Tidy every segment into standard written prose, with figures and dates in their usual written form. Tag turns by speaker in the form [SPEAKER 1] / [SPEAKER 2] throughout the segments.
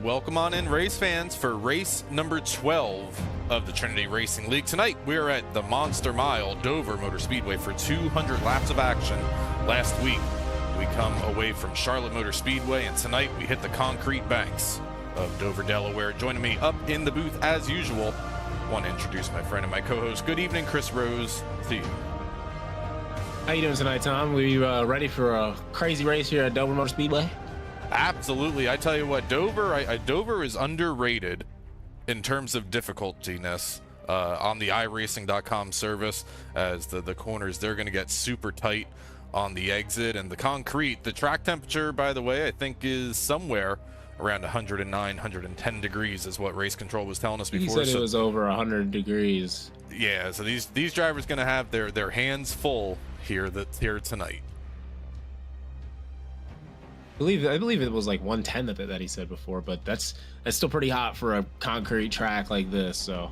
[SPEAKER 1] Welcome on in, race fans, for race number 12 of the Trinity Racing League. Tonight, we're at the Monster Mile, Dover Motor Speedway, for 200 laps of action. Last week, we come away from Charlotte Motor Speedway, and tonight we hit the concrete banks of Dover, Delaware. Joining me up in the booth, as usual, I want to introduce my friend and my co-host. Good evening, Chris Rose, to you.
[SPEAKER 2] How you doing tonight, Tom? We ready for a crazy race here at Dover Motor Speedway?
[SPEAKER 1] Absolutely. I tell you what, Dover is underrated in terms of difficultiness on the iRacing.com service, as the corners, they're going to get super tight on the exit, and the concrete, the track temperature, by the way, I think is somewhere around 109, 110 degrees is what race control was telling us before.
[SPEAKER 2] He said it was over 100 degrees.
[SPEAKER 1] Yeah, so these drivers going to have their hands full here tonight.
[SPEAKER 2] I believe it was like 110 that he said before, but that's still pretty hot for a concrete track like this. So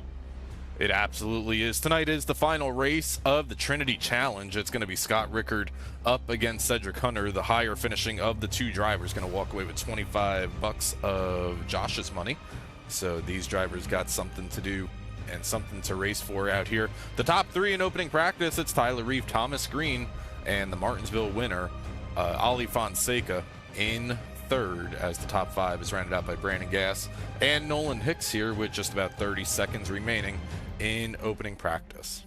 [SPEAKER 1] it absolutely is. Tonight is the final race of the Trinity Challenge. It's going to be Scott Richter up against Cedric Hunter. The higher finishing of the two drivers going to walk away with $25 of Josh's money. So these drivers got something to do and something to race for out here. The top three in opening practice, it's Tyler Reeve, Thomas Green, and the Martinsville winner, Ali Fonseca, in third, as the top five is rounded out by Brandon Gass and Nolan Hicks here with just about 30 seconds remaining in opening practice.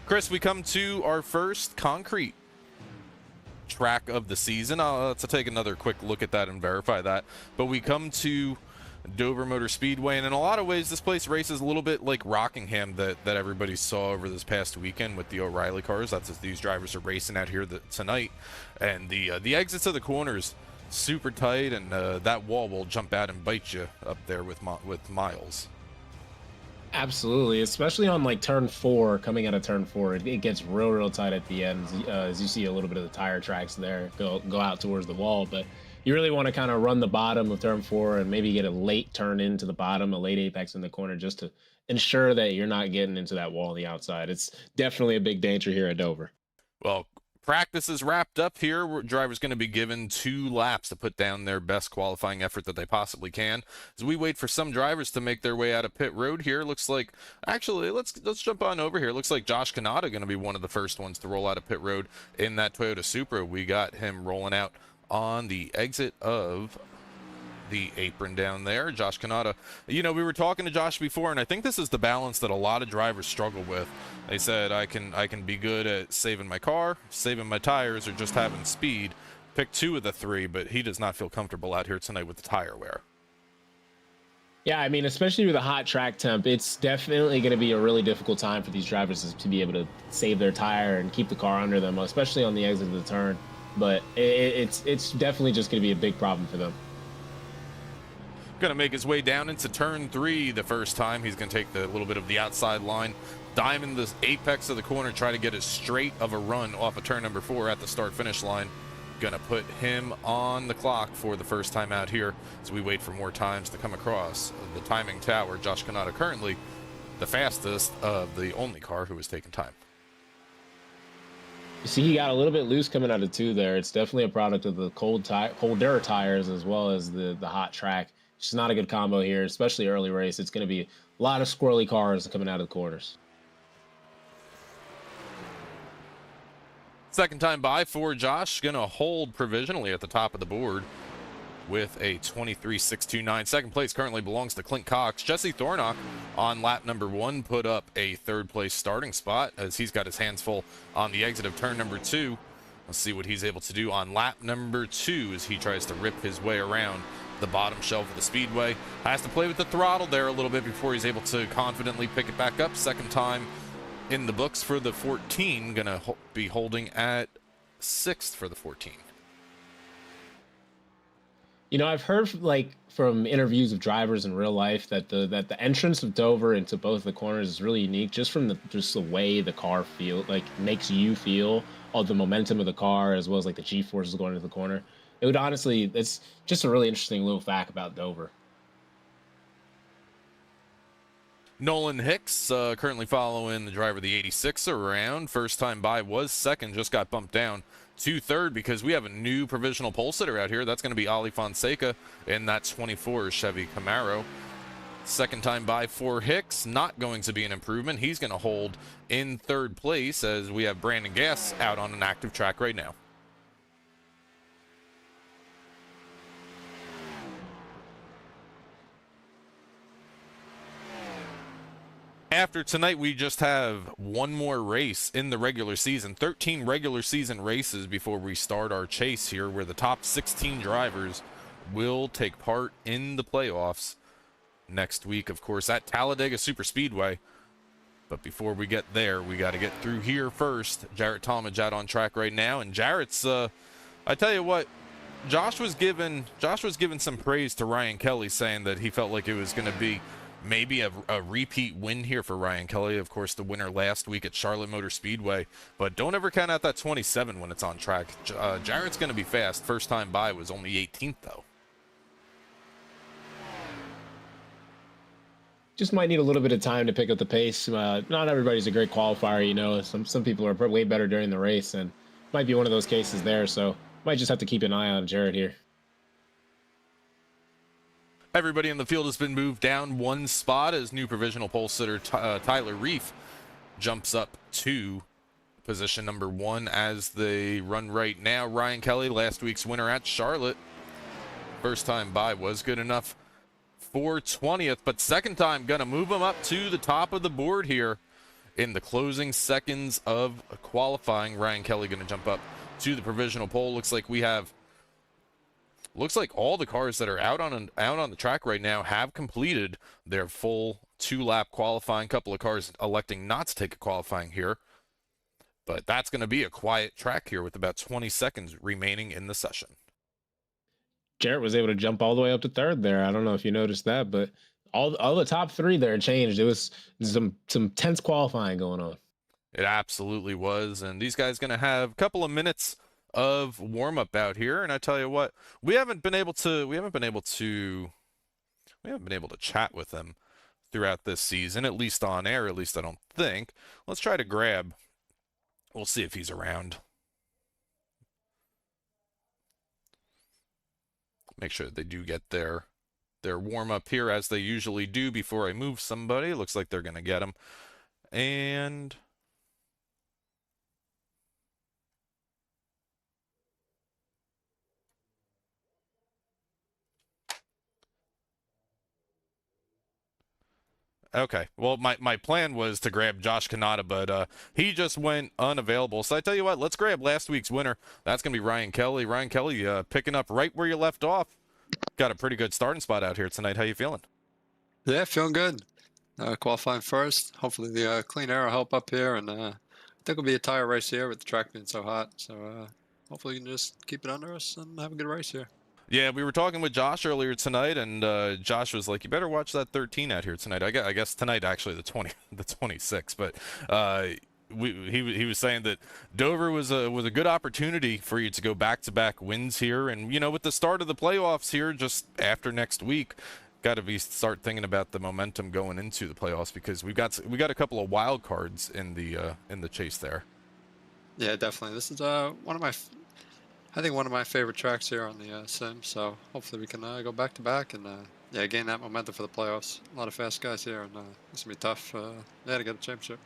[SPEAKER 1] Chris, we come to our first concrete track of the season. Let's take another quick look at that and verify that. But we come to Dover Motor Speedway, and in a lot of ways this place races a little bit like Rockingham that everybody saw over this past weekend with the O'Reilly cars. That's as these drivers are racing out here tonight, and the exits of the corners super tight, and that wall will jump out and bite you up there with miles. Absolutely,
[SPEAKER 2] especially on like turn 4, coming out of turn 4, it gets real tight at the end, as you see a little bit of the tire tracks there go out towards the wall. But you really want to kind of run the bottom of turn 4 and maybe get a late turn into the bottom, a late apex in the corner, just to ensure that you're not getting into that wall on the outside. It's definitely a big danger here at Dover.
[SPEAKER 1] Well, practice is wrapped up here. Drivers going to be given 2 laps to put down their best qualifying effort that they possibly can. As we wait for some drivers to make their way out of pit road here, looks like, actually, let's jump on over here. Looks like Josh Kanata going to be one of the first ones to roll out of pit road in that Toyota Supra. We got him rolling out on the exit of the apron down there. Josh Kanata, you know, we were talking to Josh before, and I think this is the balance that a lot of drivers struggle with. They said, I can be good at saving my car, saving my tires, or just having speed. Pick 2 of the 3, but he does not feel comfortable out here tonight with the tire wear.
[SPEAKER 2] Yeah, I mean, especially with a hot track temp, it's definitely going to be a really difficult time for these drivers to be able to save their tire and keep the car under them, especially on the exit of the turn. But it's definitely just going to be a big problem for them.
[SPEAKER 1] Going to make his way down into turn 3 the first time. He's going to take the little bit of the outside line, dive in the apex of the corner, try to get as straight of a run off of turn number 4 at the start-finish line. Going to put him on the clock for the first time out here as we wait for more times to come across the timing tower. Josh Kanata currently the fastest of the only car who is taking time.
[SPEAKER 2] You see, he got a little bit loose coming out of 2 there. It's definitely a product of the colder tires as well as the hot track. It's just not a good combo here, especially early race. It's going to be a lot of squirrely cars coming out of the corners.
[SPEAKER 1] Second time by for Josh, going to hold provisionally at the top of the board with a 23.629. Second place currently belongs to Clint Cox. Jesse Thornock on lap number 1 put up a 3rd place starting spot as he's got his hands full on the exit of turn number 2. Let's see what he's able to do on lap number 2 as he tries to rip his way around the bottom shelf of the speedway. Has to play with the throttle there a little bit before he's able to confidently pick it back up. Second time in the books for the 14. Gonna be holding at 6th for the 14.
[SPEAKER 2] You know, I've heard from interviews of drivers in real life that the entrance of Dover into both the corners is really unique, just from the way the car makes you feel, all the momentum of the car as well as like the G-forces going into the corner. It would honestly, it's just a really interesting little fact about Dover.
[SPEAKER 1] Nolan Hicks currently following the driver of the 86 around. First time by was second, just got bumped down to third because we have a new provisional pole sitter out here. That's going to be Ali Fonseca in that 24 Chevy Camaro. Second time by for Hicks, not going to be an improvement. He's going to hold in third place as we have Brandon Gass out on an active track right now. After tonight, we just have one more race in the regular season. 13 regular season races before we start our chase here, where the top 16 drivers will take part in the playoffs next week, of course, at Talladega Superspeedway. But before we get there, we got to get through here first. Jarrett Talmadge out on track right now, and Jarrett's, I tell you what, Josh was given some praise to Ryan Kelly, saying that he felt like it was going to be maybe a repeat win here for Ryan Kelly. Of course, the winner last week at Charlotte Motor Speedway. But don't ever count out that 27 when it's on track. Jarrett's going to be fast. First time by was only 18th, though.
[SPEAKER 2] Just might need a little bit of time to pick up the pace. Not everybody's a great qualifier, you know. Some people are way better during the race, and might be one of those cases there. So might just have to keep an eye on Jarrett here.
[SPEAKER 1] Everybody in the field has been moved down one spot as new provisional pole sitter Tyler Reef jumps up to position number 1 as they run right now. Ryan Kelly, last week's winner at Charlotte. First time by was good enough for 20th, but second time gonna move him up to the top of the board here in the closing seconds of qualifying. Ryan Kelly gonna jump up to the provisional pole. Looks like all the cars that are out on the track right now have completed their full 2-lap qualifying. Couple of cars electing not to take a qualifying here, but that's going to be a quiet track here with about 20 seconds remaining in the session.
[SPEAKER 2] Jarrett was able to jump all the way up to third there. I don't know if you noticed that, but all the top 3 there changed. It was some tense qualifying going on.
[SPEAKER 1] It absolutely was, and these guys going to have a couple of minutes of warm-up out here. And I tell you what, we haven't been able to chat with them throughout this season, at least on air, at least I don't think. Let's try to grab, we'll see if he's around. Make sure that they do get their warm-up here as they usually do before I move somebody. Looks like they're going to get them. And okay, well, my plan was to grab Josh Kanata, but he just went unavailable. So I tell you what, let's grab last week's winner. That's going to be Ryan Kelly. Ryan Kelly picking up right where you left off. Got a pretty good starting spot out here tonight. How you feeling?
[SPEAKER 3] Yeah, feeling good. Qualifying first. Hopefully the clean air will help up here, and I think it'll be a tire race here with the track being so hot. So hopefully we can just keep it under us and have a good race here.
[SPEAKER 1] Yeah, we were talking with Josh earlier tonight, and Josh was like, "You better watch that 13 out here tonight." I guess tonight actually the 26, but he was saying that Dover was a good opportunity for you to go back-to-back wins here, and you know, with the start of the playoffs here just after next week, got to start thinking about the momentum going into the playoffs because we got a couple of wild cards in the chase there.
[SPEAKER 3] Yeah, definitely. This is I think one of my favorite tracks here on the sim, so hopefully we can go back-to-back and gain that momentum for the playoffs. A lot of fast guys here, and it's going to be tough to get a championship.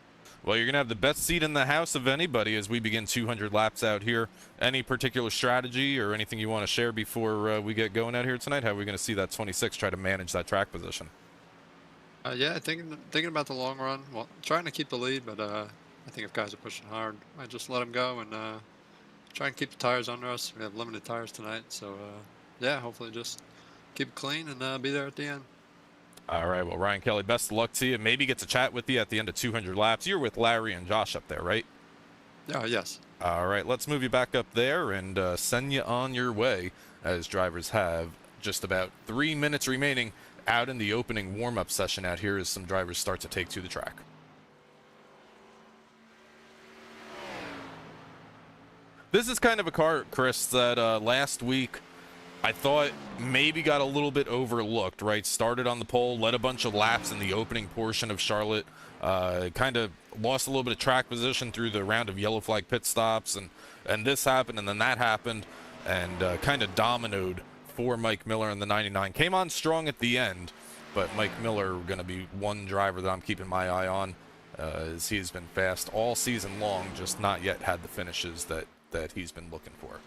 [SPEAKER 1] Well, you're going to have the best seat in the house of anybody as we begin 200 laps out here. Any particular strategy or anything you want to share before we get going out here tonight? How are we going to see that 26 try to manage that track position?
[SPEAKER 3] Yeah, thinking about the long run. Well, trying to keep the lead, but I think if guys are pushing hard, I just let them go and try and keep the tires under us. We have limited tires tonight, so yeah, hopefully just keep it clean and be there at the end.
[SPEAKER 1] All right, well, Ryan Kelly, best of luck to you. Maybe get to chat with you at the end of 200 laps. You're with Larry and Josh up there, right?
[SPEAKER 3] Yes.
[SPEAKER 1] All right, let's move you back up there and send you on your way as drivers have just about 3 minutes remaining out in the opening warm-up session out here as some drivers start to take to the track. This is kind of a car, Chris, that last week I thought maybe got a little bit overlooked, right? Started on the pole, led a bunch of laps in the opening portion of Charlotte, kind of lost a little bit of track position through the round of yellow flag pit stops, and this happened, and then that happened, and kind of dominoed for Mike Miller in the 99. Came on strong at the end, but Mike Miller going to be one driver that I'm keeping my eye on, as he's been fast all season long, just not yet had the finishes that he's been looking for.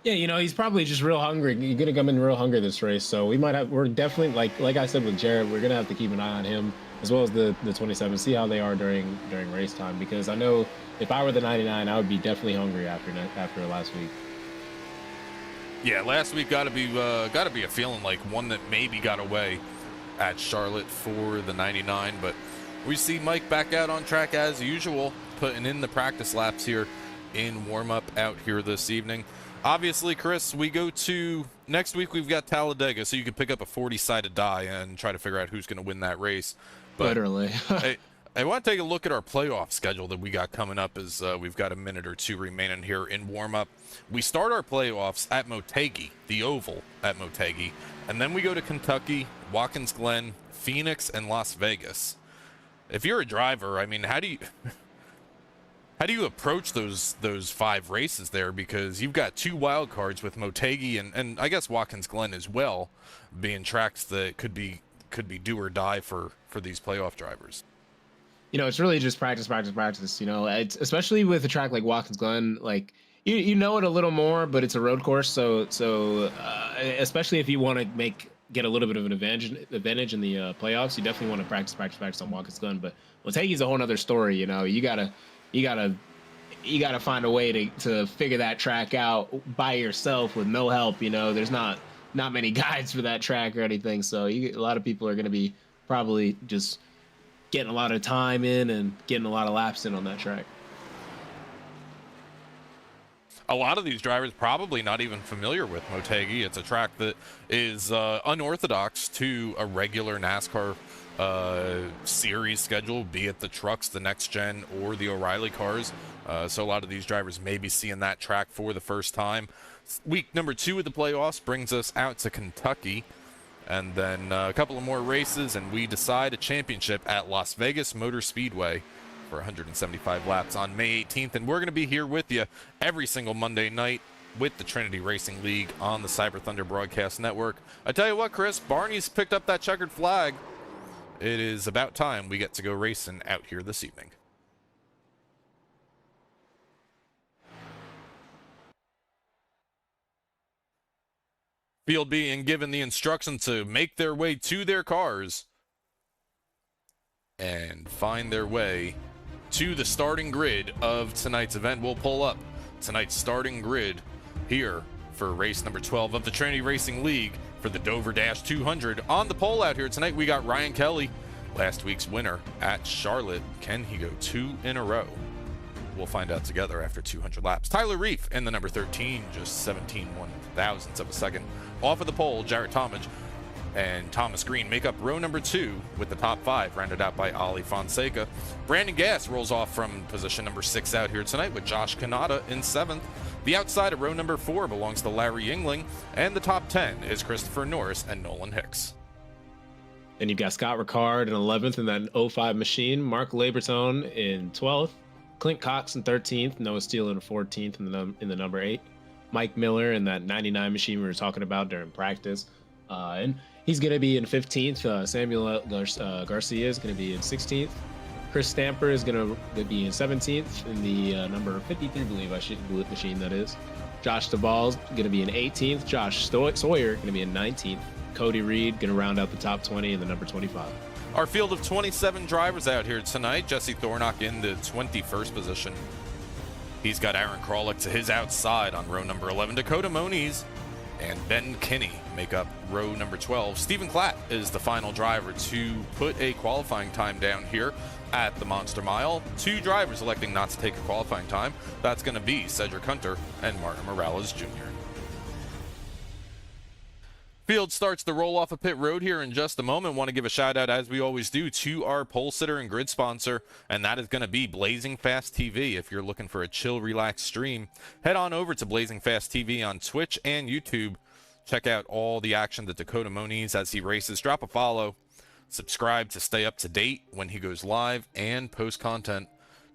[SPEAKER 2] Yeah, you know, he's probably just real hungry. He's gonna come in real hungry this race, so we're definitely like I said with Jared, we're gonna have to keep an eye on him as well as the 27, see how they are during race time, because I know if I were the 99, I would be definitely hungry after last week.
[SPEAKER 1] Yeah, last week got to be a feeling like one that maybe got away at Charlotte for the 99, but we see Mike back out on track as usual, putting in the practice laps here in warm-up out here this evening. Obviously, Chris, we go to next week. We've got Talladega, so you can pick up a 40-sided die and try to figure out who's going to win that race. But
[SPEAKER 2] literally.
[SPEAKER 1] I want to take a look at our playoff schedule that we got coming up, as we've got a minute or two remaining here in warm-up. We start our playoffs at Motegi, the Oval at Motegi, and then we go to Kentucky, Watkins Glen, Phoenix, and Las Vegas. If you're a driver, I mean, how do you approach those 5 races there? Because you've got 2 wild cards with Motegi and I guess Watkins Glen as well, being tracks that could be do or die for these playoff drivers.
[SPEAKER 2] You know, it's really just practice. You know, it's, especially with a track like Watkins Glen, like you know it a little more, but it's a road course, so especially if you want to get a little bit of an advantage in the playoffs, you definitely want to practice on Watkins Glen. But Motegi's a whole other story. You know, you gotta find a way to figure that track out by yourself with no help. You know, there's not many guides for that track or anything, so a lot of people are going to be probably just getting a lot of time in and getting a lot of laps in on that track.
[SPEAKER 1] A lot of these drivers probably not even familiar with Motegi. It's a track that is unorthodox to a regular NASCAR series schedule, be it the trucks, the next gen, or the O'Reilly cars. So a lot of these drivers may be seeing that track for the first time. Week number 2 of the playoffs brings us out to Kentucky, and then a couple of more races, and we decide a championship at Las Vegas Motor Speedway for 175 laps on May 18th. And we're going to be here with you every single Monday night with the Trinity Racing League on the Cyber Thunder Broadcast Network. I tell you what, Chris, Barney's picked up that checkered flag. It is about time we get to go racing out here this evening. Field being given the instruction to make their way to their cars and find their way to the starting grid of tonight's event. We'll pull up tonight's starting grid here for race number 12 of the Trinity Racing League for the Dover Dash 200. On the pole out here tonight, we got Ryan Kelly, last week's winner at Charlotte. Can he go 2 in a row? We'll find out together after 200 laps. Tyler Reef in the number 13, just 17 1/1000ths of a second. Off of the pole, Jarrett Talmadge and Thomas Green make up row number 2 with the top 5, rounded out by Ali Fonseca. Brandon Gass rolls off from position number 6 out here tonight with Josh Kanata in 7th. The outside of row number 4 belongs to Larry Yingling, and the top 10 is Christopher Norris and Nolan Hicks.
[SPEAKER 2] Then you've got Scott Ricard in 11th in that 05 machine, Mark Labertone in 12th, Clint Cox in 13th, Noah Steele in 14th in the number 8, Mike Miller in that 99 machine we were talking about during practice, and he's going to be in 15th. Samuel Garcia is going to be in 16th. Chris Stamper is going to be in 17th in the number 53, machine that is. Josh Duvall is going to be in 18th. Josh Sawyer going to be in 19th. Cody Reed going to round out the top 20 in the number 25.
[SPEAKER 1] Our field of 27 drivers out here tonight. Jesse Thornock in the 21st position. He's got Aaron Krolick to his outside on row number 11. Dakota Moniz and Ben Kinney make up row number 12. Stephen Klatt is the final driver to put a qualifying time down here at the Monster Mile. 2 drivers electing not to take a qualifying time. That's going to be Cedric Hunter and Martin Morales Jr. Field starts the roll off of pit road here in just a moment. Want to give a shout out, as we always do, to our pole sitter and grid sponsor, and that is going to be Blazing Fast TV. If you're looking for a chill, relaxed stream, head on over to Blazing Fast TV on Twitch and YouTube. Check out all the action that Dakota Moniz as he races. Drop a follow, subscribe to stay up to date when he goes live and post content.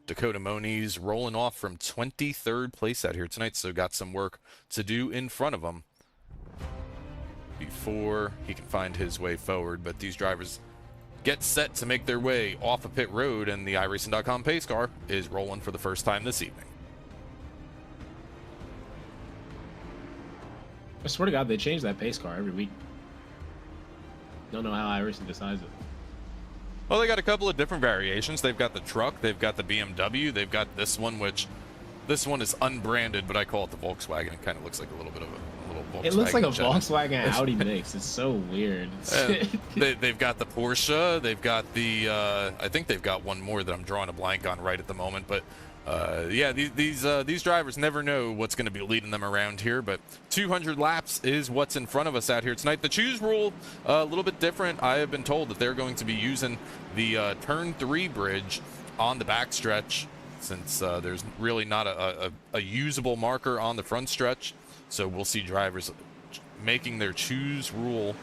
[SPEAKER 1] Dakota Moniz rolling off from 23rd place out here tonight, so got some work to do in front of him before he can find his way forward. But these drivers get set to make their way off of pit road, and the iRacing.com pace car is rolling for the first time this evening.
[SPEAKER 2] I swear to God, they change that pace car every week. Don't know how iRacing decides it.
[SPEAKER 1] Well, they got a couple of different variations. They've got the truck, they've got the BMW, they've got this one, which this one is unbranded, but I call it the Volkswagen. It kind of looks like a little bit of a little Volkswagen.
[SPEAKER 2] It looks like a
[SPEAKER 1] jet.
[SPEAKER 2] Volkswagen Audi mix. It's so weird.
[SPEAKER 1] They've got the Porsche. They've got the I think they've got one more that I'm drawing a blank on right at the moment. But yeah, these drivers never know what's going to be leading them around here. But 200 laps is what's in front of us out here tonight. The choose rule a little bit different. I have been told that they're going to be using the turn 3 bridge on the backstretch, since there's really not a usable marker on the front stretch. So we'll see drivers making their choose rule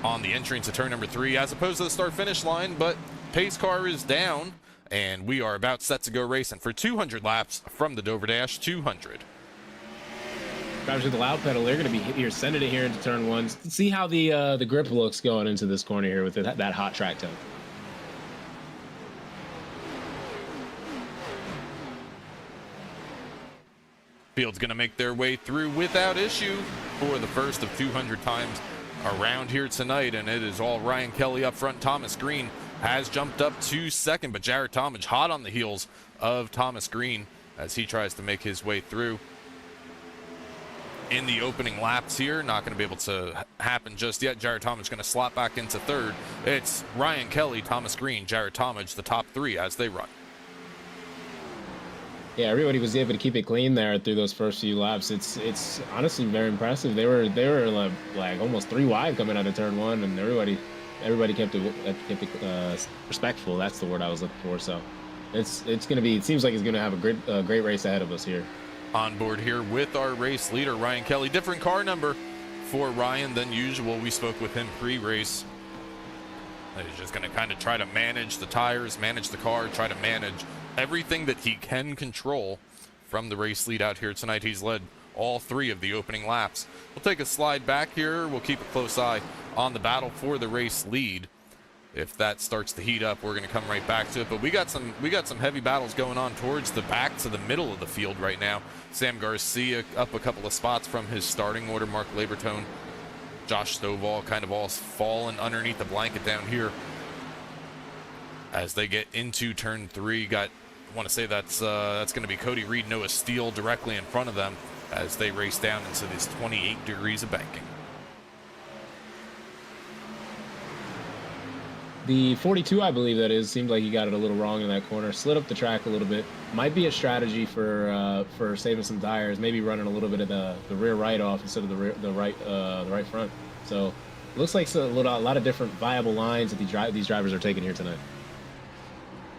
[SPEAKER 1] on the entry into turn number 3 as opposed to the start finish line. But pace car is down, and we are about set to go racing for 200 laps from the Dover Dash 200.
[SPEAKER 2] Drivers with the loud pedal, they're going to be here, sending it here into turn 1. See how the grip looks going into this corner here with that hot track tone.
[SPEAKER 1] Field's going to make their way through without issue for the first of 200 times around here tonight, and it is all Ryan Kelly up front. Thomas Green has jumped up to second, but Jared Talmadge hot on the heels of Thomas Green as he tries to make his way through in the opening laps here. Not going to be able to happen just yet. Jared Talmadge going to slot back into third. It's Ryan Kelly, Thomas Green, Jared Talmadge, the top 3 as they run.
[SPEAKER 2] Yeah, everybody was able to keep it clean there through those first few laps. It's honestly very impressive. They were like almost 3 wide coming out of turn 1, and everybody kept it respectful. That's the word I was looking for. So it's going to be. It seems like it's going to have a great race ahead of us here.
[SPEAKER 1] On board here with our race leader Ryan Kelly. Different car number for Ryan than usual. We spoke with him pre-race. He's just going to kind of try to manage the tires, manage the car, try to manage everything that he can control from the race lead out here tonight. He's led all 3 of the opening laps. We'll take a slide back here. We'll keep a close eye on the battle for the race lead. If that starts to heat up, we're going to come right back to it. But we got some heavy battles going on towards the back to the middle of the field right now. Sam Garcia up a couple of spots from his starting order. Mark Labertone, Josh Stovall kind of all falling underneath the blanket down here as they get into turn 3. I want to say that's going to be Cody Reed, Noah Steele directly in front of them as they race down into these 28 degrees of banking.
[SPEAKER 2] The 42, I believe that is, seemed like he got it a little wrong in that corner. Slid up the track a little bit. Might be a strategy for saving some tires. Maybe running a little bit of the rear right off instead of the right front. So looks like a lot of different viable lines that these drivers are taking here tonight.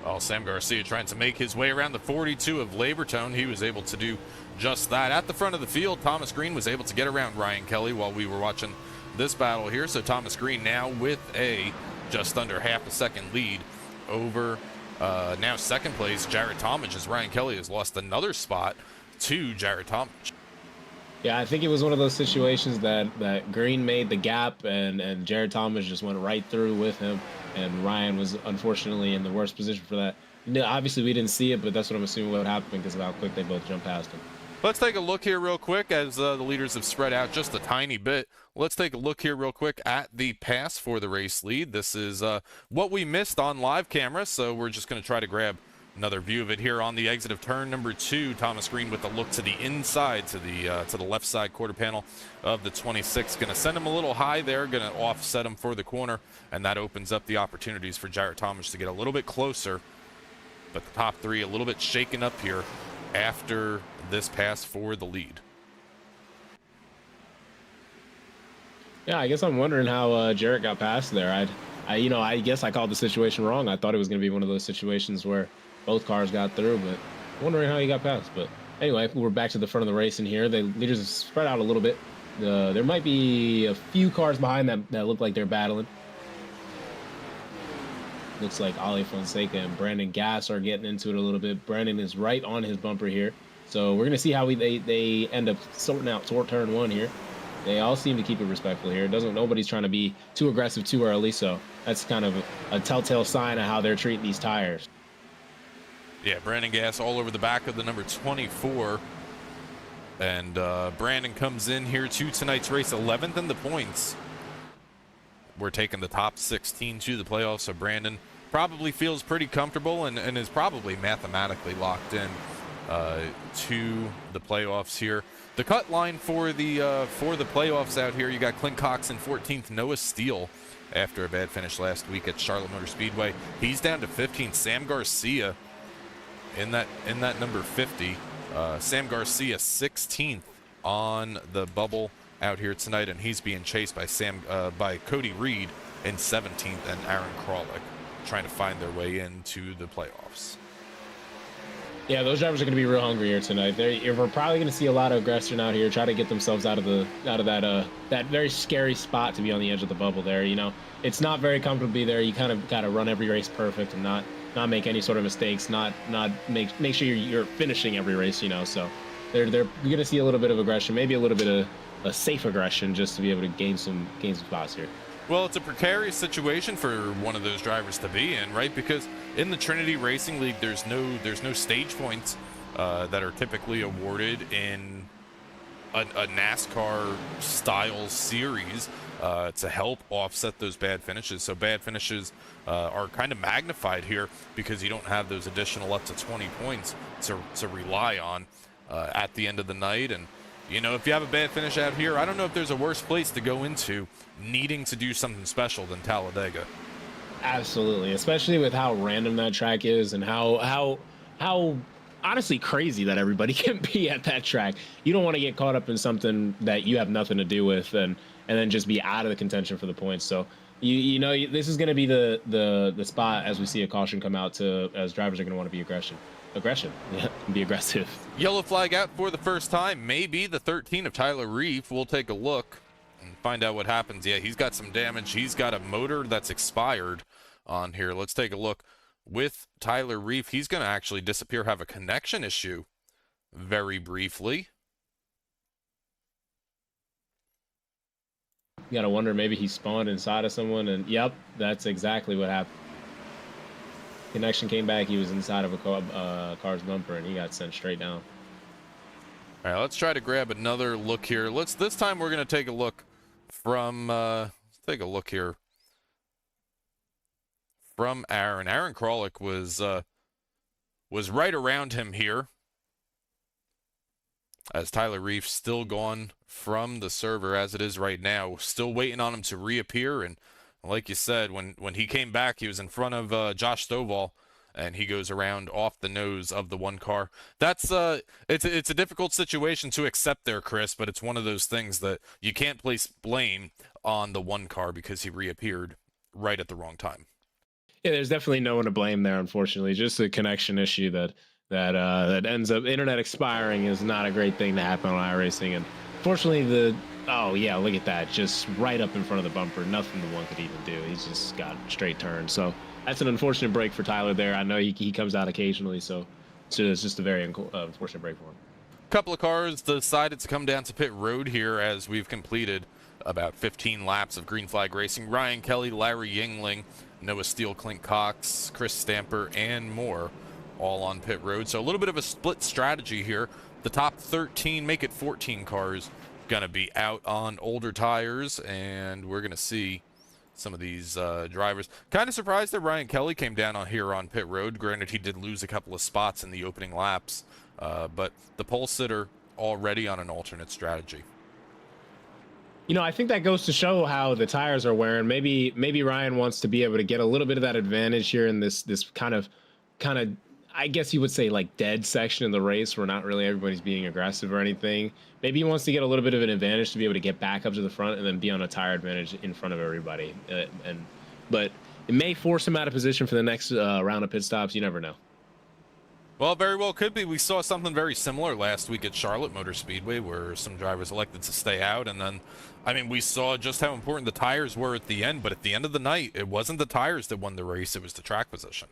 [SPEAKER 1] Well, Sam Garcia trying to make his way around the 42 of Labertone. He was able to do just that. At the front of the field, Thomas Green was able to get around Ryan Kelly while we were watching this battle here. So Thomas Green now with a just under half a second lead over now second place Jared Talmadge, as Ryan Kelly has lost another spot to Jared Talmadge.
[SPEAKER 2] Yeah, I think it was one of those situations that Green made the gap and Jared Talmadge just went right through with him, and Ryan was unfortunately in the worst position for that. Obviously we didn't see it, but that's what I'm assuming what happened because of how quick they both jumped past him.
[SPEAKER 1] Let's take a look here real quick as the leaders have spread out just a tiny bit. Let's take a look here real quick at the pass for the race lead. This is what we missed on live camera, so we're just going to try to grab another view of it here on the exit of turn number 2. Thomas Green with a look to the inside, to the left side quarter panel of the 26. Going to send him a little high there, going to offset him for the corner, and that opens up the opportunities for Jared Talmadge to get a little bit closer. But the top 3 a little bit shaken up here after this pass for the lead.
[SPEAKER 2] Yeah, I guess I'm wondering how Jarrett got past there. I guess I called the situation wrong. I thought it was going to be one of those situations where both cars got through, but wondering how he got past. But anyway, we're back to the front of the race in here. The leaders have spread out a little bit. There might be a few cars behind that look like they're battling. Looks like Ali Fonseca and Brandon Gass are getting into it a little bit. Brandon is right on his bumper here. So we're going to see how they end up sorting out toward turn one here. They all seem to keep it respectful here. Nobody's trying to be too aggressive too early, so that's kind of a telltale sign of how they're treating these tires.
[SPEAKER 1] Yeah, Brandon Gass all over the back of the number 24. And Brandon comes in here to tonight's race 11th in the points. We're taking the top 16 to the playoffs, so Brandon probably feels pretty comfortable and is probably mathematically locked in to the playoffs here. The cut line for the playoffs out here, you got Clint Cox in 14th, Noah Steele after a bad finish last week at Charlotte Motor Speedway. He's down to 15th. Sam Garcia in that number 50. Sam Garcia 16th on the bubble out here tonight, and he's being chased by Cody Reed in 17th and Aaron Kralik trying to find their way into the playoffs.
[SPEAKER 2] Yeah, those drivers are going to be real hungry here tonight. We're probably going to see a lot of aggression out here, try to get themselves out of that very scary spot to be on the edge of the bubble there. You know, it's not very comfortable to be there. You kind of got to run every race perfect and not make any sort of mistakes, not make sure you're finishing every race. You know, so you're going to see a little bit of aggression, maybe a little bit of a safe aggression, just to be able to gain some spots here.
[SPEAKER 1] Well, it's a precarious situation for one of those drivers to be in, right? Because in the Trinity Racing League, there's no stage points that are typically awarded in a NASCAR style series to help offset those bad finishes. So bad finishes are kind of magnified here because you don't have those additional up to 20 points to rely on at the end of the night. And you know, if you have a bad finish out here, I don't know if there's a worse place to go into needing to do something special than Talladega.
[SPEAKER 2] Absolutely, especially with how random that track is and how honestly crazy that everybody can be at that track. You don't want to get caught up in something that you have nothing to do with and then just be out of the contention for the points. So you know this is going to be the spot as we see a caution come out as drivers are going to want to be aggression, yeah, be aggressive.
[SPEAKER 1] Yellow flag out for the first time. Maybe the 13 of Tyler Reef. We'll take a look and find out what happens. Yeah, he's got some damage. He's got a motor that's expired on here. Let's take a look with Tyler Reef. He's going to actually disappear, have a connection issue very briefly.
[SPEAKER 2] You gotta wonder, maybe he spawned inside of someone, and yep, that's exactly what happened. Connection came back, he was inside of a car's bumper, and he got sent straight down.
[SPEAKER 1] All right, let's try to grab another look here. This time we're going to take a look from let's take a look here from Aaron. Aaron Kralik was right around him here as Tyler Reef still gone from the server as it is right now. Still waiting on him to reappear, and like you said, when he came back, he was in front of Josh Stovall, and he goes around off the nose of the one car. That's it's a difficult situation to accept there, Chris, but it's one of those things that you can't place blame on the one car because he reappeared right at the wrong time.
[SPEAKER 2] Yeah, there's definitely no one to blame there, unfortunately. Just a connection issue that ends up internet expiring is not a great thing to happen on iRacing. And fortunately, oh yeah, look at that, just right up in front of the bumper. Nothing the one could even do. He's just got straight turn. So that's an unfortunate break for Tyler there. I know he comes out occasionally, so it's just a very unfortunate break for him.
[SPEAKER 1] A couple of cars decided to come down to pit road here as we've completed about 15 laps of green flag racing. Ryan Kelly, Larry Yingling, Noah Steele, Clint Cox, Chris Stamper, and more all on pit road. So a little bit of a split strategy here. The top 13, make it 14 cars, gonna be out on older tires, and we're gonna see some of these drivers. Kind of surprised that Ryan Kelly came down on here on pit road. Granted, he did lose a couple of spots in the opening laps, but the pole sitter already on an alternate strategy.
[SPEAKER 2] You know, I think that goes to show how the tires are wearing. Maybe Ryan wants to be able to get a little bit of that advantage here in this kind of I guess you would say like dead section of the race where not really everybody's being aggressive or anything. Maybe he wants to get a little bit of an advantage to be able to get back up to the front and then be on a tire advantage in front of everybody. But it may force him out of position for the next round of pit stops. You never know.
[SPEAKER 1] Well, very well could be. We saw something very similar last week at Charlotte Motor Speedway where some drivers elected to stay out. And then, I mean, we saw just how important the tires were at the end. But at the end of the night, it wasn't the tires that won the race. It was the track position.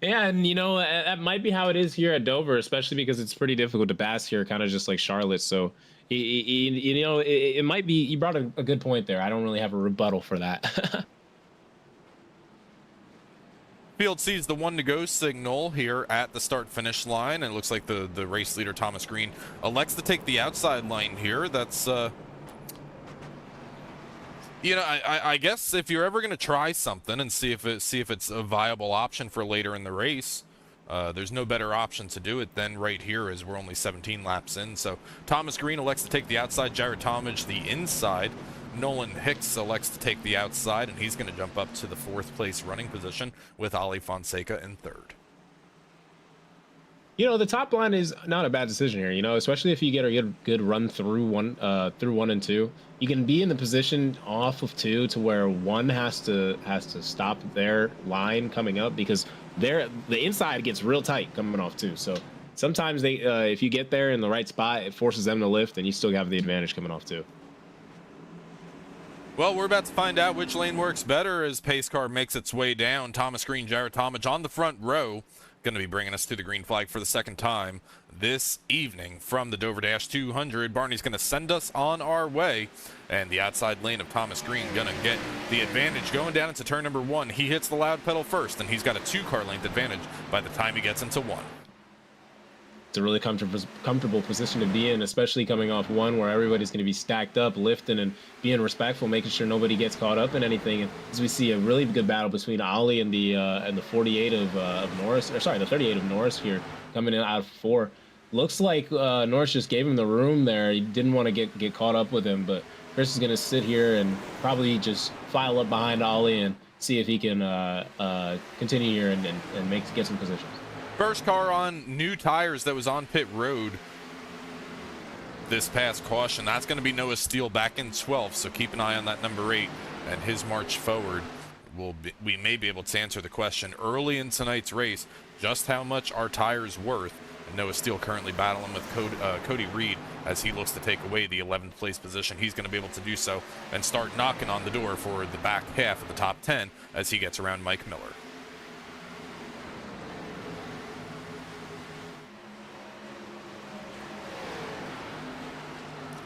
[SPEAKER 2] Yeah, and you know that might be how it is here at Dover, especially because it's pretty difficult to pass here, kind of just like Charlotte. So, you know, it might be. You brought a good point there. I don't really have a rebuttal for that.
[SPEAKER 1] Field sees the 1 to go signal here at the start-finish line, and it looks like the race leader, Thomas Green, elects to take the outside line here. That's, you know, I guess if you're ever going to try something and see if it's a viable option for later in the race, there's no better option to do it than right here as we're only 17 laps in. So Thomas Green elects to take the outside, Jared Talmadge the inside. Nolan Hicks elects to take the outside, and he's going to jump up to the 4th place running position with Ali Fonseca in 3rd.
[SPEAKER 2] You know, the top line is not a bad decision here, you know, especially if you get a good run through one and 2. You can be in the position off of 2 to where 1 has to stop their line coming up, because the inside gets real tight coming off 2. So sometimes they if you get there in the right spot, it forces them to lift, and you still have the advantage coming off 2.
[SPEAKER 1] Well, we're about to find out which lane works better as pace car makes its way down. Thomas Green, Jared Talmadge on the front row, going to be bringing us to the green flag for the 2nd time this evening from the Dover Dash 200. Barney's going to send us on our way, and the outside lane of Thomas Green going to get the advantage going down into turn number 1. He hits the loud pedal first, and he's got a 2-car length advantage by the time he gets into 1.
[SPEAKER 2] It's a really comfortable position to be in, especially coming off 1 where everybody's going to be stacked up, lifting and being respectful, making sure nobody gets caught up in anything. And as we see a really good battle between Ali and the 48 of Norris, or sorry, the 38 of Norris here coming in out of 4. Looks like Norris just gave him the room there. He didn't want to get caught up with him, but Chris is going to sit here and probably just file up behind Ali and see if he can continue here and get some positions.
[SPEAKER 1] First car on new tires that was on pit road this past caution. That's going to be Noah Steele back in 12th, so keep an eye on that number 8 and his march forward. We may be able to answer the question early in tonight's race, just how much are tires worth. And Noah Steele currently battling with Cody Reed as he looks to take away the 11th place position. He's going to be able to do so and start knocking on the door for the back half of the top 10 as he gets around Mike Miller.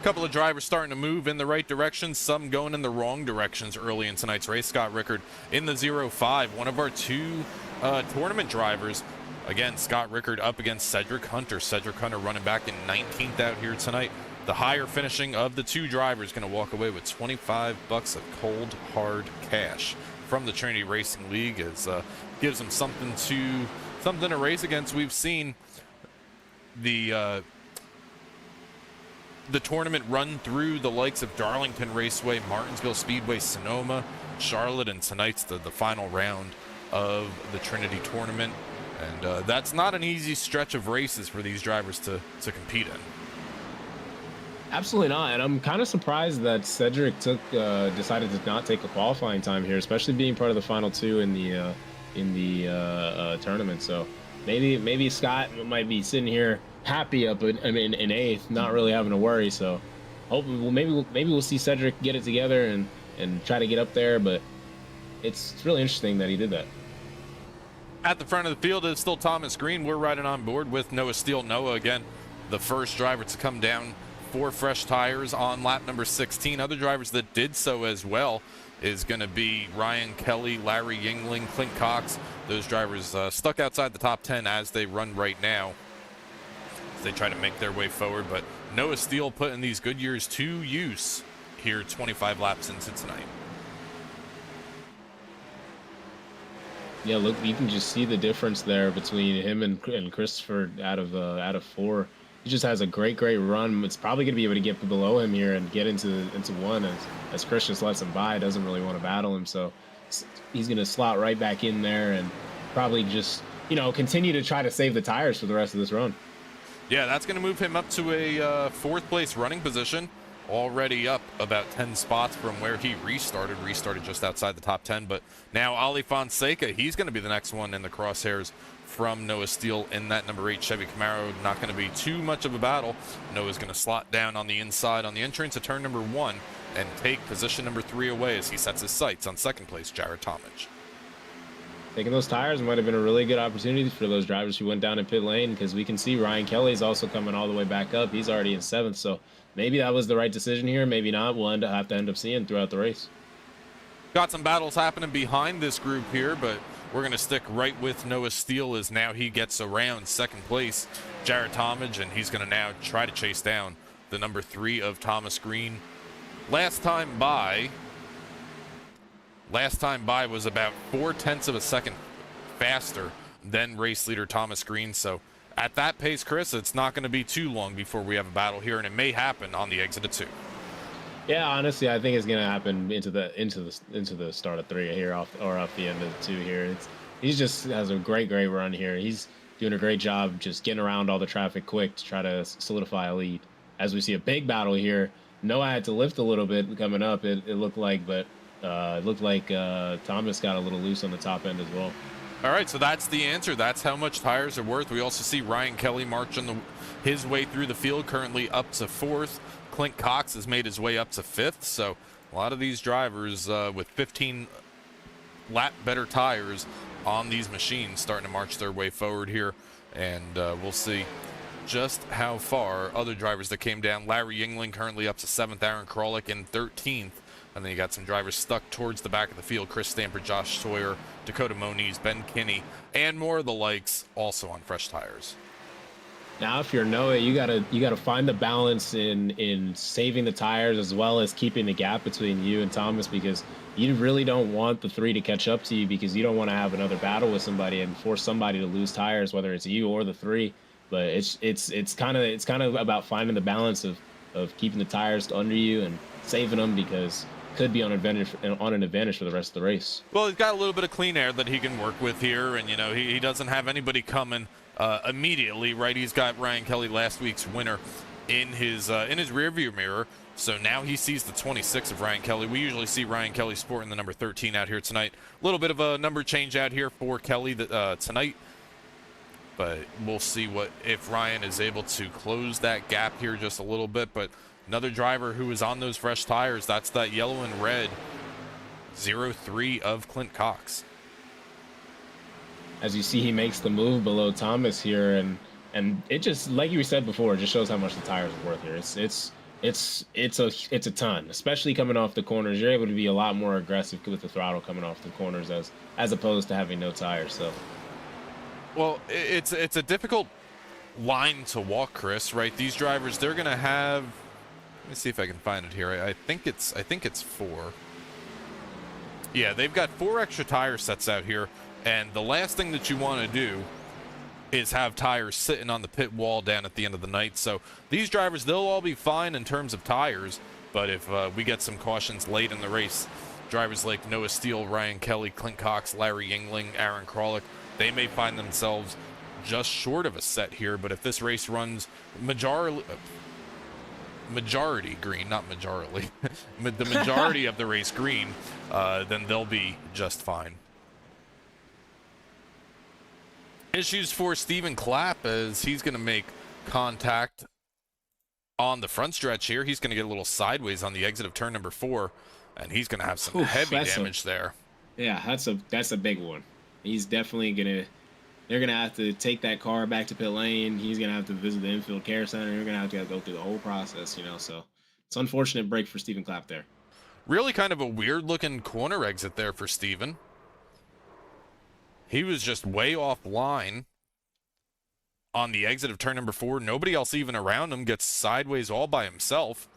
[SPEAKER 1] Couple of drivers starting to move in the right direction, some going in the wrong directions early in tonight's race. Scott Richter in the 0-5, one of our 2 tournament drivers. Again, Scott Richter up against Cedric Hunter. Cedric Hunter running back in 19th out here tonight. The higher finishing of the 2 drivers going to walk away with $25 of cold, hard cash from the Trinity Racing League. As gives them something to race against. We've seen the tournament run through the likes of Darlington Raceway, Martinsville Speedway, Sonoma, Charlotte, and tonight's the final round of the Trinity tournament. And that's not an easy stretch of races for these drivers to compete in.
[SPEAKER 2] Absolutely not, and I'm kind of surprised that Cedric decided to not take a qualifying time here, especially being part of the final 2 in the tournament. So maybe Scott might be sitting here happy up in 8th, not really having to worry. So hopefully, maybe we'll see Cedric get it together and try to get up there. But it's really interesting that he did that.
[SPEAKER 1] At the front of the field is still Thomas Green. We're riding on board with Noah Steele. Noah, again, the first driver to come down 4 fresh tires on lap number 16. Other drivers that did so as well is going to be Ryan Kelly, Larry Yingling, Clint Cox. Those drivers stuck outside the top 10 as they run right now, as they try to make their way forward. But Noah Steele putting these Goodyears to use here 25 laps into tonight.
[SPEAKER 2] Yeah, look, you can just see the difference there between him and Christopher out of 4. He just has a great run. It's probably going to be able to get below him here and get into 1 as Chris just lets him by. Doesn't really want to battle him, so he's going to slot right back in there and probably just continue to try to save the tires for the rest of this run.
[SPEAKER 1] Yeah, that's going to move him up to a fourth place running position. Already up about 10 spots from where he restarted just outside the top 10. But now Ali Fonseca, he's going to be the next one in the crosshairs from Noah Steele in that number 8 Chevy Camaro. Not going to be too much of a battle. Noah's going to slot down on the inside on the entrance to turn number 1 and take position number 3 away as he sets his sights on second place Jared Tomich.
[SPEAKER 2] Taking those tires might have been a really good opportunity for those drivers who went down in pit lane, because we can see Ryan Kelly's also coming all the way back up. He's already in 7th, so maybe that was the right decision here. Maybe not. We'll have to end up seeing throughout the race.
[SPEAKER 1] Got some battles happening behind this group here, but we're going to stick right with Noah Steele as now he gets around second place Jared Tomich, and he's going to now try to chase down the number 3 of Thomas Green. Last time by was about 0.4 of a second faster than race leader Thomas Green. So at that pace, Chris, it's not going to be too long before we have a battle here, and it may happen on the exit of 2.
[SPEAKER 2] Yeah, honestly, I think it's going to happen into the start of 3 here, off the end of 2 here. He just has a great run here. He's doing a great job just getting around all the traffic quick to try to solidify a lead. As we see a big battle here, Noah had to lift a little bit coming up. It looked like, but it looked like Thomas got a little loose on the top end as well.
[SPEAKER 1] All right, so that's the answer. That's how much tires are worth. We also see Ryan Kelly marching his way through the field, currently up to 4th. Clint Cox has made his way up to 5th. So a lot of these drivers with 15 lap better tires on these machines starting to march their way forward here. And we'll see just how far other drivers that came down. Larry Yingling currently up to 7th. Aaron Krolick in 13th. And then you got some drivers stuck towards the back of the field. Chris Stamper, Josh Sawyer, Dakota Moniz, Ben Kinney, and more of the likes also on fresh tires.
[SPEAKER 2] Now, if you're Noah, you gotta find the balance in saving the tires as well as keeping the gap between you and Thomas, because you really don't want the 3 to catch up to you, because you don't want to have another battle with somebody and force somebody to lose tires, whether it's you or the 3. But it's kind of about finding the balance of keeping the tires under you and saving them, because could be on an advantage for the rest of the race.
[SPEAKER 1] Well, he's got a little bit of clean air that he can work with here, and he doesn't have anybody coming immediately, right? He's got Ryan Kelly, last week's winner, in his rearview mirror. So now he sees the 26 of Ryan Kelly. We usually see Ryan Kelly sporting the number 13 out here tonight. A little bit of a number change out here for Kelly tonight, but we'll see if Ryan is able to close that gap here just a little bit. But another driver who is on those fresh tires, that's that yellow and red 03 of Clint Cox.
[SPEAKER 2] As you see, he makes the move below Thomas here, and it just, like you said before, it just shows how much the tires are worth here. It's a ton, especially coming off the corners. You're able to be a lot more aggressive with the throttle coming off the corners as opposed to having no tires. So,
[SPEAKER 1] well, it's a difficult line to walk, Chris, right? These drivers, they're gonna have, let me see if I can find it here. I think it's 4. Yeah, they've got 4 extra tire sets out here, and the last thing that you want to do is have tires sitting on the pit wall down at the end of the night. So these drivers, they'll all be fine in terms of tires, but if we get some cautions late in the race, drivers like Noah Steele, Ryan Kelly, Clint Cox, Larry Yingling, Aaron Krolick, they may find themselves just short of a set here. But if this race runs majority green, not majority, the majority of the race green, then they'll be just fine. Issues for Stephen Clapp as he's going to make contact on the front stretch here. He's going to get a little sideways on the exit of turn number 4, and he's going to have some heavy damage there.
[SPEAKER 2] Yeah, that's a big one. He's definitely they're going to have to take that car back to pit lane. He's going to have to visit the infield care center. You're going to have to go through the whole process, so it's an unfortunate break for Stephen Clapp there.
[SPEAKER 1] Really kind of a weird looking corner exit there for Stephen. He was just way off line on the exit of turn number 4. Nobody else even around him, gets sideways all by himself,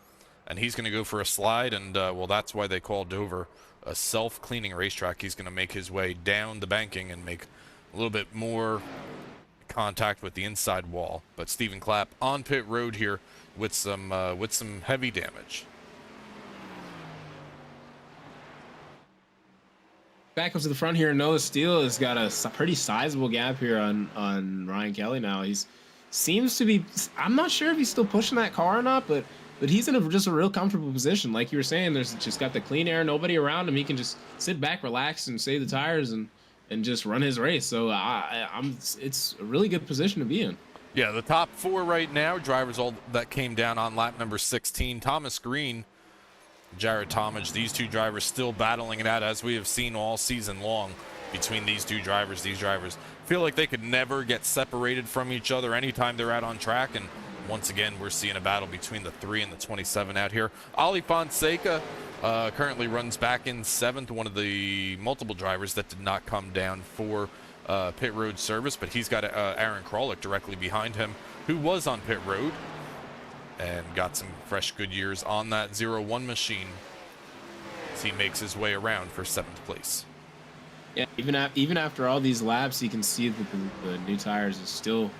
[SPEAKER 1] and he's going to go for a slide, and well, that's why they called Dover a self-cleaning racetrack. He's going to make his way down the banking and make a little bit more contact with the inside wall. But Stephen Clapp on pit road here with some heavy damage.
[SPEAKER 2] back up to the front here. Noah Steele has got a pretty sizable gap here on Ryan Kelly now. He's seems to be. I'm not sure if he's still pushing that car or not, but he's in just a real comfortable position. Like you were saying, there's just got the clean air, nobody around him. He can just sit back, relax, and save the tires and just run his race. So it's a really good position to be in.
[SPEAKER 1] Yeah, the top 4 right now, drivers all that came down on lap number 16. Thomas Green, Jared Talmadge, these two drivers still battling it out, as we have seen all season long between these two drivers. These drivers feel like they could never get separated from each other anytime they're out on track, and once again we're seeing a battle between the 3 and the 27 out here. Ali Fonseca currently runs back in 7th, one of the multiple drivers that did not come down for pit road service, but he's got Aaron Krolick directly behind him, who was on pit road and got some fresh good years on that 01 machine as he makes his way around for 7th place.
[SPEAKER 2] Yeah, even after all these laps, you can see that the new tires is still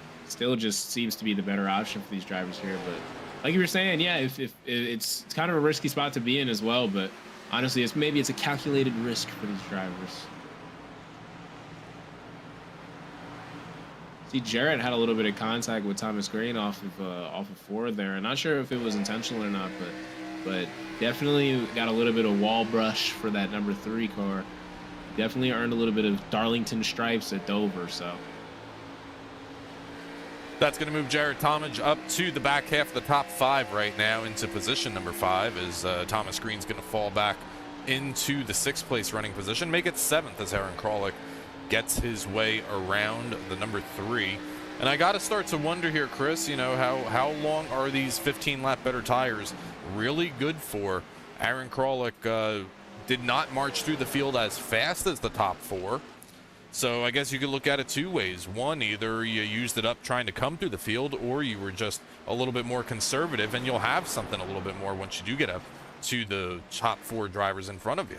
[SPEAKER 2] just seems to be the better option for these drivers here. But like you were saying, yeah, if it's kind of a risky spot to be in as well. But honestly, maybe it's a calculated risk for these drivers. See, Jarrett had a little bit of contact with Thomas Green off of Ford there. I'm not sure if it was intentional or not, but definitely got a little bit of wall brush for that number 3 car. Definitely earned a little bit of Darlington stripes at Dover. So
[SPEAKER 1] that's going to move Jared Talmadge up to the back half of the top 5 right now, into position number 5, as Thomas Green's going to fall back into the 6th place running position, make it 7th as Aaron Krolick gets his way around the number 3. And I got to start to wonder here, Chris, you know, how long are these 15-lap better tires really good for? Aaron Krolick did not march through the field as fast as the top 4. So I guess you could look at it 2 ways. One, either you used it up trying to come through the field, or you were just a little bit more conservative, and you'll have something a little bit more once you do get up to the top 4 drivers in front of you.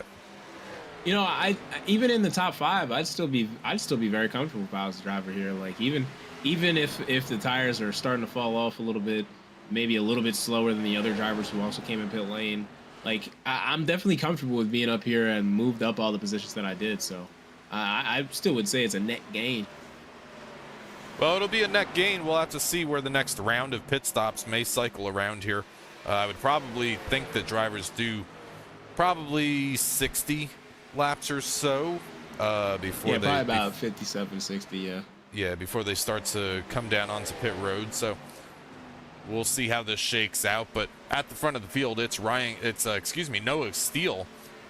[SPEAKER 2] You know, I even in the top 5, I'd still be very comfortable if I was the driver here. Like even if the tires are starting to fall off a little bit, maybe a little bit slower than the other drivers who also came in pit lane. Like I'm definitely comfortable with being up here and moved up all the positions that I did. So I still would say it's a net gain.
[SPEAKER 1] Well, it'll be a net gain. We'll have to see where the next round of pit stops may cycle around here. I would probably think that drivers do probably 60 laps or so before
[SPEAKER 2] probably about 57, 60,
[SPEAKER 1] yeah, before they start to come down onto pit road. So we'll see how this shakes out. But at the front of the field, it's Noah Steele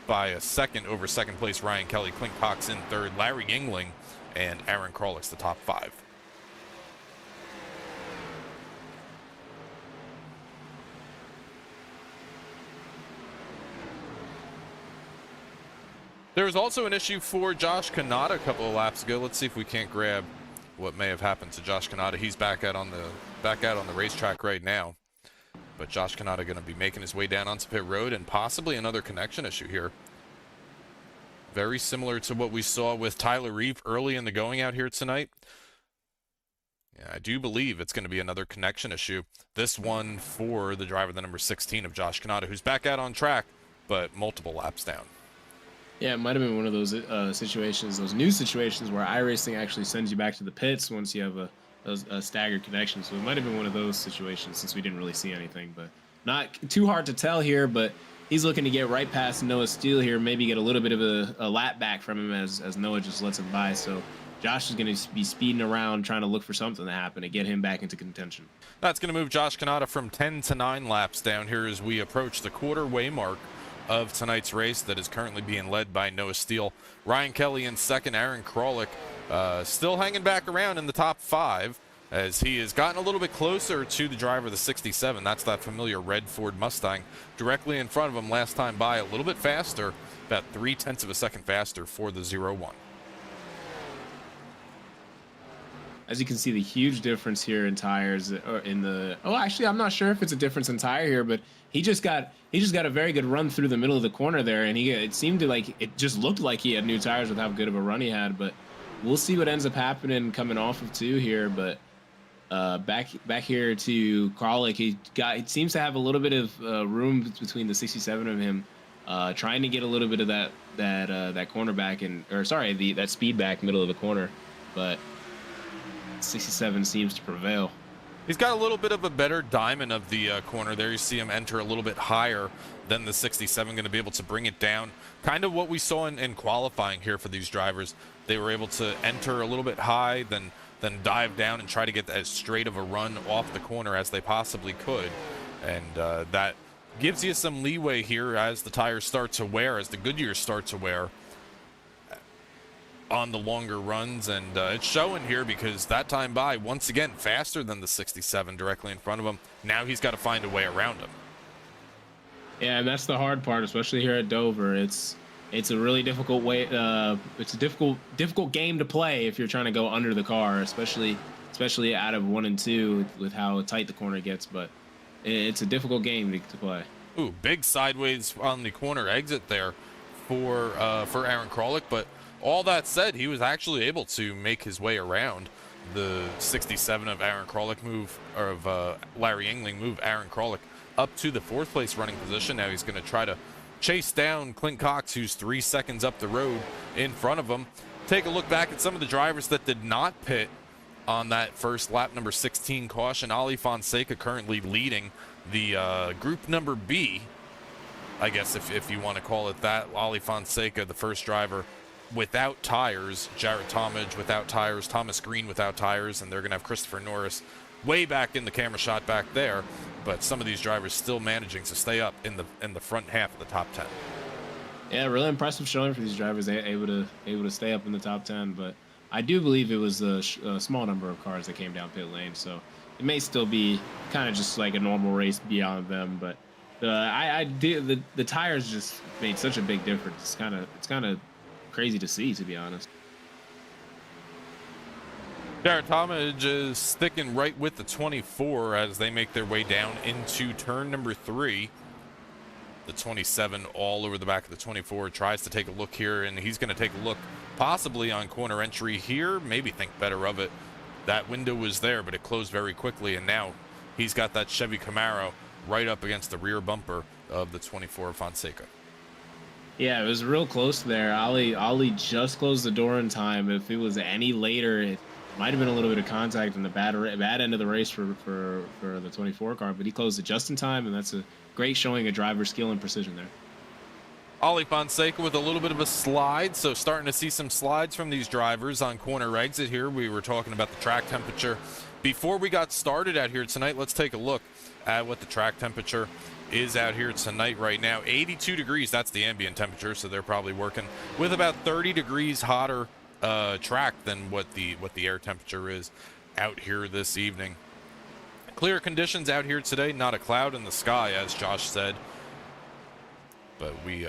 [SPEAKER 1] by a second over 2nd place Ryan Kelly, Clint Cox in 3rd, Larry Yingling, and Aaron Krolick's the top 5. There was also an issue for Josh Kanata a couple of laps ago. Let's see if we can't grab what may have happened to Josh Kanata. He's back out on the racetrack right now. But Josh Kanata going to be making his way down onto pit road, and possibly another connection issue here. Very similar to what we saw with Tyler Reeve early in the going out here tonight. Yeah, I do believe it's going to be another connection issue. This one for the driver, the number 16 of Josh Kanata, who's back out on track, but multiple laps down.
[SPEAKER 2] Yeah, it might have been one of those situations, those new situations where iRacing actually sends you back to the pits once you have a staggered connection. So it might have been one of those situations since we didn't really see anything. But not too hard to tell here, but he's looking to get right past Noah Steele here, maybe get a little bit of a lap back from him as Noah just lets him by. So Josh is going to be speeding around trying to look for something to happen to get him back into contention.
[SPEAKER 1] That's going to move Josh Kanata from 10 to 9 laps down here as we approach the quarter-way mark of tonight's race that is currently being led by Noah Steele. Ryan Kelly in 2nd, Aaron Krolick still hanging back around in the top 5 as he has gotten a little bit closer to the driver of the 67. That's that familiar red Ford Mustang directly in front of him last time by, a little bit faster, about 0.3 of a second faster for the 01.
[SPEAKER 2] As you can see, the huge difference here in tires actually, I'm not sure if it's a difference in tire here, but he just got a very good run through the middle of the corner there, and it seemed to it just looked like he had new tires with how good of a run he had. But we'll see what ends up happening coming off of 2 here. But back here to Krolick, he seems to have a little bit of room between the 67 of him trying to get a little bit of that corner back that speed back middle of the corner, but 67 seems to prevail.
[SPEAKER 1] He's got a little bit of a better diamond of the corner there. You see him enter a little bit higher than the 67, going to be able to bring it down. Kind of what we saw in qualifying here for these drivers. They were able to enter a little bit high, then dive down and try to get as straight of a run off the corner as they possibly could. And that gives you some leeway here as the tires start to wear, as the Goodyears start to wear on the longer runs. And it's showing here because that time by, once again, faster than the 67 directly in front of him. Now he's got to find a way around him.
[SPEAKER 2] Yeah, and that's the hard part, especially here at Dover. It's a really difficult way. It's a difficult game to play if you're trying to go under the car, especially out of 1 and 2 with how tight the corner gets. But it's a difficult game to play.
[SPEAKER 1] Ooh, big sideways on the corner exit there for Aaron Krolick. But all that said, he was actually able to make his way around the 67 of Aaron Krolick move, or of Larry Engling move Aaron Krolick up to the 4th place running position. Now he's going to try to chase down Clint Cox, who's 3 seconds up the road in front of him. Take a look back at some of the drivers that did not pit on that first lap, number 16 caution. Ali Fonseca currently leading the group number B, I guess if you want to call it that. Ali Fonseca, the first driver without tires. Jarrett Talmadge without tires. Thomas Green without tires. And they're going to have Christopher Norris way back in the camera shot back there. But some of these drivers still managing to stay up in the front half of the top 10.
[SPEAKER 2] Yeah, really impressive showing for these drivers. They able to stay up in the top 10. But I do believe it was a small number of cars that came down pit lane, so it may still be kind of just like a normal race beyond them. But the tires just made such a big difference. It's kind of crazy to see, to be honest.
[SPEAKER 1] Jarrett Talmadge is sticking right with the 24 as they make their way down into turn number 3. The 27 all over the back of the 24 tries to take a look here, and he's going to take a look possibly on corner entry here, maybe think better of it. That window was there, but it closed very quickly, and now he's got that Chevy Camaro right up against the rear bumper of the 24 Fonseca.
[SPEAKER 2] Yeah, it was real close there. Ali just closed the door in time. If it was any later, it might have been a little bit of contact in the bad end of the race for the 24 car, but he closed it just in time, and that's a great showing of driver skill and precision there.
[SPEAKER 1] Ali Fonseca with a little bit of a slide, so starting to see some slides from these drivers on corner exit here. We were talking about the track temperature before we got started out here tonight. Let's take a look at what the track temperature is out here tonight right now. 82 degrees, that's the ambient temperature, so they're probably working with about 30 degrees hotter track than what the air temperature is out here this evening. Clear conditions out here today, not a cloud in the sky, as Josh said. But we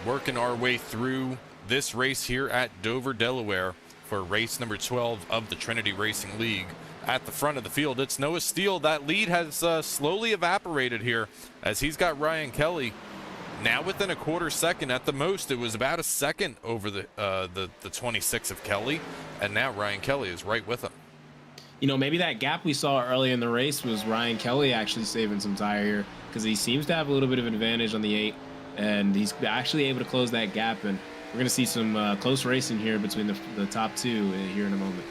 [SPEAKER 1] working our way through this race here at Dover, Delaware for race number 12 of the Trinity Racing League. At the front of the field, it's Noah Steele. That lead has slowly evaporated here as he's got Ryan Kelly now within a quarter second at the most. It was about a second over the 26 of Kelly, and now Ryan Kelly is right with him.
[SPEAKER 2] You know, maybe that gap we saw early in the race was Ryan Kelly actually saving some tire here, because he seems to have a little bit of an advantage on the 8, and he's actually able to close that gap, and we're going to see some close racing here between the top 2 here in a moment.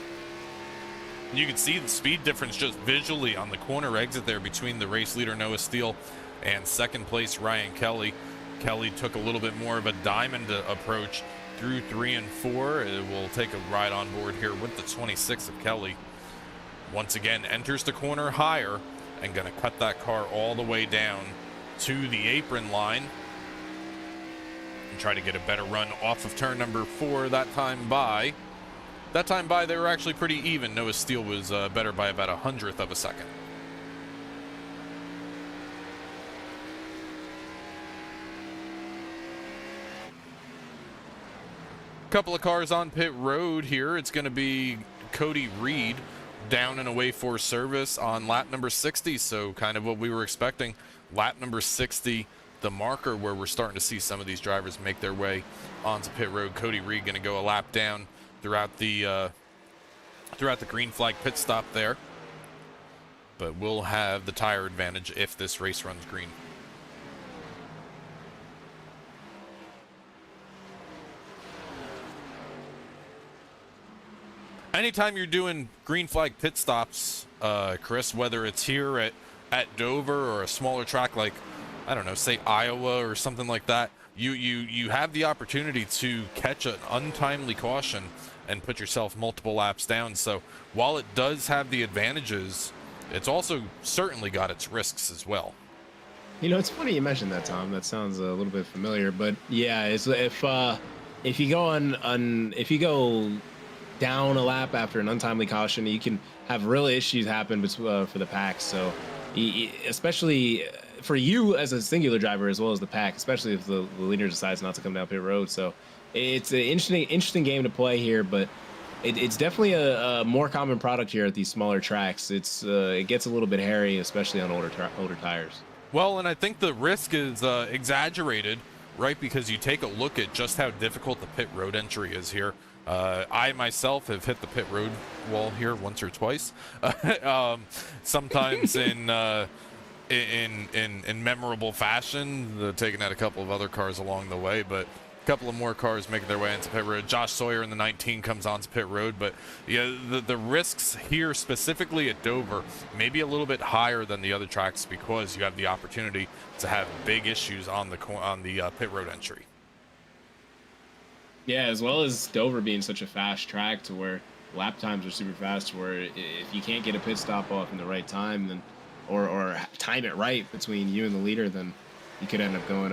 [SPEAKER 1] You can see the speed difference just visually on the corner exit there between the race leader Noah Steele and second place Ryan Kelly. Kelly took a little bit more of a diamond approach through 3 and 4. It will take a ride on board here with the 26 of Kelly. Once again, enters the corner higher and going to cut that car all the way down to the apron line and try to get a better run off of turn number 4 that time by. That time by, they were actually pretty even. Noah Steele was better by about 100th of a second. Couple of cars on pit road here. It's going to be Cody Reed down and away for service on lap number 60, so kind of what we were expecting. Lap number 60, the marker where we're starting to see some of these drivers make their way onto pit road. Cody Reed going to go a lap down throughout the green flag pit stop there, but we'll have the tire advantage if this race runs green. Anytime you're doing green flag pit stops, Chris, whether it's here at Dover or a smaller track like, I don't know, say Iowa or something like that, you have the opportunity to catch an untimely caution and put yourself multiple laps down. So while it does have the advantages, it's also certainly got its risks as well.
[SPEAKER 2] You know, it's funny you mentioned that, Tom. That sounds a little bit familiar, but yeah, it's if you go if you go down a lap after an untimely caution, you can have real issues happen for the pack. So, especially for you as a singular driver as well as the pack, especially if the leader decides not to come down pit road. So, it's an interesting game to play here, but it's definitely a more common product here at these smaller tracks. It gets a little bit hairy, especially on older tires.
[SPEAKER 1] Well, and I think the risk is exaggerated, right? Because you take a look at just how difficult the pit road entry is here. I myself have hit the pit road wall here once or twice, sometimes in memorable fashion, taking out a couple of other cars along the way, but a couple of more cars making their way into pit road. Josh Sawyer in the 19 comes onto pit road, but yeah, the risks here specifically at Dover maybe a little bit higher than the other tracks because you have the opportunity to have big issues on the pit road entry.
[SPEAKER 2] Yeah, as well as Dover being such a fast track to where lap times are super fast, to where if you can't get a pit stop off in the right time, then or time it right between you and the leader, then you could end up going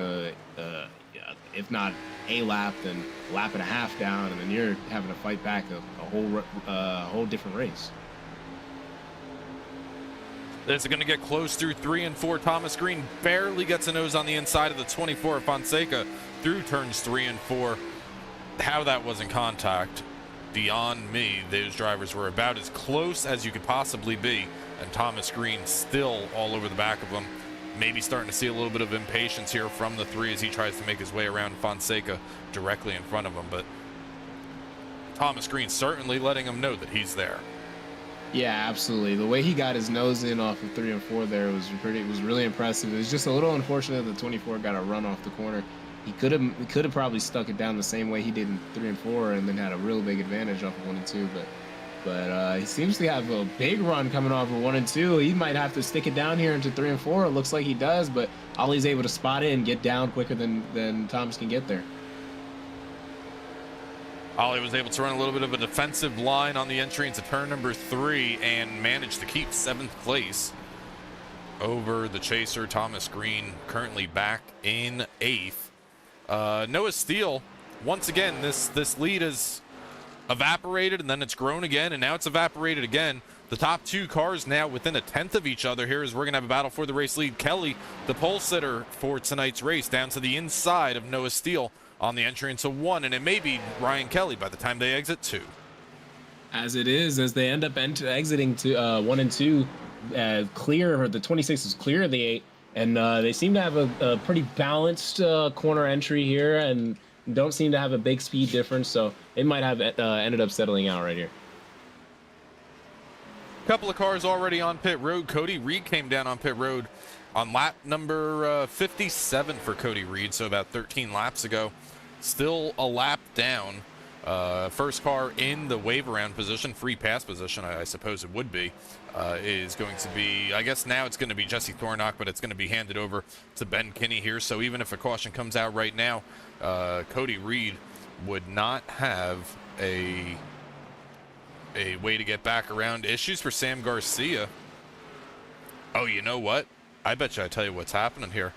[SPEAKER 2] if not a lap, then a lap and a half down, and then you're having to fight back a whole different race.
[SPEAKER 1] This is going to get close through 3 and 4. Thomas Green barely gets a nose on the inside of the 24. Fonseca through turns 3 and 4. How that wasn't contact, beyond me. Those drivers were about as close as you could possibly be, and Thomas Green still all over the back of them. Maybe starting to see a little bit of impatience here from the 3 as he tries to make his way around Fonseca directly in front of him, but Thomas Green certainly letting him know that he's there.
[SPEAKER 2] Yeah, absolutely. The way he got his nose in off of 3 and 4 there was really impressive. It was just a little unfortunate that 24 got a run off the corner. He could have probably stuck it down the same way he did in 3 and 4, and then had a real big advantage off of 1 and 2. But he seems to have a big run coming off of 1 and 2. He might have to stick it down here into 3 and 4. It looks like he does, but Ollie's able to spot it and get down quicker than Thomas can get there.
[SPEAKER 1] Ollie was able to run a little bit of a defensive line on the entry into turn number 3 and managed to keep 7th place over the chaser. Thomas Green currently back in 8th. Noah Steele, once again, this lead is evaporated, and then it's grown again, and now it's evaporated again. The top 2 cars now within a 10th of each other here as we're going to have a battle for the race lead. Kelly, the pole sitter for tonight's race, down to the inside of Noah Steele on the entry into 1, and it may be Ryan Kelly by the time they exit 2.
[SPEAKER 2] As it is, as they end up exiting to 1 and 2, clear, or the 26 is clear of the 8, and they seem to have a pretty balanced corner entry here, and don't seem to have a big speed difference, so it might have ended up settling out right here.
[SPEAKER 1] Couple of cars already on pit road. Cody Reed came down on pit road on lap number 57 for Cody Reed, so about 13 laps ago. Still a lap down. First car in the wave around position, free pass position, I suppose it would be, is going to be, I guess now it's going to be Jesse Thornock, but it's going to be handed over to Ben Kinney here. So even if a caution comes out right now, Cody Reed would not have a way to get back around. Issues for Sam Garcia. Oh, you know what? I bet you I tell you what's happening here.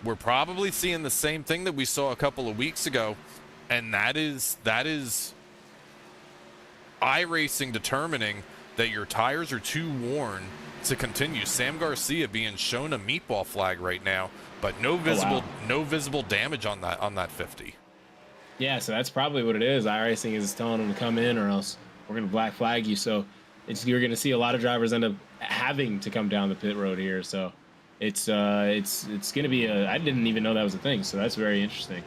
[SPEAKER 1] We're probably seeing the same thing that we saw a couple of weeks ago, and that is iRacing determining that your tires are too worn to continue. Sam Garcia being shown a meatball flag right now, but no visible damage on that 50.
[SPEAKER 2] Yeah, so that's probably what it is. iRacing is telling them to come in, or else we're going to black flag you. So you're going to see a lot of drivers end up having to come down the pit road here. So it's going to be I didn't even know that was a thing. So that's very interesting.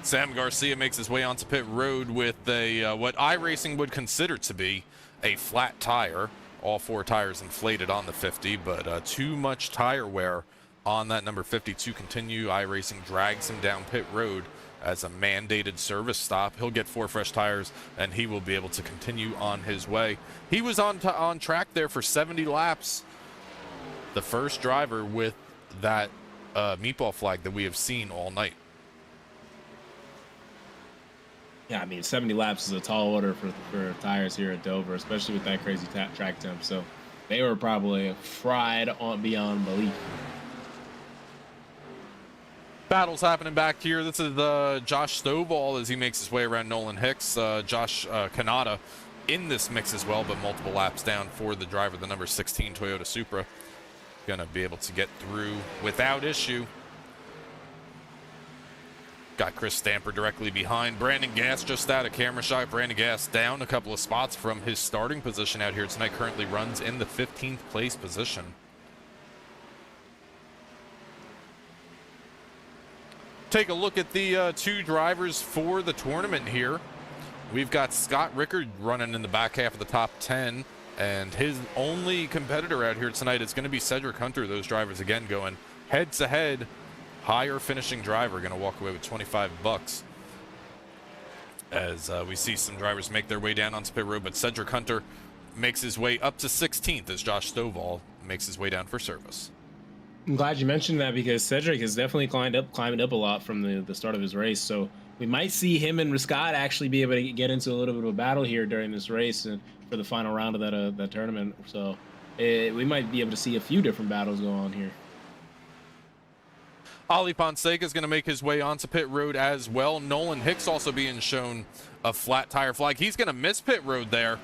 [SPEAKER 1] Sam Garcia makes his way onto pit road with a what iRacing would consider to be a flat tire. All 4 tires inflated on the 50, but too much tire wear on that number 50 to continue. iRacing drags him down pit road as a mandated service stop. He'll get 4 fresh tires, and he will be able to continue on his way. He was on track there for 70 laps. The first driver with that meatball flag that we have seen all night.
[SPEAKER 2] Yeah, I mean, 70 laps is a tall order for tires here at Dover, especially with that crazy track temp. So they were probably fried on beyond belief.
[SPEAKER 1] Battles happening back here. This is Josh Stovall as he makes his way around Nolan Hicks. Josh Kanata in this mix as well, but multiple laps down for the driver, the number 16 Toyota Supra. Gonna be able to get through without issue. Got Chris Stamper directly behind. Brandon Gass just out of camera shot. Brandon Gass down a couple of spots from his starting position out here tonight. Currently runs in the 15th place position. Take a look at the 2 drivers for the tournament here. We've got Scott Richter running in the back half of the top 10, and his only competitor out here tonight is going to be Cedric Hunter. Those drivers again going head to head. Higher finishing driver going to walk away with $25 as we see some drivers make their way down onto pit road, but Cedric Hunter makes his way up to 16th as Josh Stovall makes his way down for service.
[SPEAKER 2] I'm glad you mentioned that because Cedric has definitely climbed up a lot from the start of his race. So we might see him and Scott actually be able to get into a little bit of a battle here during this race and for the final round of that tournament. So we might be able to see a few different battles go on here.
[SPEAKER 1] Ali Fonseca is going to make his way onto pit road as well. Nolan Hicks also being shown a flat tire flag. He's going to miss pit road there.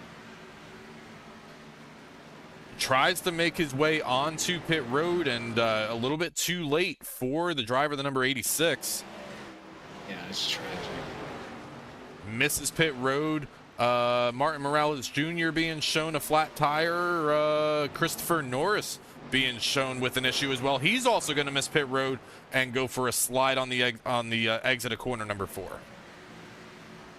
[SPEAKER 1] Tries to make his way onto pit road and a little bit too late for the driver, the number 86.
[SPEAKER 2] Yeah, it's tragic.
[SPEAKER 1] Misses pit road. Martin Morales Jr. being shown a flat tire. Christopher Norris being shown with an issue as well. He's also going to miss pit road and go for a slide on the exit of corner number 4.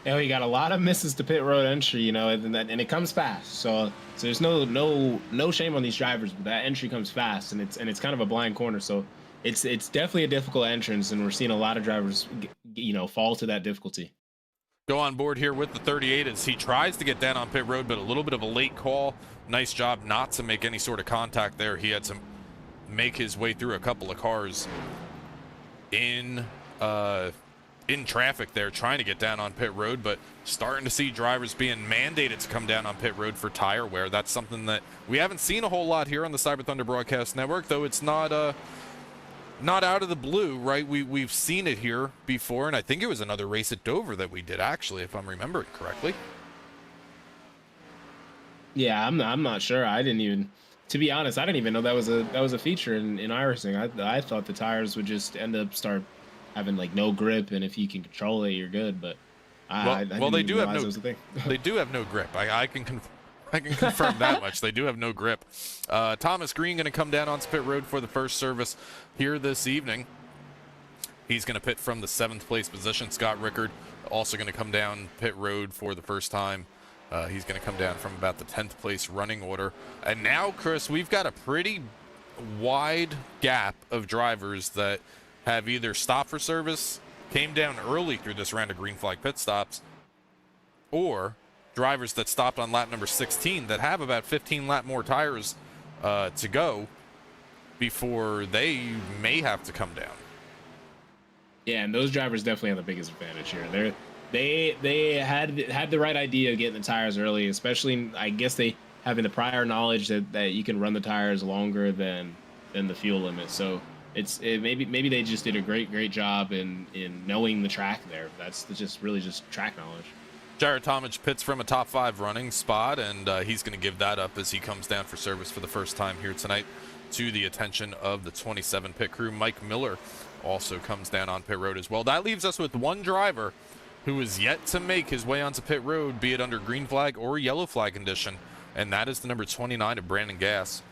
[SPEAKER 2] Yeah, we got a lot of misses to pit road entry, you know, and it comes fast. So there's no shame on these drivers, but that entry comes fast, and it's kind of a blind corner. So it's definitely a difficult entrance, and we're seeing a lot of drivers, you know, fall to that difficulty.
[SPEAKER 1] Go on board here with the 38 as he tries to get down on pit road, but a little bit of a late call. Nice job not to make any sort of contact there. He had to make his way through a couple of cars in traffic there, trying to get down on pit road, but starting to see drivers being mandated to come down on pit road for tire wear. That's something that we haven't seen a whole lot here on the Cyber Thunder Broadcast Network, though it's not out of the blue, right? We've seen it here before, and I think it was another race at Dover that we did, actually, if I'm remembering correctly.
[SPEAKER 2] Yeah, I'm not sure. To be honest, I didn't even know that was a feature in iRacing. I thought the tires would just start having like no grip, and if you can control it, you're good. But
[SPEAKER 1] they do have no grip. I can confirm that much. They do have no grip. Thomas Green going to come down onto pit road for the first service here this evening. He's going to pit from the 7th place position. Scott Rickard also going to come down pit road for the first time. He's going to come down from about the 10th place running order. And now, Chris, we've got a pretty wide gap of drivers that have either stopped for service, came down early through this round of green flag pit stops, or drivers that stopped on lap number 16 that have about 15 lap more tires to go before they may have to come down.
[SPEAKER 2] Yeah, and those drivers definitely have the biggest advantage here. They had the right idea of getting the tires early, especially I guess they having the prior knowledge that you can run the tires longer than the fuel limit. So maybe they just did a great job in knowing the track there. That's just track knowledge.
[SPEAKER 1] Jared Tomich pits from a top 5 running spot, and he's going to give that up as he comes down for service for the first time here tonight to the attention of the 27 pit crew. Mike Miller also comes down on pit road as well. That leaves us with one driver who is yet to make his way onto pit road, be it under green flag or yellow flag condition, and that is the number 29 of Brandon Gass.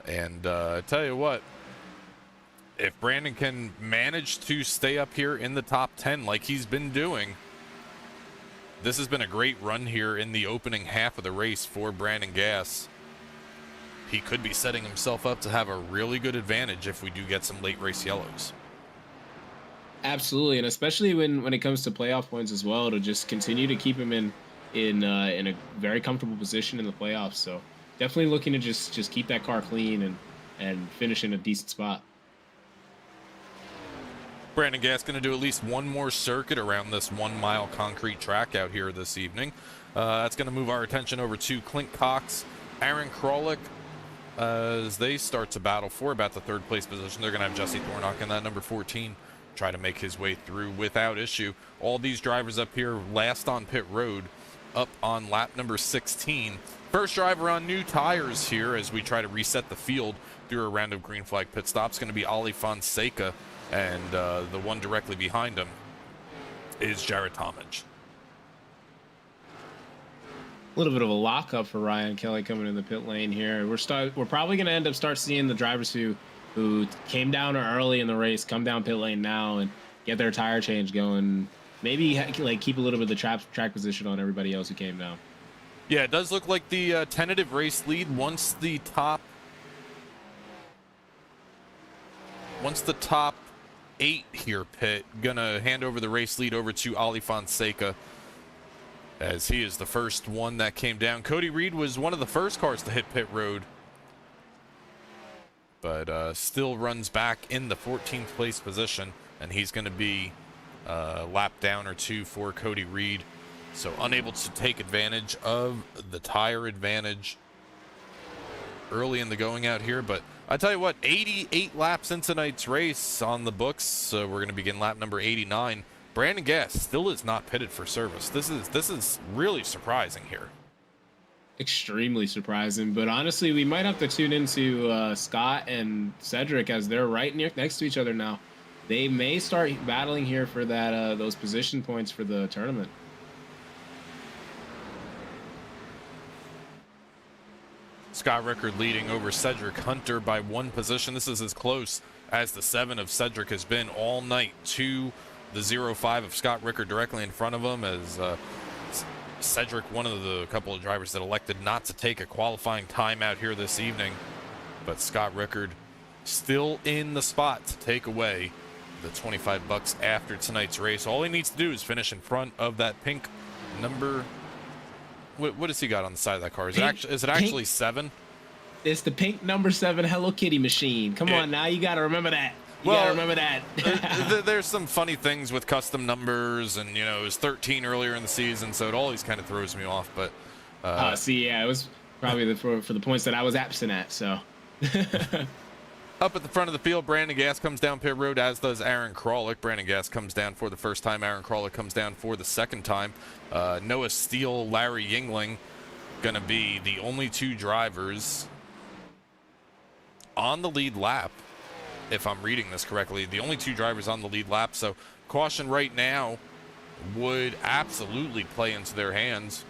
[SPEAKER 1] And I tell you what, if Brandon can manage to stay up here in the top 10 like he's been doing, this has been a great run here in the opening half of the race for Brandon Gass. He could be setting himself up to have a really good advantage if we do get some late race yellows.
[SPEAKER 2] Absolutely, and especially when it comes to playoff points as well, to just continue to keep him in a very comfortable position in the playoffs. So definitely looking to just keep that car clean and finish in a decent spot.
[SPEAKER 1] Brandon Gass going to do at least one more circuit around this 1 mile concrete track out here this evening. That's going to move our attention over to Clint Cox, Aaron Krolick, as they start to battle for about the 3rd place position. They're going to have Jesse Thornock in that number 14 try to make his way through without issue. All these drivers up here last on pit road, up on lap number 16. First driver on new tires here as we try to reset the field through a round of green flag pit stops. Going to be Ali Fonseca, and the one directly behind him is Jared Tomage.
[SPEAKER 2] A little bit of a lockup for Ryan Kelly coming in the pit lane here. We're probably going to end up seeing the drivers who came down early in the race come down pit lane now and get their tire change going. Maybe like keep a little bit of the track position on everybody else who came down.
[SPEAKER 1] Yeah, it does look like the tentative race lead once the top 8 here pit, gonna hand over the race lead over to Ali Fonseca, as he is the first one that came down. Cody Reed was one of the first cars to hit pit road, but still runs back in the 14th place position, and he's going to be a lap down or 2 for Cody Reed. So unable to take advantage of the tire advantage early in the going out here. But I tell you what, 88 laps in tonight's race on the books. So we're going to begin lap number 89. Brandon Gass still is not pitted for service. This is really surprising here.
[SPEAKER 2] Extremely surprising, but honestly, we might have to tune into Scott and Cedric as they're right next to each other now. They may start battling here for that those position points for the tournament.
[SPEAKER 1] Scott Richter leading over Cedric Hunter by 1 position. This is as close as the 7 of Cedric has been all night to the 0-5 of Scott Richter directly in front of him, as Cedric, one of the couple of drivers that elected not to take a qualifying time out here this evening. But Scott Rickard still in the spot to take away the $25 after tonight's race. All he needs to do is finish in front of that pink number. What has he got on the side of that car? Is it actually 7?
[SPEAKER 2] It's the pink number 7 Hello Kitty machine. Come on now, you got to remember that. You gotta remember that.
[SPEAKER 1] There's some funny things with custom numbers, and it was 13 earlier in the season, so it always kind of throws me off. But
[SPEAKER 2] it was probably for the points that I was absent at. So
[SPEAKER 1] up at the front of the field, Brandon Gass comes down pit road, as does Aaron Krolick. Brandon Gass comes down for the first time. Aaron Krolick comes down for the second time. Noah Steele, Larry Yingling, gonna be the only 2 drivers on the lead lap. If I'm reading this correctly, the only 2 drivers on the lead lap. So caution right now would absolutely play into their hands.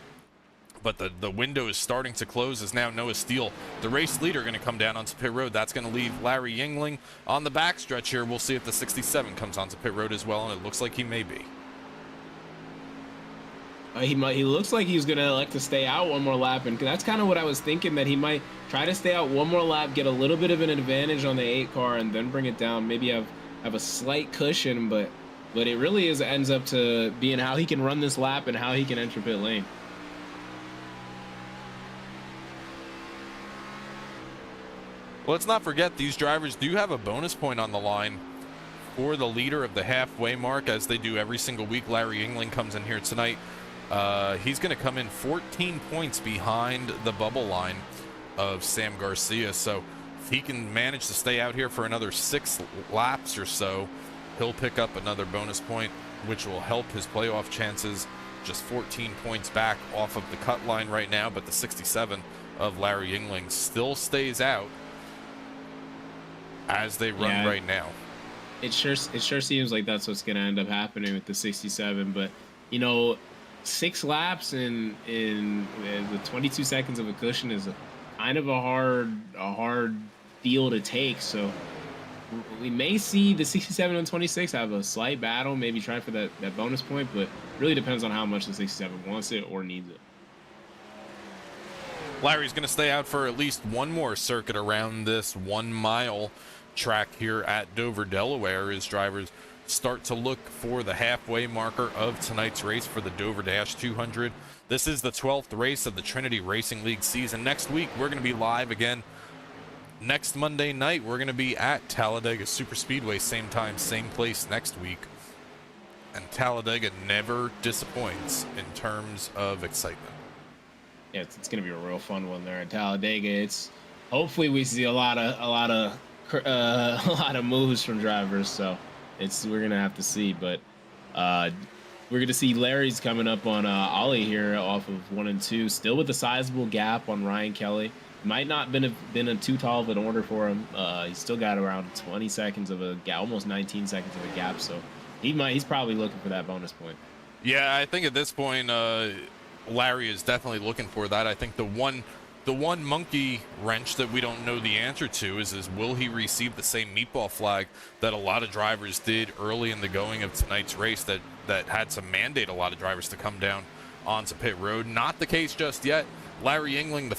[SPEAKER 1] But the window is starting to close, as now Noah Steele, the race leader, going to come down onto pit road. That's going to leave Larry Yingling on the backstretch here. We'll see if the 67 comes onto pit road as well, and it looks like he may be.
[SPEAKER 2] He looks like he's gonna elect to stay out one more lap, and that's kind of what I was thinking, that he might try to stay out one more lap, get a little bit of an advantage on the 8 car, and then bring it down. Maybe have a slight cushion, but it really ends up to being how he can run this lap and how he can enter pit lane.
[SPEAKER 1] Well, let's not forget, these drivers do have a bonus point on the line for the leader of the halfway mark, as they do every single week. Larry Yingling comes in here tonight. He's going to come in 14 points behind the bubble line of Sam Garcia. So if he can manage to stay out here for another 6 laps or so, he'll pick up another bonus point, which will help his playoff chances. Just 14 points back off of the cut line right now, but the 67 of Larry Yingling still stays out as they run right now.
[SPEAKER 2] It sure seems like that's what's going to end up happening with the 67, but 6 laps in the 22 seconds of a cushion is kind of a hard deal to take. So we may see the 67 and 26 have a slight battle, maybe try for that bonus point, but really depends on how much the 67 wants it or needs it.
[SPEAKER 1] Larry's going to stay out for at least one more circuit around this 1 mile track here at Dover, Delaware. His drivers start to look for the halfway marker of tonight's race for the Dover Dash 200. This is the 12th race of the Trinity Racing League season. Next week, we're going to be live again. Next Monday night, we're going to be at Talladega Super Speedway, same time, same place next week. And Talladega never disappoints in terms of excitement.
[SPEAKER 2] Yeah, it's going to be a real fun one there at Talladega. It's hopefully we see a lot of moves from drivers. So we're gonna have to see. But we're gonna see Larry's coming up on Ollie here off of 1 and 2, still with a sizable gap on Ryan Kelly. Might not been too tall of an order for him. He's still got around 20 seconds of a gap, almost 19 seconds of a gap. So he's probably looking for that bonus point.
[SPEAKER 1] Yeah, I think at this point, Larry is definitely looking for that. I think the one monkey wrench that we don't know the answer to is will he receive the same meatball flag that a lot of drivers did early in the going of tonight's race that had to mandate a lot of drivers to come down onto pit road. Not the case just yet. Larry Yingling,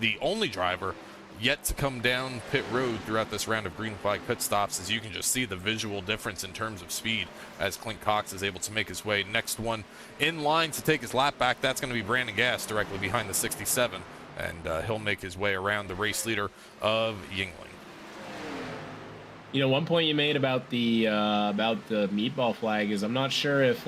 [SPEAKER 1] the only driver yet to come down pit road throughout this round of green flag pit stops, as you can just see the visual difference in terms of speed as Clint Cox is able to make his way. Next one in line to take his lap back, that's going to be Brandon Gass directly behind the 67, and he'll make his way around the race leader of Yingling.
[SPEAKER 2] You know, one point you made about the meatball flag is I'm not sure if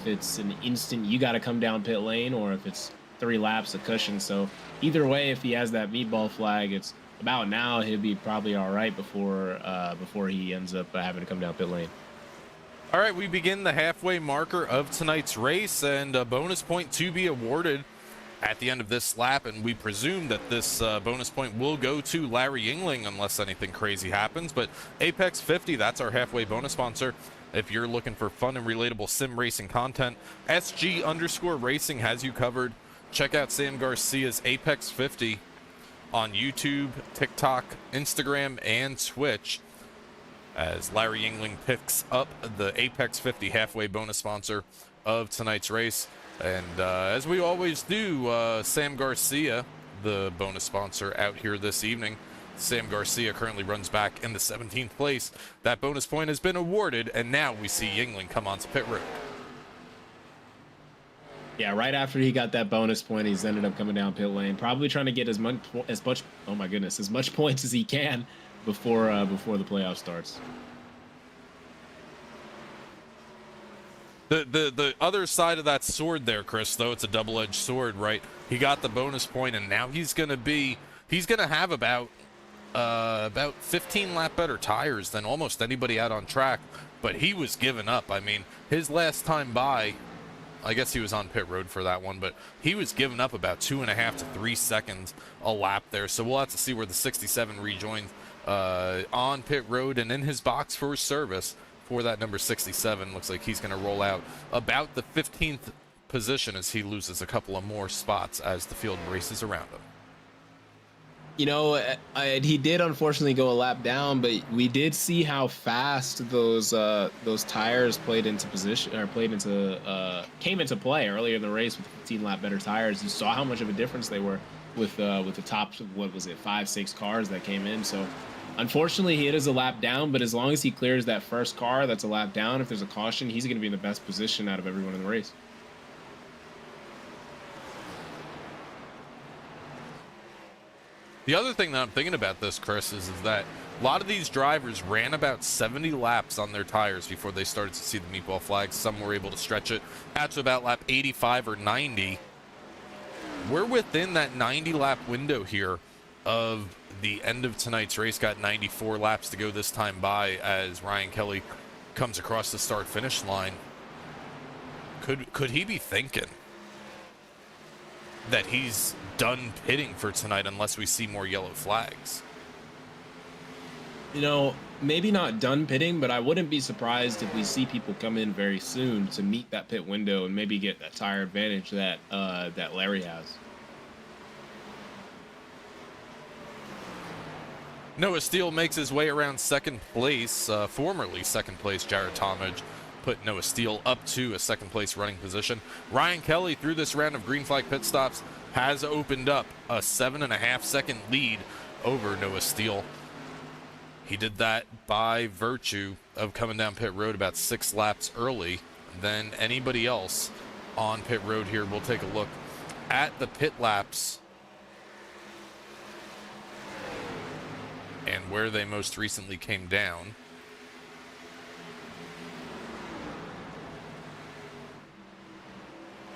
[SPEAKER 2] it's an instant you got to come down pit lane or if it's 3 laps of cushion. So either way, if he has that meatball flag, it's about now he'll be probably all right before he ends up having to come down pit lane.
[SPEAKER 1] All right, we begin the halfway marker of tonight's race, and a bonus point to be awarded at the end of this lap, and we presume that this bonus point will go to Larry Yingling unless anything crazy happens. But Apex 50, that's our halfway bonus sponsor. If you're looking for fun and relatable sim racing content, SG_racing has you covered. Check out Sam Garcia's Apex 50 on YouTube, TikTok, Instagram, and Twitch, as Larry Yingling picks up the Apex 50 halfway bonus sponsor of tonight's race. And as we always do, Sam Garcia, the bonus sponsor out here this evening. Sam Garcia currently runs back in the 17th place. That bonus point has been awarded, and now we see Yingling come onto pit road.
[SPEAKER 2] Yeah, right after he got that bonus point, he's ended up coming down pit lane, probably trying to get as much points as he can before the playoff starts.
[SPEAKER 1] The other side of that sword there, Chris, though, it's a double-edged sword, right? He got the bonus point, and now he's gonna have about 15 lap better tires than almost anybody out on track. But he was giving up. I mean, his last time by, I guess he was on pit road for that one, but he was giving up about 2.5 to 3 seconds a lap there. So we'll have to see where the 67 rejoins on pit road and in his box for service for that number 67. Looks like he's going to roll out about the 15th position as he loses a couple of more spots as the field races around him.
[SPEAKER 2] You know, he did unfortunately go a lap down, but we did see how fast those tires played into position, or came into play earlier in the race with 15 lap better tires. You saw how much of a difference they were with the top, what was it, 5-6 cars that came in. So unfortunately, he is a lap down, but as long as he clears that first car that's a lap down, if there's a caution, he's going to be in the best position out of everyone in the race.
[SPEAKER 1] The other thing that I'm thinking about this, Chris, is that a lot of these drivers ran about 70 laps on their tires before they started to see the meatball flags. Some were able to stretch it out to about lap 85 or 90. We're within that 90 lap window here of the end of tonight's race. Got 94 laps to go this time by as Ryan Kelly comes across the start finish line. Could he be thinking that he's done pitting for tonight unless we see more yellow flags?
[SPEAKER 2] You know, maybe not done pitting, but I wouldn't be surprised if we see people come in very soon to meet that pit window and maybe get that tire advantage that Larry has.
[SPEAKER 1] Noah Steele makes his way around second place. Formerly second place Jared Talmadge put Noah Steele up to a second place running position. Ryan Kelly, through this round of green flag pit stops, has opened up a 7.5 second lead over Noah Steele. He did that by virtue of coming down pit road about 6 laps early than anybody else on pit road here. We'll take a look at the pit laps and where they most recently came down.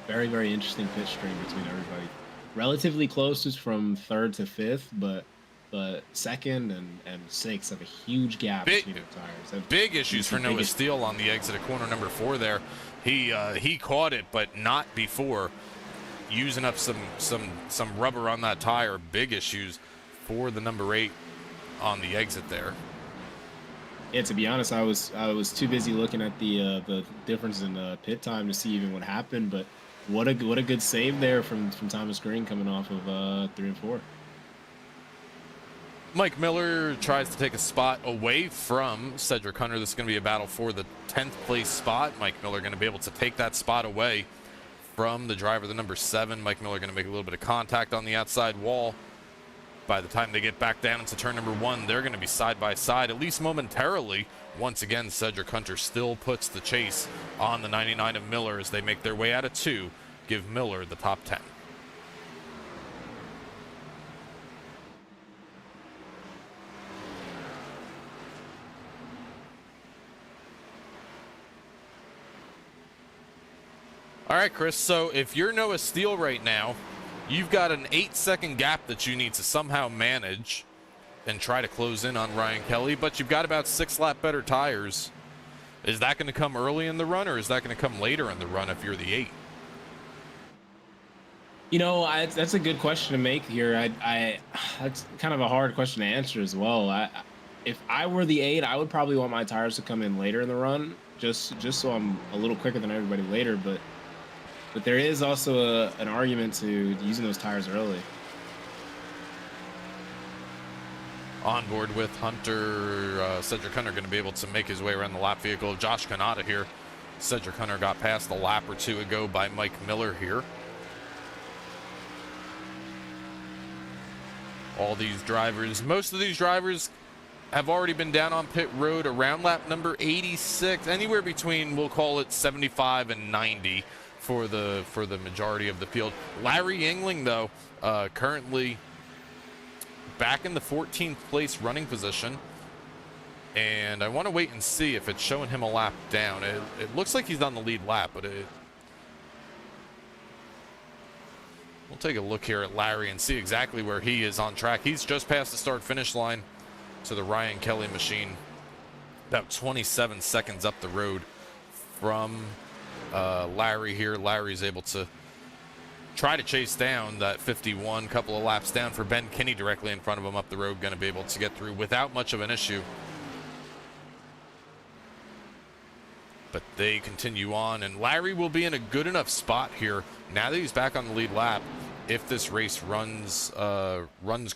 [SPEAKER 2] Very, very interesting pit stream between everybody. Relatively close is from 3rd to 5th, but 2nd and 6th have a huge gap between the tires.
[SPEAKER 1] Big issues for Noah Steele on the exit at corner number 4 there. He caught it, but not before using up some rubber on that tire. Big issues for the number 8 on the exit there.
[SPEAKER 2] Yeah, to be honest, I was too busy looking at the difference in pit time to see even what happened. But what a good save there from Thomas Green coming off of 3 and 4.
[SPEAKER 1] Mike Miller tries to take a spot away from Cedric Hunter. This is going to be a battle for the 10th place spot. Mike Miller going to be able to take that spot away from the driver, the number 7. Mike Miller going to make a little bit of contact on the outside wall. By the time they get back down into turn number 1, they're going to be side by side, at least momentarily. Once again, Cedric Hunter still puts the chase on the 99 of Miller as they make their way out of 2, give Miller the top 10. All right, Chris, so if you're Noah Steele right now, you've got an 8-second gap that you need to somehow manage and try to close in on Ryan Kelly, but you've got about 6 lap better tires. Is that going to come early in the run, or is that going to come later in the run if you're the 8?
[SPEAKER 2] You know, that's a good question to make here. That's kind of a hard question to answer as well. If I were the 8, I would probably want my tires to come in later in the run, just so I'm a little quicker than everybody later. But there is also an argument to using those tires early.
[SPEAKER 1] On board with Hunter, Cedric Hunter going to be able to make his way around the lap vehicle of Josh Kanata here. Cedric Hunter got passed a lap or 2 ago by Mike Miller here. All these drivers, most of these drivers have already been down on pit road around lap number 86, anywhere between, we'll call it 75 and 90 for the majority of the field. Larry Yingling, though, currently back in the 14th place running position, and I want to wait and see if it's showing him a lap down. It looks like he's on the lead lap, but we'll take a look here at Larry and see exactly where he is on track. He's just past the start-finish line to the Ryan Kelly machine, about 27 seconds up the road from Larry here. Larry's able to try to chase down that 51, couple of laps down for Ben Kinney directly in front of him up the road, going to be able to get through without much of an issue. But they continue on, and Larry will be in a good enough spot here now that he's back on the lead lap if this race runs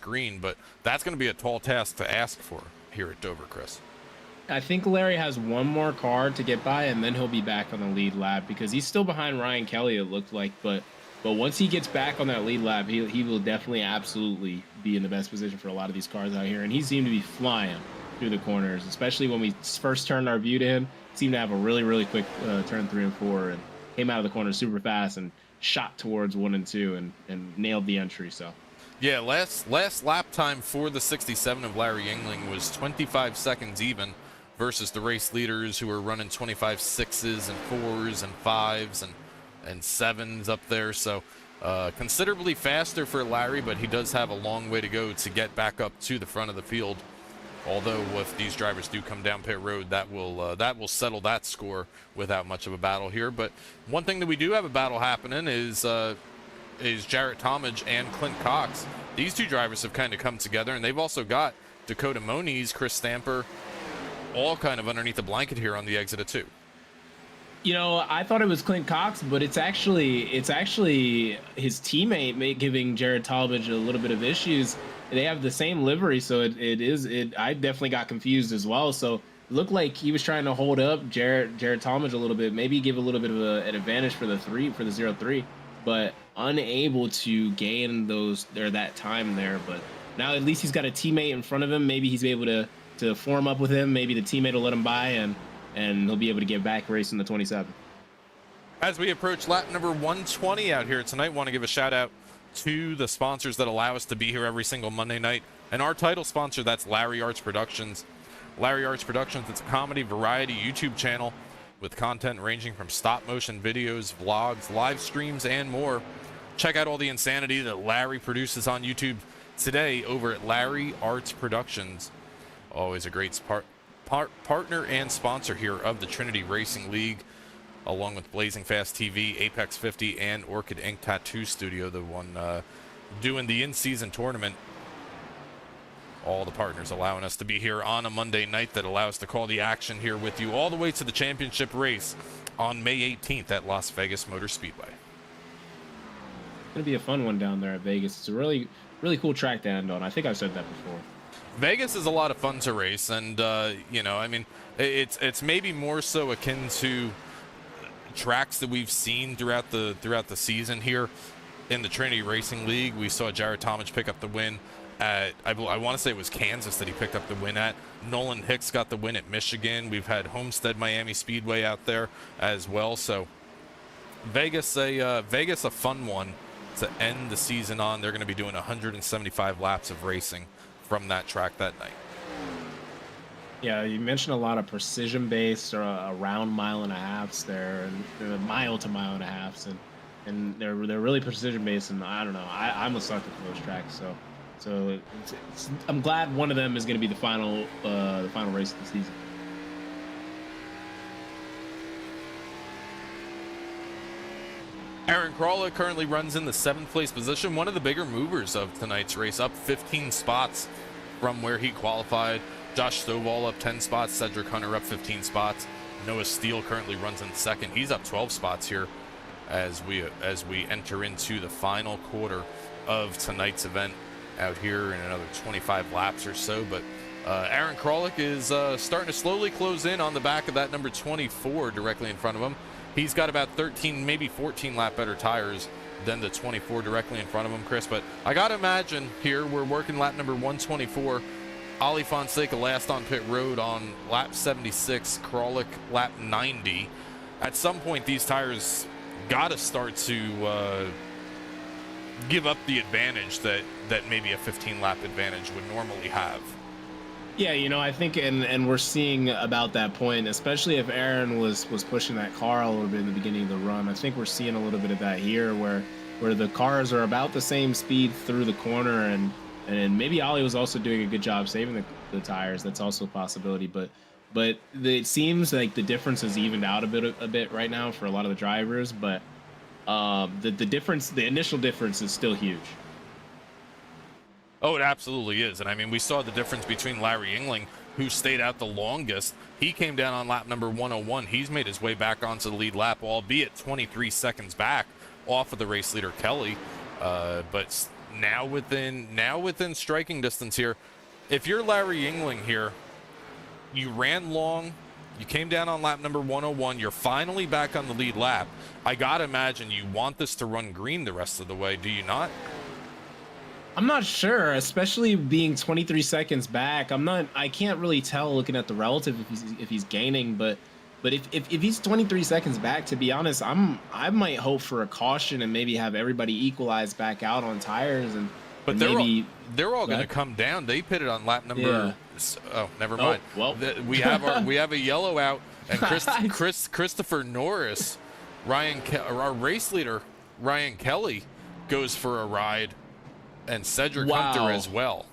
[SPEAKER 1] green. But that's going to be a tall task to ask for here at Dover, Chris.
[SPEAKER 2] I think Larry has one more car to get by, and then he'll be back on the lead lap because he's still behind Ryan Kelly, it looked like. But once he gets back on that lead lap, he will definitely absolutely be in the best position for a lot of these cars out here. And he seemed to be flying through the corners, especially when we first turned our view to him. Seemed to have a really, really quick turn 3 and 4 and came out of the corner super fast and shot towards 1 and 2 and nailed the entry. So
[SPEAKER 1] yeah, last lap time for the 67 of Larry Yingling was 25 seconds even versus the race leaders who are running 25 6s and 4s and 5s and 7s up there. So considerably faster for Larry, but he does have a long way to go to get back up to the front of the field. Although if these drivers do come down pit road, that will settle that score without much of a battle here. But one thing that we do have a battle happening is Jarrett Talmadge and Clint Cox. These two drivers have kind of come together, and they've also got Dakota Moniz, Chris Stamper, all kind of underneath the blanket here on the exit of 2.
[SPEAKER 2] You know, I thought it was Clint Cox, but it's actually his teammate giving Jared Talmadge a little bit of issues. They have the same livery, so I definitely got confused as well. So it looked like he was trying to hold up Jared Talmadge a little bit, maybe give a little bit of an advantage for the 0-3, but unable to gain that time there. But now at least he's got a teammate in front of him. Maybe he's able to to form up with him. Maybe the teammate will let him by, and he'll be able to get back racing the 27.
[SPEAKER 1] As we approach lap number 120 out here tonight, want to give a shout out to the sponsors that allow us to be here every single Monday night. And our title sponsor, that's Larry Arts Productions. Larry Arts Productions, it's a comedy variety YouTube channel with content ranging from stop motion videos, vlogs, live streams, and more. Check out all the insanity that Larry produces on YouTube today over at Larry Arts Productions. Always a great partner and sponsor here of the Trinity Racing League, along with Blazing Fast TV, Apex 50, and Orchid Ink Tattoo Studio, the one doing the in-season tournament. All the partners allowing us to be here on a Monday night that allow us to call the action here with you all the way to the championship race on May 18th at Las Vegas Motor Speedway.
[SPEAKER 2] It's going to be a fun one down there at Vegas. It's a really, really cool track to end on. I think I've said that before.
[SPEAKER 1] Vegas is a lot of fun to race, and you know, I mean, it's maybe more so akin to tracks that we've seen throughout the season here in the Trinity Racing League. We saw Jared Talmadge pick up the win at, I want to say it was Kansas that he picked up the win at. Nolan Hicks got the win at Michigan. We've had Homestead Miami Speedway out there as well. So Vegas a fun one to end the season on. They're going to be doing 175 laps of racing from that track that night.
[SPEAKER 2] Yeah, you mentioned a lot of precision-based or around mile and a halves there, and mile to mile and a halves, and they're really precision-based. And I don't know, I'm a sucker for those tracks. So I'm glad one of them is going to be the final race of the season.
[SPEAKER 1] Aaron Kralik currently runs in the 7th place position, one of the bigger movers of tonight's race, up 15 spots from where he qualified. Josh Stovall up 10 spots, Cedric Hunter up 15 spots. Noah Steele currently runs in 2nd. He's up 12 spots here as we enter into the final quarter of tonight's event out here in another 25 laps or so. But Aaron Kralik is starting to slowly close in on the back of that number 24 directly in front of him. He's got about 13, maybe 14 lap better tires than the 24 directly in front of him, Chris. But I got to imagine here we're working lap number 124. Ali Fonseca last on pit road on lap 76, Kralik lap 90. At some point, these tires got to start to give up the advantage that maybe a 15-lap advantage would normally have.
[SPEAKER 2] Yeah, you know, I think, and we're seeing about that point, especially if Aaron was pushing that car a little bit in the beginning of the run. I think we're seeing a little bit of that here, where the cars are about the same speed through the corner, and maybe Ollie was also doing a good job saving the tires. That's also a possibility, but it seems like the difference has evened out a bit right now for a lot of the drivers. But the initial difference is still huge.
[SPEAKER 1] Oh, it absolutely is. And I mean, we saw the difference between Larry Yingling, who stayed out the longest. He came down on lap number 101. He's made his way back onto the lead lap, albeit 23 seconds back off of the race leader Kelly. But now within striking distance here. If you're Larry Yingling here, you ran long, you came down on lap number 101, you're finally back on the lead lap. I gotta imagine you want this to run green the rest of the way, do you not?
[SPEAKER 2] I'm not sure, especially being 23 seconds back. I can't really tell looking at the relative if he's gaining, but if he's 23 seconds back, to be honest, I might hope for a caution and maybe have everybody equalize back out on tires
[SPEAKER 1] But they're all going to come down. They pitted on lap number.
[SPEAKER 2] Yeah.
[SPEAKER 1] Oh, never mind.
[SPEAKER 2] Well,
[SPEAKER 1] we have a yellow out, and Christopher Norris, our race leader Ryan Kelly, goes for a ride, and Cedric Hunter as well.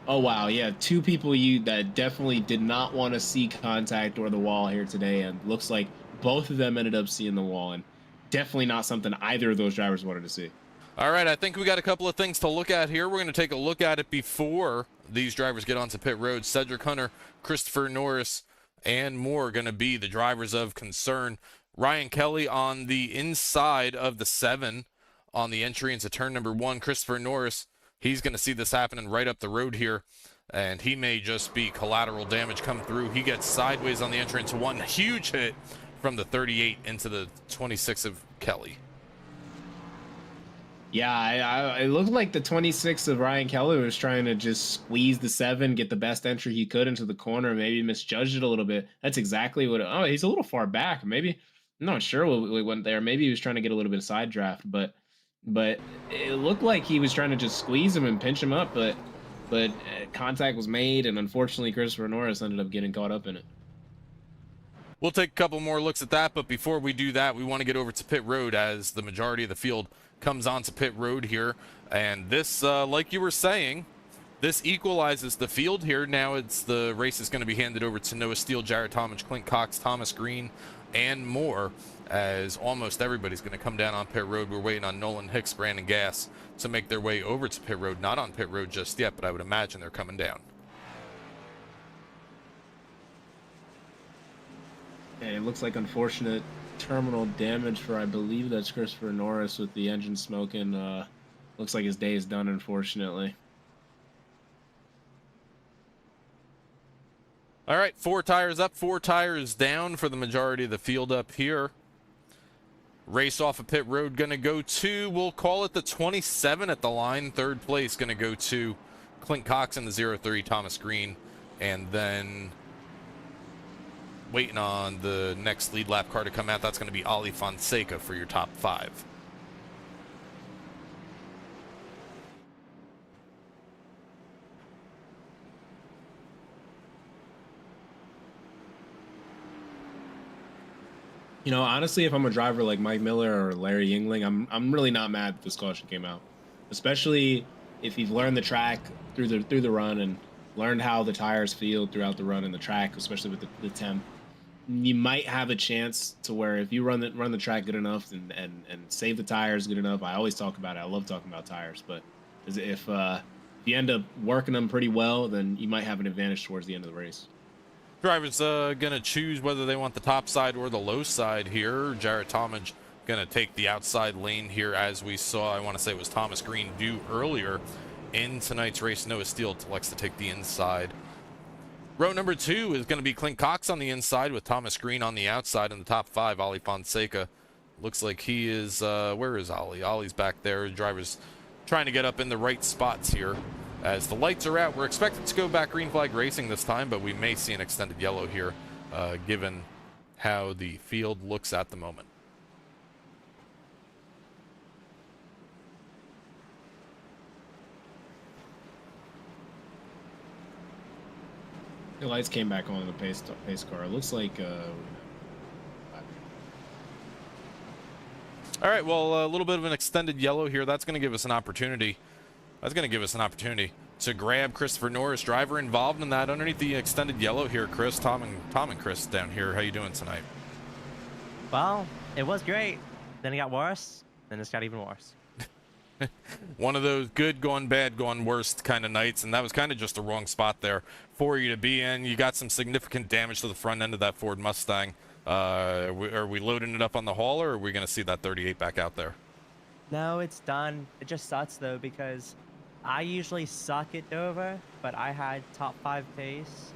[SPEAKER 2] Oh wow, yeah, two people that definitely did not want to see contact or the wall here today, and looks like both of them ended up seeing the wall, and definitely not something either of those drivers wanted to see.
[SPEAKER 1] All right, I think we got a couple of things to look at here. We're going to take a look at it before these drivers get onto pit road. Cedric Hunter, Christopher Norris, and more are going to be the drivers of concern. Ryan Kelly on the inside of the 7 on the entry into turn number 1. Christopher Norris, he's going to see this happening right up the road here, and he may just be collateral damage come through. He gets sideways on the entry into 1. Huge hit from the 38 into the 26 of Kelly.
[SPEAKER 2] Yeah, it looked like the 26 of Ryan Kelly was trying to just squeeze the 7, get the best entry he could into the corner, maybe misjudged it a little bit. That's exactly what. Oh, he's a little far back. Maybe I'm not sure what went there. Maybe he was trying to get a little bit of side draft, but it looked like he was trying to just squeeze him and pinch him up, but contact was made, and unfortunately, Christopher Norris ended up getting caught up in it.
[SPEAKER 1] We'll take a couple more looks at that, but before we do that, we want to get over to pit road as the majority of the field comes onto pit road here. And this, like you were saying, this equalizes the field here. Now it's the race is going to be handed over to Noah Steele, Jared Talmadge, Clint Cox, Thomas Green, and more, as almost everybody's going to come down on pit road. We're waiting on Nolan Hicks, Brandon Gass to make their way over to pit road. Not on pit road just yet, but I would imagine they're coming down.
[SPEAKER 2] And it looks like unfortunate terminal damage for, I believe that's Christopher Norris with the engine smoking. Looks like his day is done, unfortunately.
[SPEAKER 1] All right, 4 tires up, 4 tires down for the majority of the field up here. Race off of pit road going to go to, we'll call it the 27 at the line. Third place going to go to Clint Cox in the 03, Thomas Green, and then waiting on the next lead lap car to come out. That's going to be Ali Fonseca for your top 5.
[SPEAKER 2] You know, honestly, if I'm a driver like Mike Miller or Larry Yingling, I'm really not mad that this caution came out, especially if you've learned the track through the run and learned how the tires feel throughout the run and the track, especially with the temp. You might have a chance to where if you run the track good enough and save the tires good enough. I always talk about it. I love talking about tires, but if you end up working them pretty well, then you might have an advantage towards the end of the race.
[SPEAKER 1] Drivers gonna choose whether they want the top side or the low side here. Jared Talmadge gonna take the outside lane here, as we saw. I want to say it was Thomas Green do earlier in tonight's race. Noah Steele elects to take the inside. Row number 2 is going to be Clint Cox on the inside with Thomas Green on the outside. In the top 5, Ali Fonseca. Looks like he is, where is Ali? Ali's back there. Drivers trying to get up in the right spots here. As the lights are out, we're expected to go back green flag racing this time, but we may see an extended yellow here, given how the field looks at the moment.
[SPEAKER 2] The lights came back on the pace car. It looks like
[SPEAKER 1] all right, well, a little bit of an extended yellow here. That's going to give us an opportunity. To grab Christopher Norris, driver involved in that underneath the extended yellow here. Chris, Tom and Chris down here. How you doing tonight?
[SPEAKER 4] Well, it was great. Then it got worse. Then it's got even worse.
[SPEAKER 1] One of those good going bad going worst kind of nights, and that was kind of just the wrong spot there for you to be in. You got some significant damage to the front end of that Ford Mustang. Are we loading it up on the hauler, or are we going to see that 38 back out there?
[SPEAKER 4] No, it's done. It just sucks though, because I usually suck at Dover, but I had top 5 pace,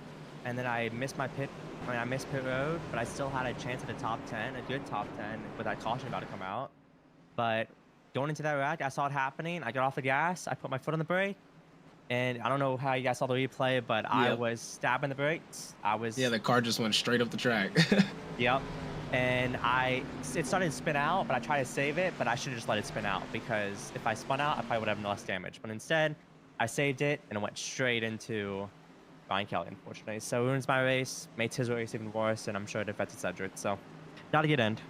[SPEAKER 4] and then I missed pit road, but I still had a chance at a top 10, a good top 10 with that caution about to come out. But going into that rack, I saw it happening. I got off the gas. I put my foot on the brake. And I don't know how you guys saw the replay, but yep. I was stabbing the brakes.
[SPEAKER 2] Yeah, the car just went straight up the track.
[SPEAKER 4] Yep. And it started to spin out, but I tried to save it, but I should have just let it spin out, because if I spun out, I probably would have less damage. But instead, I saved it, and it went straight into Ryan Kelly, unfortunately. So it ruins my race, makes his race even worse, and I'm sure it affected Cedric. So not a good end.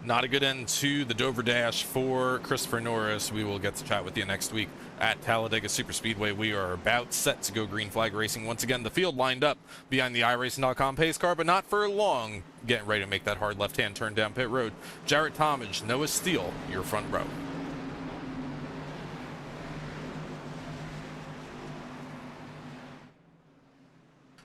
[SPEAKER 1] Not a good end to the Dover Dash for Christopher Norris. We will get to chat with you next week at Talladega Superspeedway. We are about set to go green flag racing. Once again, the field lined up behind the iRacing.com pace car, but not for long. Getting ready to make that hard left-hand turn down pit road. Jared Talmadge, Noah Steele, your front row.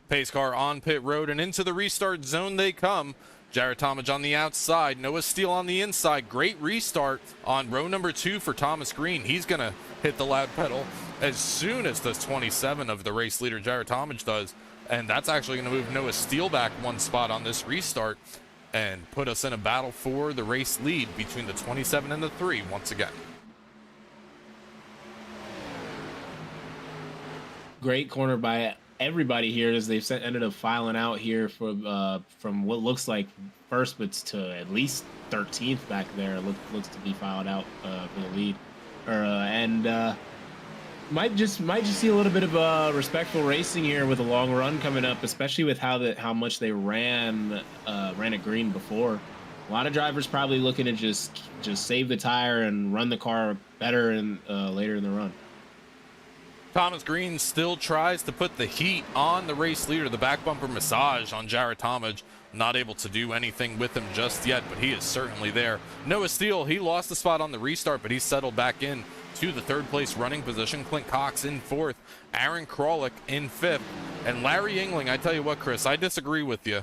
[SPEAKER 1] Pace car on pit road, and into the restart zone they come. Jared Talmadge on the outside, Noah Steele on the inside. Great restart on row number 2 for Thomas Green. He's going to hit the loud pedal as soon as the 27 of the race leader, Jared Talmadge, does. And that's actually going to move Noah Steele back 1 spot on this restart and put us in a battle for the race lead between the 27 and the 3 once again.
[SPEAKER 2] great corner by everybody here as they've ended up filing out here from what looks like first, but to at least 13th back there. Looks to be filed out for the lead, might just see a little bit of respectful racing here with a long run coming up, especially with how much they ran at green before. A lot of drivers probably looking to just save the tire and run the car better and later in the run.
[SPEAKER 1] Thomas Green still tries to put the heat on the race leader. The back bumper massage on Jarrett Talmadge. Not able to do anything with him just yet, but he is certainly there. Noah Steele, he lost the spot on the restart, but he's settled back in to the third place running position. Clint Cox in fourth, Aaron Krolick in fifth, and Larry Yingling. I tell you what, Chris, I disagree with you.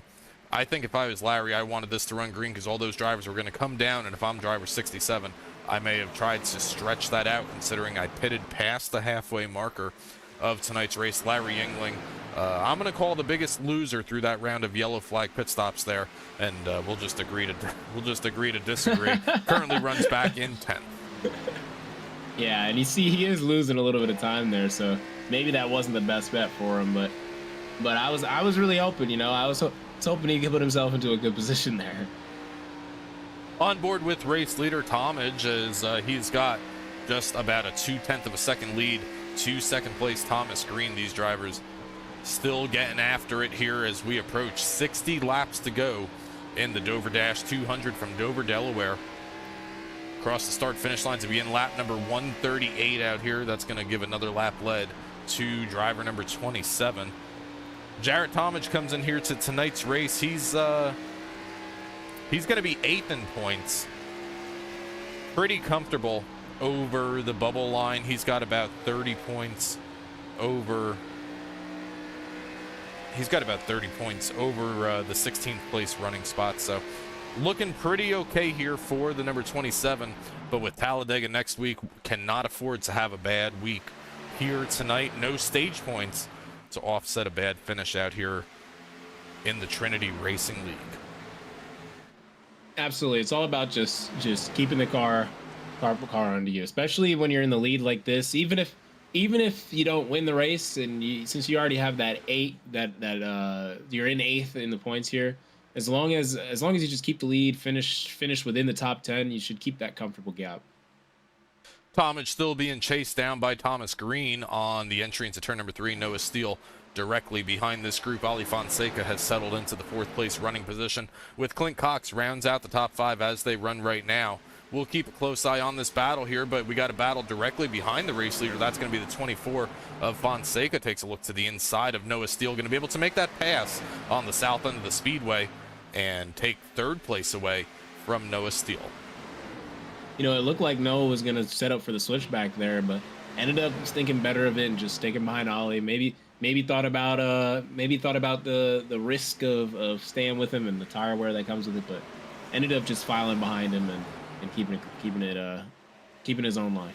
[SPEAKER 1] I think if I was Larry, I wanted this to run green because all those drivers were going to come down, and if I'm driver 67, I may have tried to stretch that out considering I pitted past the halfway marker of tonight's race. Larry Yingling, I'm going to call the biggest loser through that round of yellow flag pit stops there, and we'll just agree to disagree. Currently runs back in 10th.
[SPEAKER 2] Yeah, and you see he is losing a little bit of time there, so maybe that wasn't the best bet for him, but I was really hoping, I was hoping he could put himself into a good position there.
[SPEAKER 1] On board with race leader Talmadge, as he's got just about a 0.2 of a second lead to second place Thomas Green. These drivers still getting after it here as we approach 60 laps to go in the Dover Dash 200 from Dover, Delaware. Across the start finish line to be in lap number 138 out here. That's going to give another lap lead to driver number 27. Jarrett Talmadge comes in here to tonight's race. He's going to be 8th in points. Pretty comfortable over the bubble line. He's got about 30 points over. He's got about 30 points over the 16th place running spot. So looking pretty okay here for the number 27. But with Talladega next week, cannot afford to have a bad week here tonight. No stage points to offset a bad finish out here in the Trinity Racing League.
[SPEAKER 2] Absolutely, it's all about just keeping the car under you, especially when you're in the lead like this. Even if you don't win the race, and since you already have that 8, that you're in 8th in the points here, as long as you just keep the lead, finish within the top 10, you should keep that comfortable gap.
[SPEAKER 1] Talmadge still being chased down by Thomas Green on the entry into turn number 3. Noah Steele directly behind this group. Ali Fonseca has settled into the 4th place running position, with Clint Cox rounds out the top 5 as they run right now. We'll keep a close eye on this battle here, but we got a battle directly behind the race leader. That's going to be the 24 of Fonseca. Takes a look to the inside of Noah Steele. Going to be able to make that pass on the south end of the Speedway and take 3rd place away from Noah Steele.
[SPEAKER 2] It looked like Noah was going to set up for the switchback there, but ended up thinking better of it and just sticking behind Ollie. Maybe thought about the risk of staying with him and the tire wear that comes with it, but ended up just filing behind him and keeping his own line.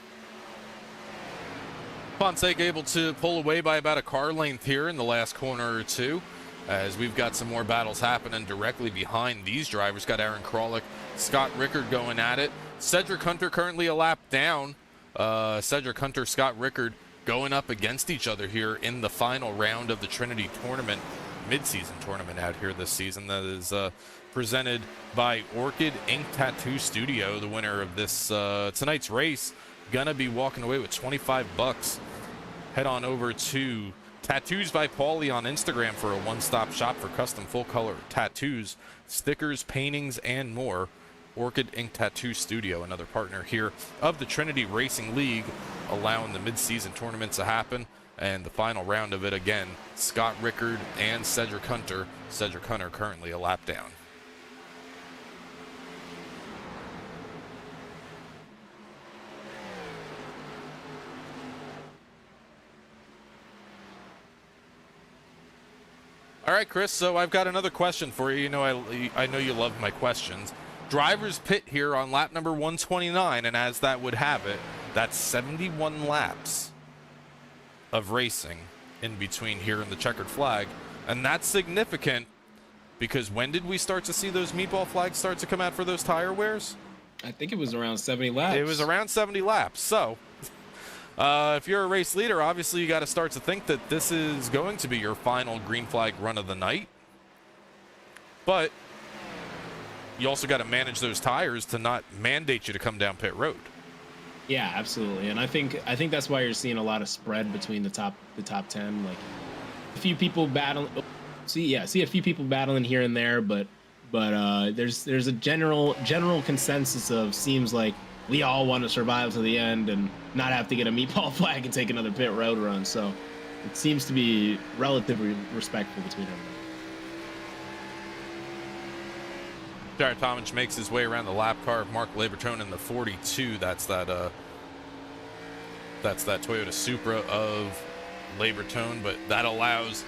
[SPEAKER 1] Fonseca able to pull away by about a car length here in the last corner or two, as we've got some more battles happening directly behind these drivers. Got Aaron Krolick, Scott Rickard going at it. Cedric Hunter currently a lap down. Cedric Hunter, Scott Rickard going up against each other here in the final round of the Trinity tournament, mid-season tournament out here this season. That is presented by Orchid Ink Tattoo Studio. The winner of this tonight's race gonna be walking away with $25. Head on over to Tattoos by Paulie on Instagram for a one-stop shop for custom full-color tattoos, stickers, paintings, and more. Orchid Ink Tattoo Studio, another partner here of the Trinity Racing League, allowing the mid-season tournaments to happen. And the final round of it, again, Scott Rickard and Cedric Hunter. Cedric Hunter currently a lap down. All right, Chris, so I've got another question for you. I know you love my questions. Drivers pit here on lap number 129, and as that would have it, that's 71 laps of racing in between here in the checkered flag. And that's significant because when did we start to see those meatball flags start to come out for those tire wears?
[SPEAKER 2] I think it was around 70 laps.
[SPEAKER 1] It was around 70 laps. So If you're a race leader, obviously you got to start to think that this is going to be your final green flag run of the night. But you also got to manage those tires to not mandate you to come down pit road.
[SPEAKER 2] Yeah, absolutely. And I think that's why you're seeing a lot of spread between the top 10. Like a few people battling. See a few people battling here and there, but there's a general consensus of seems like we all want to survive to the end and not have to get a meatball flag and take another pit road run. So it seems to be relatively respectful between everyone.
[SPEAKER 1] Jared Tomich makes his way around the lap car of Mark Labertone in the 42. That's that Toyota Supra of Labertone, but that allows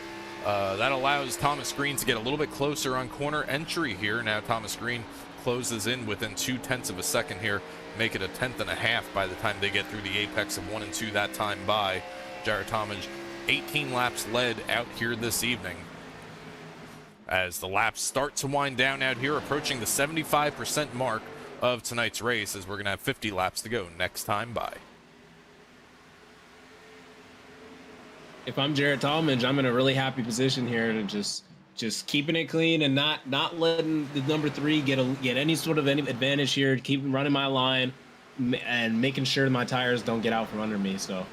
[SPEAKER 1] Thomas Green to get a little bit closer on corner entry here. Now Thomas Green closes in within 0.2 of a second here, make it a 1/10.5 by the time they get through the apex of 1 and 2 that time by Jared Tomich. 18 laps led out here this evening. As the laps start to wind down out here, approaching the 75% mark of tonight's race, as we're going to have 50 laps to go next time by.
[SPEAKER 2] If I'm Jared Talmadge, I'm in a really happy position here to just keeping it clean and not letting the number 3 get any sort of any advantage here. Keep running my line and making sure my tires don't get out from under me. So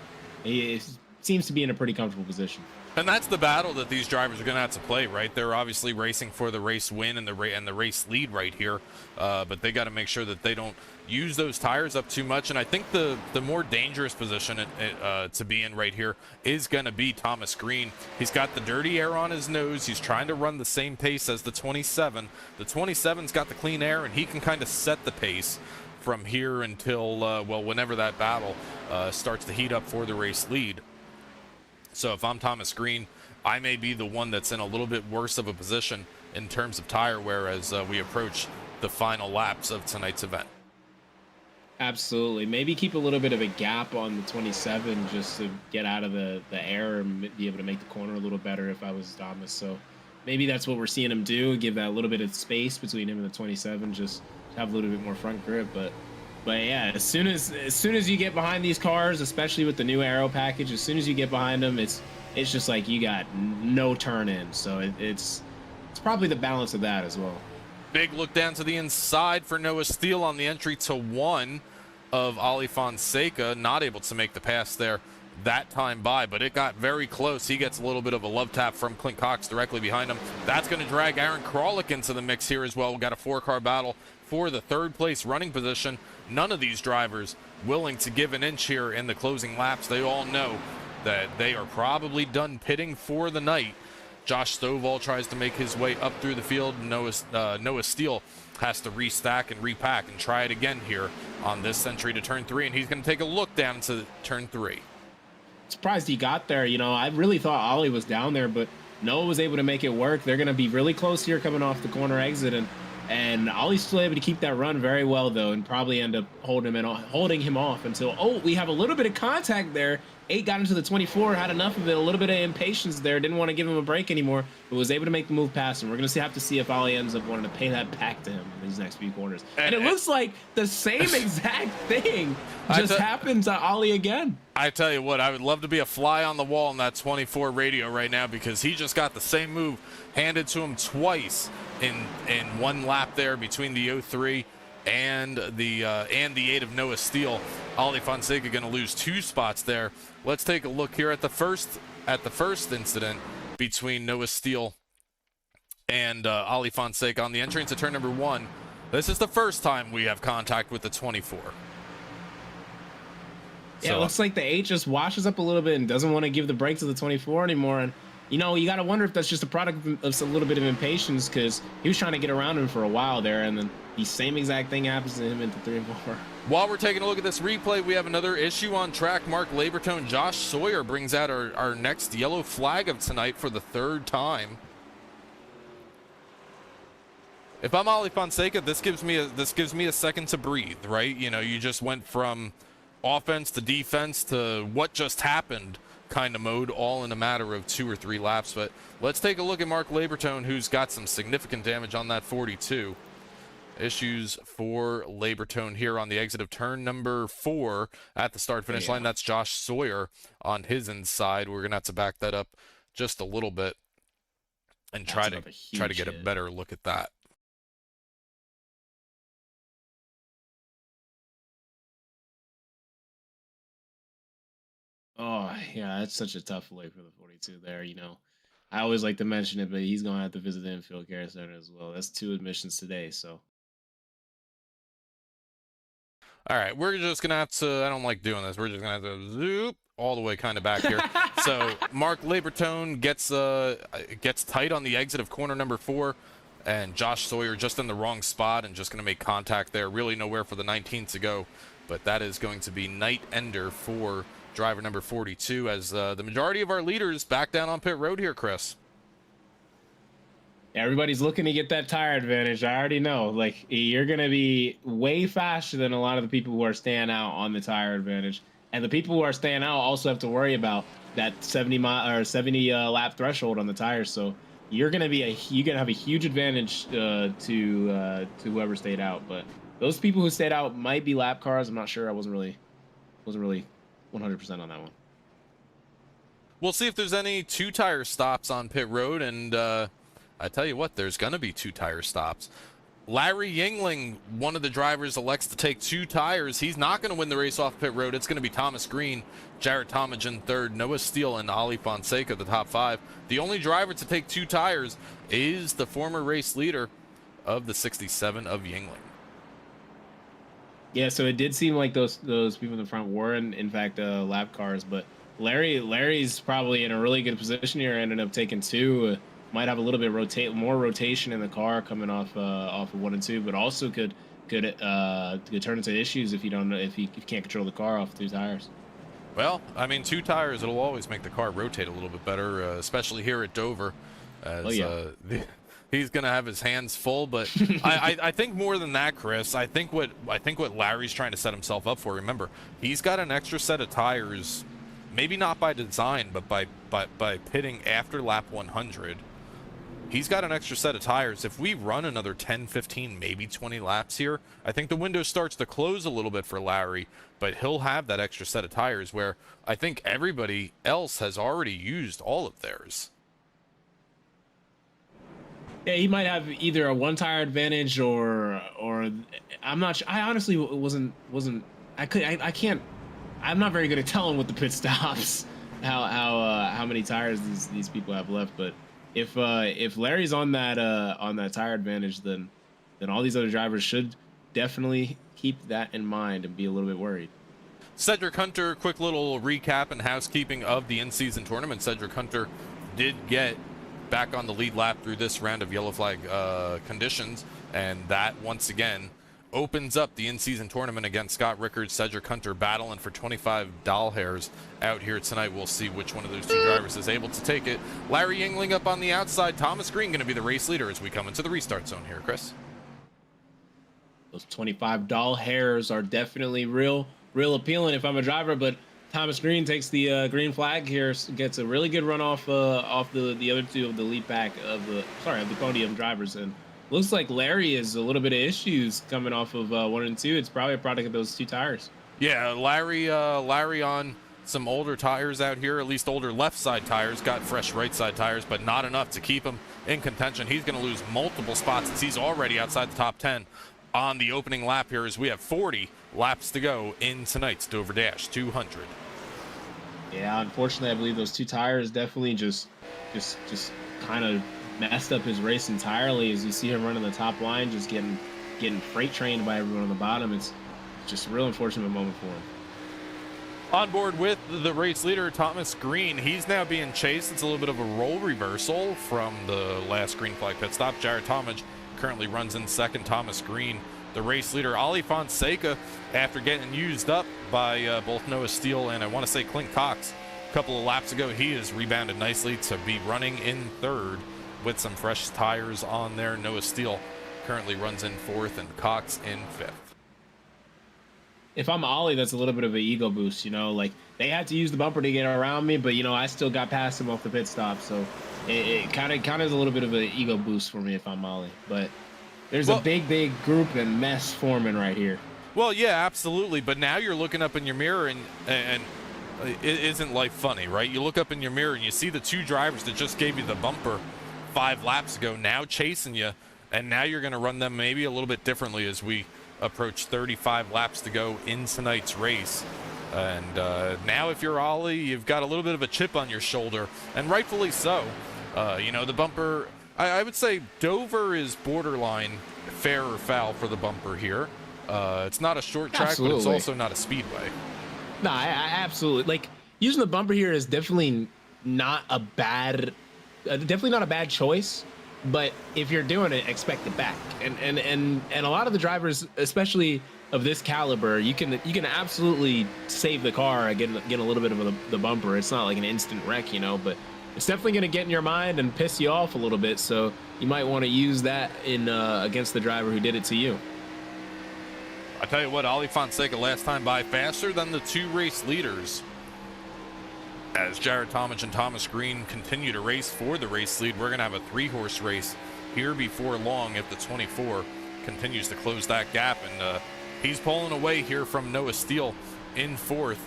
[SPEAKER 2] it seems to be in a pretty comfortable position.
[SPEAKER 1] And that's the battle that these drivers are going to have to play, right? They're obviously racing for the race win and the race lead right here, but they got to make sure that they don't use those tires up too much. And I think the more dangerous position to be in right here is going to be Thomas Green. He's got the dirty air on his nose. He's trying to run the same pace as the 27. The 27's got the clean air, and he can kind of set the pace from here until, whenever that battle starts to heat up for the race lead. So if I'm Thomas Green, I may be the one that's in a little bit worse of a position in terms of tire wear as we approach the final laps of tonight's event.
[SPEAKER 2] Absolutely. Maybe keep a little bit of a gap on the 27 just to get out of the air and be able to make the corner a little better if I was Thomas. So maybe that's what we're seeing him do, give that a little bit of space between him and the 27, just have a little bit more front grip. But yeah, as soon as you get behind these cars, especially with the new aero package, as soon as you get behind them, it's just like you got no turn in. So it's probably the balance of that as well.
[SPEAKER 1] Big look down to the inside for Noah Steele on the entry to 1 of Ali Fonseca. Not able to make the pass there that time by, but it got very close. He gets a little bit of a love tap from Clint Cox directly behind him. That's going to drag Aaron Kralik into the mix here as well. We've got a 4-car battle for the 3rd place running position. None of these drivers willing to give an inch here in the closing laps. They all know that they are probably done pitting for the night. Josh Stovall tries to make his way up through the field. Noah Steele has to restack and repack and try it again here on this entry to turn 3, and he's going to take a look down to turn 3.
[SPEAKER 2] Surprised he got there. You know, I really thought Ollie was down there, but Noah was able to make it work. They're going to be really close here coming off the corner exit, and Ollie's still able to keep that run very well, though, and probably end up holding him off until, we have a little bit of contact there. 8 got into the 24, had enough of it, a little bit of impatience there, didn't want to give him a break anymore, but was able to make the move past him. We're going to have to see if Ollie ends up wanting to pay that back to him in these next few corners. And it looks like the same exact thing just happened to Ollie again.
[SPEAKER 1] I tell you what, I would love to be a fly on the wall in that 24 radio right now, because he just got the same move handed to him twice in one lap there between the 03 and the 8 of Noah Steele. Ali Fonseca going to lose 2 spots there. Let's take a look here at the first incident between Noah Steele and Ali Fonseca on the entry into turn number 1. This is the first time we have contact with the 24.
[SPEAKER 2] Yeah, it looks like the 8 just washes up a little bit and doesn't want to give the break to the 24 anymore. And, you know, you got to wonder if that's just a product of a little bit of impatience, because he was trying to get around him for a while there, and then the same exact thing happens to him into 3 and 4.
[SPEAKER 1] While we're taking a look at this replay, we have another issue on track. Mark Labertone, Josh Sawyer brings out our next yellow flag of tonight for the 3rd time. If I'm Ali Fonseca, this gives me a second to breathe, right? You know, you just went from offense to defense to what just happened kind of mode, all in a matter of 2 or 3 laps. But let's take a look at Mark Labertone, who's got some significant damage on that 42. issues for Labertone here on the exit of turn number 4 at the start finish line. That's Josh Sawyer on his inside. We're gonna have to back that up just a little bit and try to get a better look at that.
[SPEAKER 2] Oh yeah, that's such a tough look for the 42 there. You know, I always like to mention it, but he's gonna have to visit the infield care center as well. That's 2 admissions today, so.
[SPEAKER 1] All right, we're just gonna have to. I don't like doing this. We're just gonna have to zoop all the way kind of back here. So Mark Labertone gets tight on the exit of corner number 4, and Josh Sawyer just in the wrong spot and just gonna make contact there. Really nowhere for the 19th to go, but that is going to be night ender for driver number 42 as the majority of our leaders back down on pit road here, Chris.
[SPEAKER 2] Everybody's looking to get that tire advantage. I already know. Like, you're going to be way faster than a lot of the people who are staying out on the tire advantage. And the people who are staying out also have to worry about that 70 lap threshold on the tires. So you're going to have a huge advantage to whoever stayed out. But those people who stayed out might be lap cars. I'm not sure. I wasn't really 100% on that one.
[SPEAKER 1] We'll see if there's any 2-tire stops on pit road, and I tell you what, there's going to be 2-tire stops. Larry Yingling, one of the drivers, elects to take 2 tires. He's not going to win the race off pit road. It's going to be Thomas Green, Jared Tomage in 3rd, Noah Steele, and Ali Fonseca, the top 5. The only driver to take 2 tires is the former race leader of the 67 of Yingling.
[SPEAKER 2] Yeah, so it did seem like those people in the front were, in fact, lap cars. But Larry's probably in a really good position here. Ended up taking 2. Might have a little bit more rotation in the car coming off of 1 and 2, but also could turn into issues if you can't control the car off 2 tires.
[SPEAKER 1] Well, I mean, 2 tires, it'll always make the car rotate a little bit better, especially here at Dover. As, he's gonna have his hands full, but I think more than that, Chris. I think what Larry's trying to set himself up for. Remember, he's got an extra set of tires, maybe not by design, but by pitting after lap 100. He's got an extra set of tires. If we run another 10, 15, maybe 20 laps here, I think the window starts to close a little bit for Larry, but he'll have that extra set of tires where I think everybody else has already used all of theirs.
[SPEAKER 2] Yeah, he might have either a 1-tire advantage or I'm not sure. I honestly I'm not very good at telling with the pit stops how many tires these people have left, but if Larry's on that tire advantage, then all these other drivers should definitely keep that in mind and be a little bit worried.
[SPEAKER 1] Cedric Hunter, quick little recap and housekeeping of the in-season tournament. Cedric Hunter did get back on the lead lap through this round of yellow flag conditions, and that once again opens up the in-season tournament against Scott Richter. Cedric Hunter battling for 25 doll hairs out here tonight. We'll see which one of those 2 drivers is able to take it. Larry Yingling up on the outside. Thomas Green going to be the race leader as we come into the restart zone here, Chris.
[SPEAKER 2] Those 25 doll hairs are definitely real appealing if I'm a driver, but Thomas Green takes the green flag here, gets a really good run off the other 2 of the lead pack of the podium drivers, and looks like Larry is a little bit of issues coming off of 1 and 2. It's probably a product of those 2 tires.
[SPEAKER 1] Yeah, Larry on some older tires out here, at least older left side tires, got fresh right side tires, but not enough to keep him in contention. He's going to lose multiple spots as he's already outside the top 10 on the opening lap here as we have 40 laps to go in tonight's Dover Dash 200.
[SPEAKER 2] Yeah, unfortunately, I believe those 2 tires definitely just kind of messed up his race entirely. As you see him running the top line, just getting freight trained by everyone on the bottom. It's just a real unfortunate moment for him.
[SPEAKER 1] On board with the race leader, Thomas Green. He's now being chased. It's a little bit of a role reversal from the last green flag pit stop. Jared Tomage currently runs in 2nd. Thomas Green, the race leader. Ali Fonseca, after getting used up by both Noah Steele and I want to say Clint Cox a couple of laps ago, he has rebounded nicely to be running in 3rd with some fresh tires on there. Noah Steele currently runs in 4th and Cox in 5th.
[SPEAKER 2] If I'm Ollie, that's a little bit of an ego boost, you know, like they had to use the bumper to get around me, but you know, I still got past him off the pit stop. So it kind of is a little bit of an ego boost for me if I'm Ollie, but there's a big group and mess forming right here.
[SPEAKER 1] Well, yeah, absolutely. But now you're looking up in your mirror, and isn't life funny, right? You look up in your mirror and you see the two drivers that just gave you the bumper 5 laps ago now chasing you, and now you're going to run them maybe a little bit differently as we approach 35 laps to go in tonight's race. And now if you're Ollie, you've got a little bit of a chip on your shoulder, and rightfully so. You know, the bumper, I would say Dover is borderline fair or foul for the bumper here. It's not a short track,
[SPEAKER 2] Absolutely.
[SPEAKER 1] but it's also not a speedway.
[SPEAKER 2] No, I absolutely, like, using the bumper here is definitely not a bad choice. But if you're doing it, expect it back. And a lot of the drivers, especially of this caliber, you can absolutely save the car getting a little bit of the bumper. It's not like an instant wreck, you know, but it's definitely going to get in your mind and piss you off a little bit. So you might want to use that in against the driver who did it to you.
[SPEAKER 1] I tell you what, Ali Fonseca last time by faster than the 2 race leaders. As Jared Talmadge and Thomas Green continue to race for the race lead, we're going to have a 3-horse race here before long if the 24 continues to close that gap. And he's pulling away here from Noah Steele in 4th.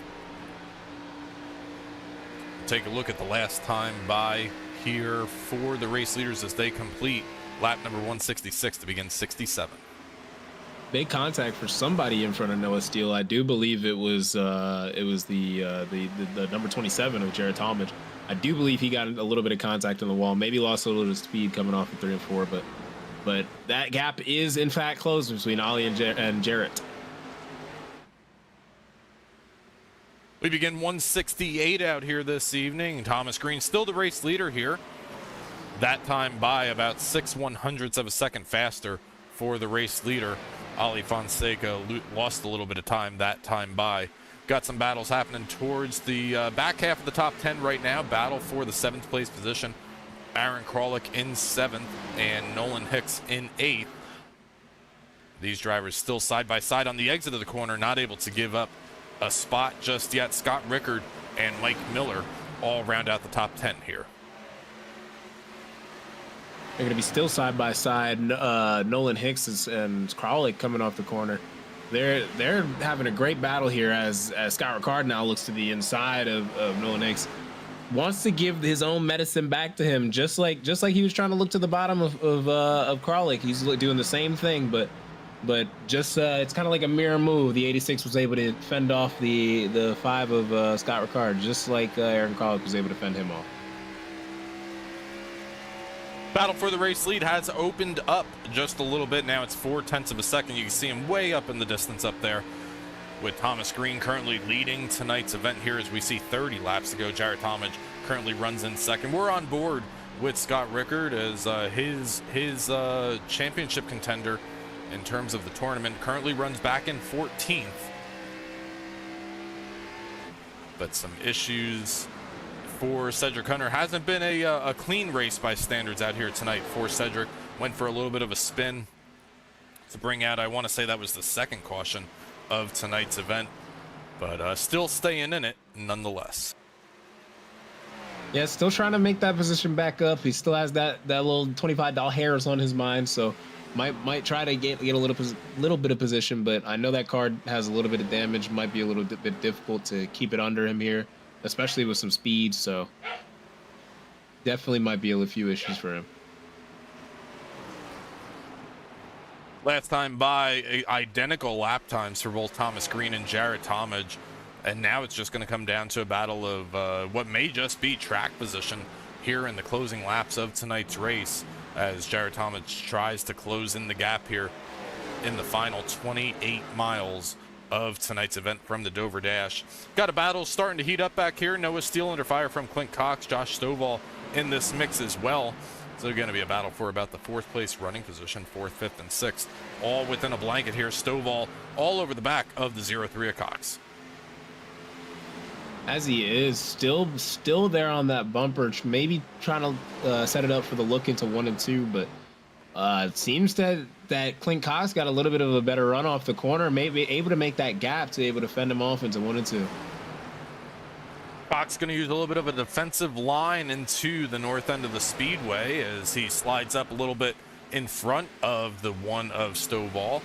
[SPEAKER 1] Take a look at the last time by here for the race leaders as they complete lap number 166 to begin 67.
[SPEAKER 2] Big contact for somebody in front of Noah Steele. I do believe it was the number 27 of Jared Talmadge. I do believe he got a little bit of contact on the wall. Maybe lost a little bit of speed coming off of 3 and 4, but that gap is in fact closed between Ollie and Jarrett.
[SPEAKER 1] We begin 168 out here this evening. Thomas Green still the race leader here. That time by about 6/100ths of a second faster for the race leader. Ali Fonseca lost a little bit of time that time by. Got some battles happening towards the back half of the top 10 right now. Battle for the 7th place position. Aaron Kralik in 7th and Nolan Hicks in 8th. These drivers still side by side on the exit of the corner, not able to give up a spot just yet. Scott Richter and Mike Miller all round out the top 10 here.
[SPEAKER 2] They're going to be still side by side. Nolan Hicks and Kralik coming off the corner. They're having a great battle here as Scott Ricard now looks to the inside of Nolan Hicks. Wants to give his own medicine back to him, just like he was trying to look to the bottom of Kralik. He's doing the same thing, but just it's kind of like a mirror move. The 86 was able to fend off the 5 of Scott Ricard, just like Aaron Kralik was able to fend him off.
[SPEAKER 1] Battle for the race lead has opened up just a little bit. Now it's 0.4 of a second. You can see him way up in the distance up there, with Thomas Green currently leading tonight's event here as we see 30 laps to go. Jared Talmadge currently runs in 2nd. We're on board with Scott Rickard as his championship contender in terms of the tournament currently runs back in 14th. But some issues for Cedric Hunter. Hasn't been a clean race by standards out here tonight for Cedric. Went for a little bit of a spin to bring out, I want to say that was the 2nd caution of tonight's event, but still staying in it nonetheless.
[SPEAKER 2] Yeah, still trying to make that position back up. He still has that little $25 hairs on his mind, so might try to get a little bit of position, but I know that card has a little bit of damage. Might be a little bit difficult to keep it under him here, especially with some speed, so definitely might be a few issues for him.
[SPEAKER 1] Last time by, identical lap times for both Thomas Green and Jared Talmadge, and now it's just going to come down to a battle of what may just be track position here in the closing laps of tonight's race, as Jared Talmadge tries to close in the gap here in the final 28 miles of tonight's event from the Dover Dash. Got a battle starting to heat up back here. Noah Steele under fire from Clint Cox. Josh Stovall in this mix as well. So going to be a battle for about the 4th place running position, 4th, 5th, and 6th, all within a blanket here. Stovall all over the back of the 03 of Cox.
[SPEAKER 2] As he is still there on that bumper, maybe trying to set it up for the look into 1 and 2, but it seems that Clint Cox got a little bit of a better run off the corner, maybe able to make that gap to able to fend him off into 1 and 2.
[SPEAKER 1] Cox going to use a little bit of a defensive line into the north end of the speedway as he slides up a little bit in front of the one of Stovall.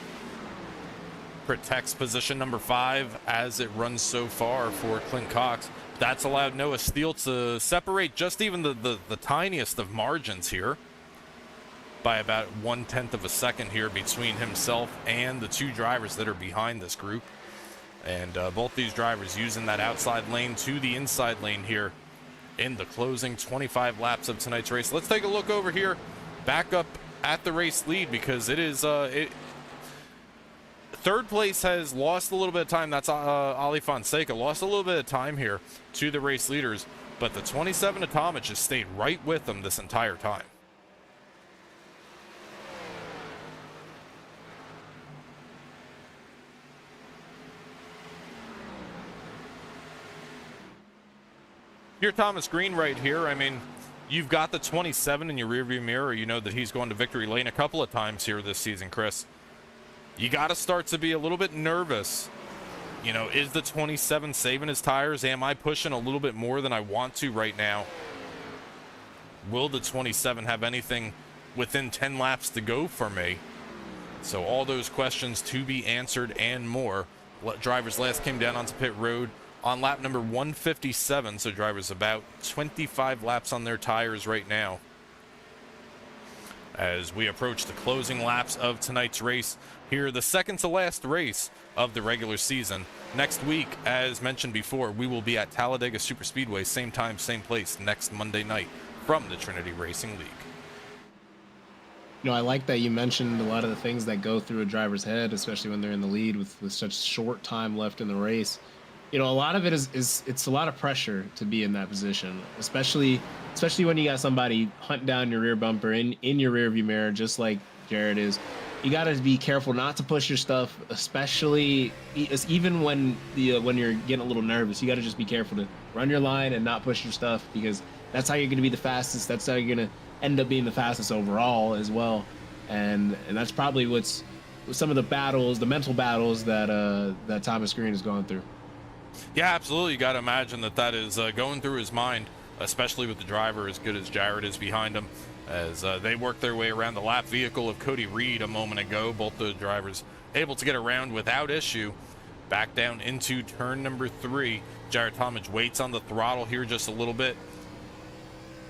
[SPEAKER 1] Protects position number 5 as it runs so far for Clint Cox. That's allowed Noah Steele to separate just even the tiniest of margins here by about 1/10 of a second here between himself and the 2 drivers that are behind this group. And both these drivers using that outside lane to the inside lane here in the closing 25 laps of tonight's race. Let's take a look over here, back up at the race lead, because it is third place has lost a little bit of time. That's Ali Fonseca lost a little bit of time here to the race leaders, but the 27 Atomic just stayed right with them this entire time. You're Thomas Green right here. I mean, you've got the 27 in your rearview mirror. You know that he's going to victory lane a couple of times here this season, Chris. You got to start to be a little bit nervous. You know, is the 27 saving his tires? Am I pushing a little bit more than I want to right now? Will the 27 have anything within 10 laps to go for me? So all those questions to be answered and more. Drivers last came down onto pit road on lap number 157, so drivers about 25 laps on their tires right now. As we approach the closing laps of tonight's race, here the second to last race of the regular season. Next week, as mentioned before, we will be at Talladega Superspeedway, same time, same place, next Monday night from the Trinity Racing League.
[SPEAKER 2] You know, I like that you mentioned a lot of the things that go through a driver's head, especially when they're in the lead with such short time left in the race. You know, a lot of it is it's a lot of pressure to be in that position, especially when you got somebody hunting down your rear bumper in your rear view mirror, just like Jared is. You got to be careful not to push your stuff, especially even when you're getting a little nervous. You got to just be careful to run your line and not push your stuff, because that's how you're going to be the fastest. That's how you're going to end up being the fastest overall as well. And that's probably what's some of the battles, the mental battles that Thomas Green is going through.
[SPEAKER 1] Yeah, absolutely. You got to imagine that is going through his mind, especially with the driver as good as Jared is behind him, as they work their way around the lap vehicle of Cody Reed a moment ago. Both the drivers able to get around without issue. Back down into turn number 3. Jared Talmadge waits on the throttle here just a little bit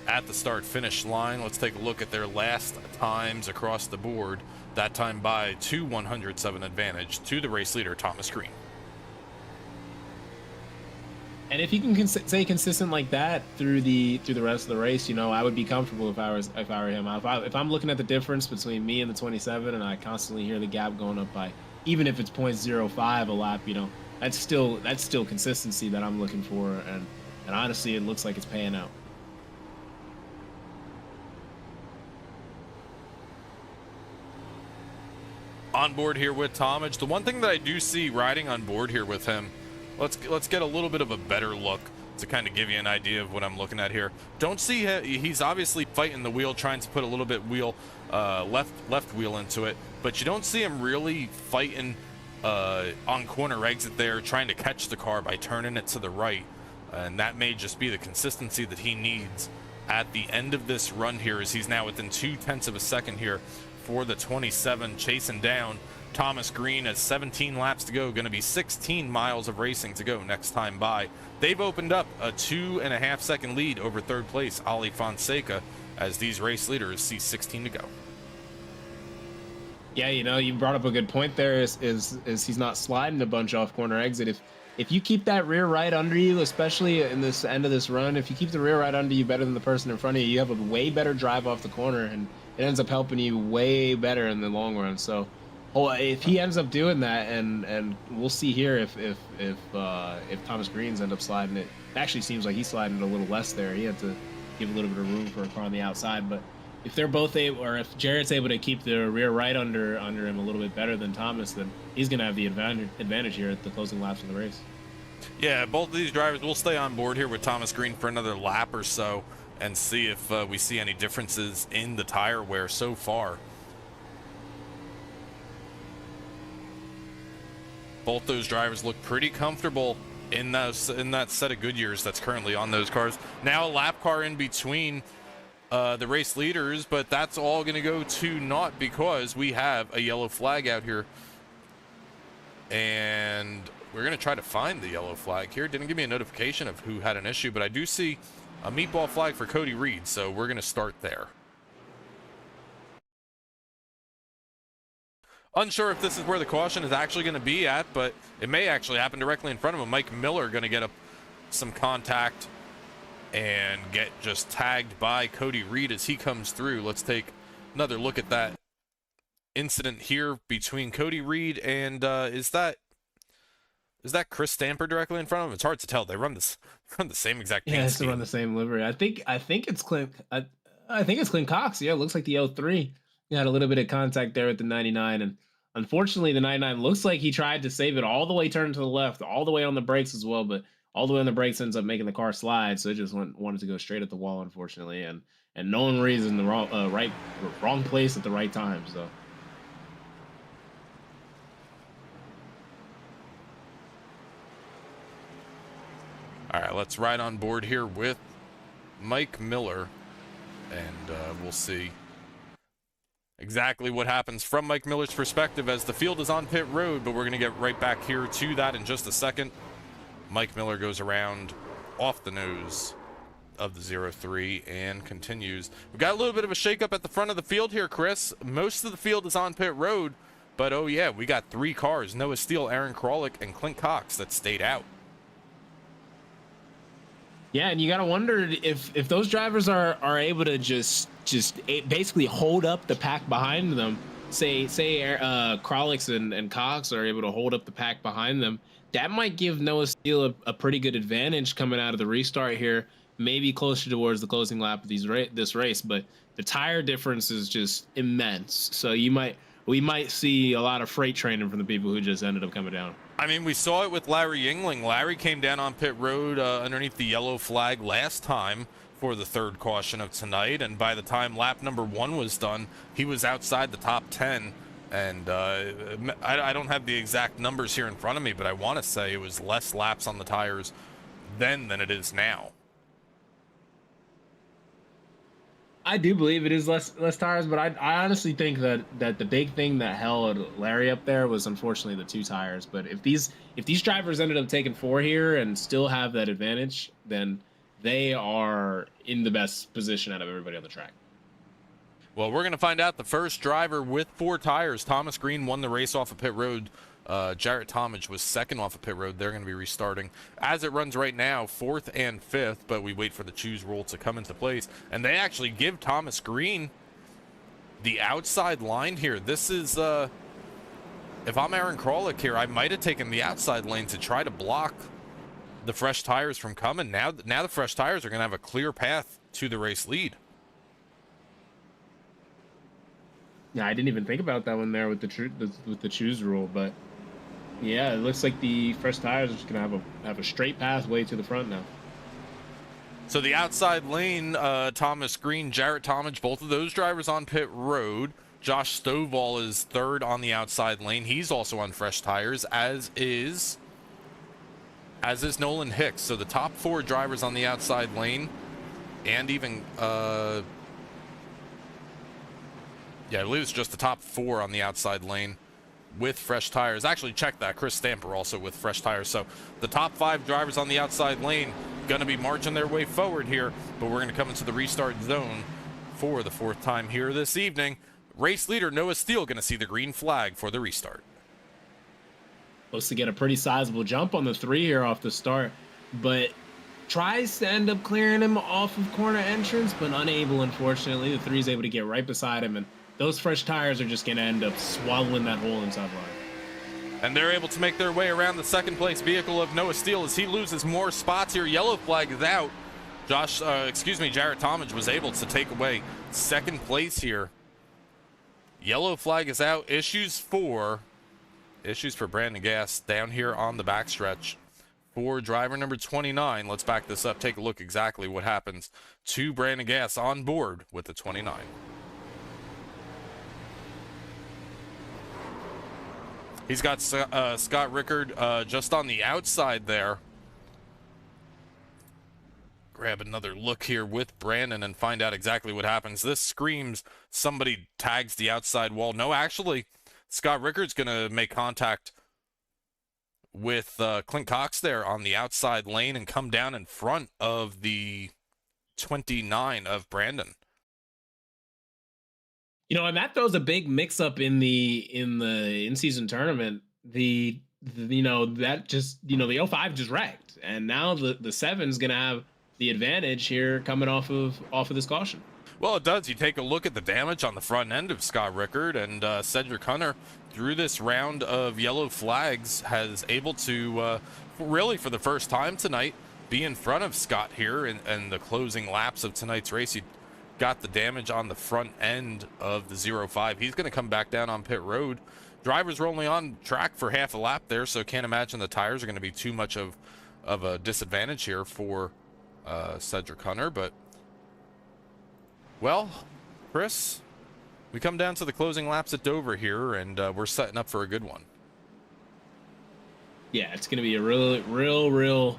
[SPEAKER 1] at the start-finish line. Let's take a look at their last times across the board. That time by 2/107 advantage to the race leader, Thomas Green.
[SPEAKER 2] And if he can stay consistent like that through the rest of the race, you know, I would be comfortable if I were him. If I'm looking at the difference between me and the 27, and I constantly hear the gap going up by, even if it's 0.05 a lap, you know, that's still consistency that I'm looking for, and honestly, it looks like it's paying out.
[SPEAKER 1] On board here with Talmadge, the one thing that I do see riding on board here with him. Let's get a little bit of a better look to kind of give you an idea of what I'm looking at here. Don't see he's obviously fighting the wheel, trying to put a little bit left wheel into it, but you don't see him really fighting on corner exit there, trying to catch the car by turning it to the right, and that may just be the consistency that he needs at the end of this run here, as he's now within 0.2 of a second here for the 27, chasing down Thomas Green as 17 laps to go. Going to be 16 miles of racing to go next time by. They've opened up a 2.5 second lead over third place Ali Fonseca, as these race leaders see 16 to go.
[SPEAKER 2] Yeah, you know, you brought up a good point there. Is he's not sliding a bunch off corner exit. If you keep that rear right under you, especially in this end of this run, if you keep the rear right under you better than the person in front of you, you have a way better drive off the corner, and it ends up helping you way better in the long run. So, if he ends up doing that, and we'll see here if Thomas Green's end up sliding it. It actually seems like he's sliding it a little less there. He had to give a little bit of room for a car on the outside. But if they're both able, or if Jarrett's able to keep the rear right under him a little bit better than Thomas, then he's going to have the advantage here at the closing laps of the race.
[SPEAKER 1] Yeah, both of these drivers will stay on board here with Thomas Green for another lap or so and see if we see any differences in the tire wear so far. Both those drivers look pretty comfortable in that set of Goodyears that's currently on those cars. Now a lap car in between the race leaders, but that's all going to go to naught because we have a yellow flag out here. And we're going to try to find the yellow flag here. Didn't give me a notification of who had an issue, but I do see a meatball flag for Cody Reed, so we're going to start there. Unsure if this is where the caution is actually going to be at, but it may actually happen directly in front of him. Mike Miller going to get some contact and get just tagged by Cody Reed as he comes through. Let's take another look at that incident here between Cody Reed and is that Chris Stamper directly in front of him? It's hard to tell. They run the same exact thing.
[SPEAKER 2] Yeah, they run the same livery. I think it's Clint. I think it's Clint Cox. Yeah, it looks like the L3. He had a little bit of contact there with the 99, and unfortunately, the 99 looks like he tried to save it all the way, turned to the left, all the way on the brakes as well, but all the way on the brakes ends up making the car slide. So it just wanted to go straight at the wall, unfortunately, and no one reason the wrong place at the right time. So.
[SPEAKER 1] All right, let's ride on board here with Mike Miller, and we'll see exactly what happens from Mike Miller's perspective as the field is on pit road, but we're going to get right back here to that in just a second. Mike Miller goes around off the nose of the 03 and continues. We've got a little bit of a shakeup at the front of the field here, Chris. Most of the field is on pit road, but oh yeah, we got 3 cars, Noah Steele, Aaron Kralik, and Clint Cox that stayed out.
[SPEAKER 2] Yeah, and you gotta wonder if those drivers are able to just basically hold up the pack behind them. Say Kralix and Cox are able to hold up the pack behind them. That might give Noah Steele a pretty good advantage coming out of the restart here. Maybe closer towards the closing lap of this race, but the tire difference is just immense. So we might see a lot of freight training from the people who just ended up coming down.
[SPEAKER 1] I mean, we saw it with Larry Yingling. Larry came down on pit road underneath the yellow flag last time for the third caution of tonight, and by the time lap number 1 was done, he was outside the top 10. And I don't have the exact numbers here in front of me, but I want to say it was less laps on the tires then than it is now.
[SPEAKER 2] I do believe it is less tires, but I honestly think that the big thing that held Larry up there was unfortunately the 2 tires. But if these drivers ended up taking 4 here and still have that advantage, then they are in the best position out of everybody on the track.
[SPEAKER 1] Well, we're going to find out the first driver with 4 tires. Thomas Green won the race off of pit road. Jarrett Talmadge was second off of pit road. They're going to be restarting. As it runs right now, 4th and 5th, but we wait for the choose rule to come into place. And they actually give Thomas Green the outside line here. This is, if I'm Aaron Kralik here, I might have taken the outside lane to try to block the fresh tires from coming. Now the fresh tires are going to have a clear path to the race lead.
[SPEAKER 2] Yeah, I didn't even think about that one there with the choose rule, but yeah, it looks like the fresh tires are just gonna have a straight pathway to the front now.
[SPEAKER 1] So the outside lane, Thomas Green, Jarrett Talmadge, both of those drivers on pit road. Josh Stovall is 3rd on the outside lane. He's also on fresh tires, as is Nolan Hicks. So the top 4 drivers on the outside lane, and even yeah, I believe it's just the top 4 on the outside lane with fresh tires. Actually, check that. Chris Stamper also with fresh tires. So the top 5 drivers on the outside lane going to be marching their way forward here, but we're going to come into the restart zone for the 4th time here this evening. Race leader Noah Steele going to see the green flag for the restart.
[SPEAKER 2] Supposed to get a pretty sizable jump on the 3 here off the start, but tries to end up clearing him off of corner entrance, but unable, unfortunately. The 3 is able to get right beside him, and those fresh tires are just going to end up swallowing that hole inside line.
[SPEAKER 1] And they're able to make their way around the 2nd place vehicle of Noah Steele as he loses more spots here. Yellow flag is out. Jarrett Talmadge was able to take away 2nd place here. Yellow flag is out. Issues for Brandon Gass down here on the backstretch for driver number 29. Let's back this up. Take a look exactly what happens to Brandon Gass on board with the 29. He's got Scott Richter just on the outside there. grab another look here with Brandon and find out exactly what happens. This screams somebody tags the outside wall. No, actually, Scott Ricker's going to make contact with Clint Cox there on the outside lane and come down in front of the 29 of Brandon.
[SPEAKER 2] You know, and that throws a big mix-up in the in-season tournament. The the 05 just wrecked, and now the 7's gonna have the advantage here coming off of this caution.
[SPEAKER 1] Well, it does. You take a look at the damage on the front end of Scott Rickard, and Cedric Hunter, through this round of yellow flags, has able to, really for the first time tonight, be in front of Scott here in the closing laps of tonight's race. He got the damage on the front end of the 05. He's going to come back down on pit road. Drivers were only on track for half a lap there, so can't imagine the tires are going to be too much of a disadvantage here for Cedric Hunter. But, well, Chris, we come down to the closing laps at Dover here, and we're setting up for a good one.
[SPEAKER 2] Yeah, it's going to be a real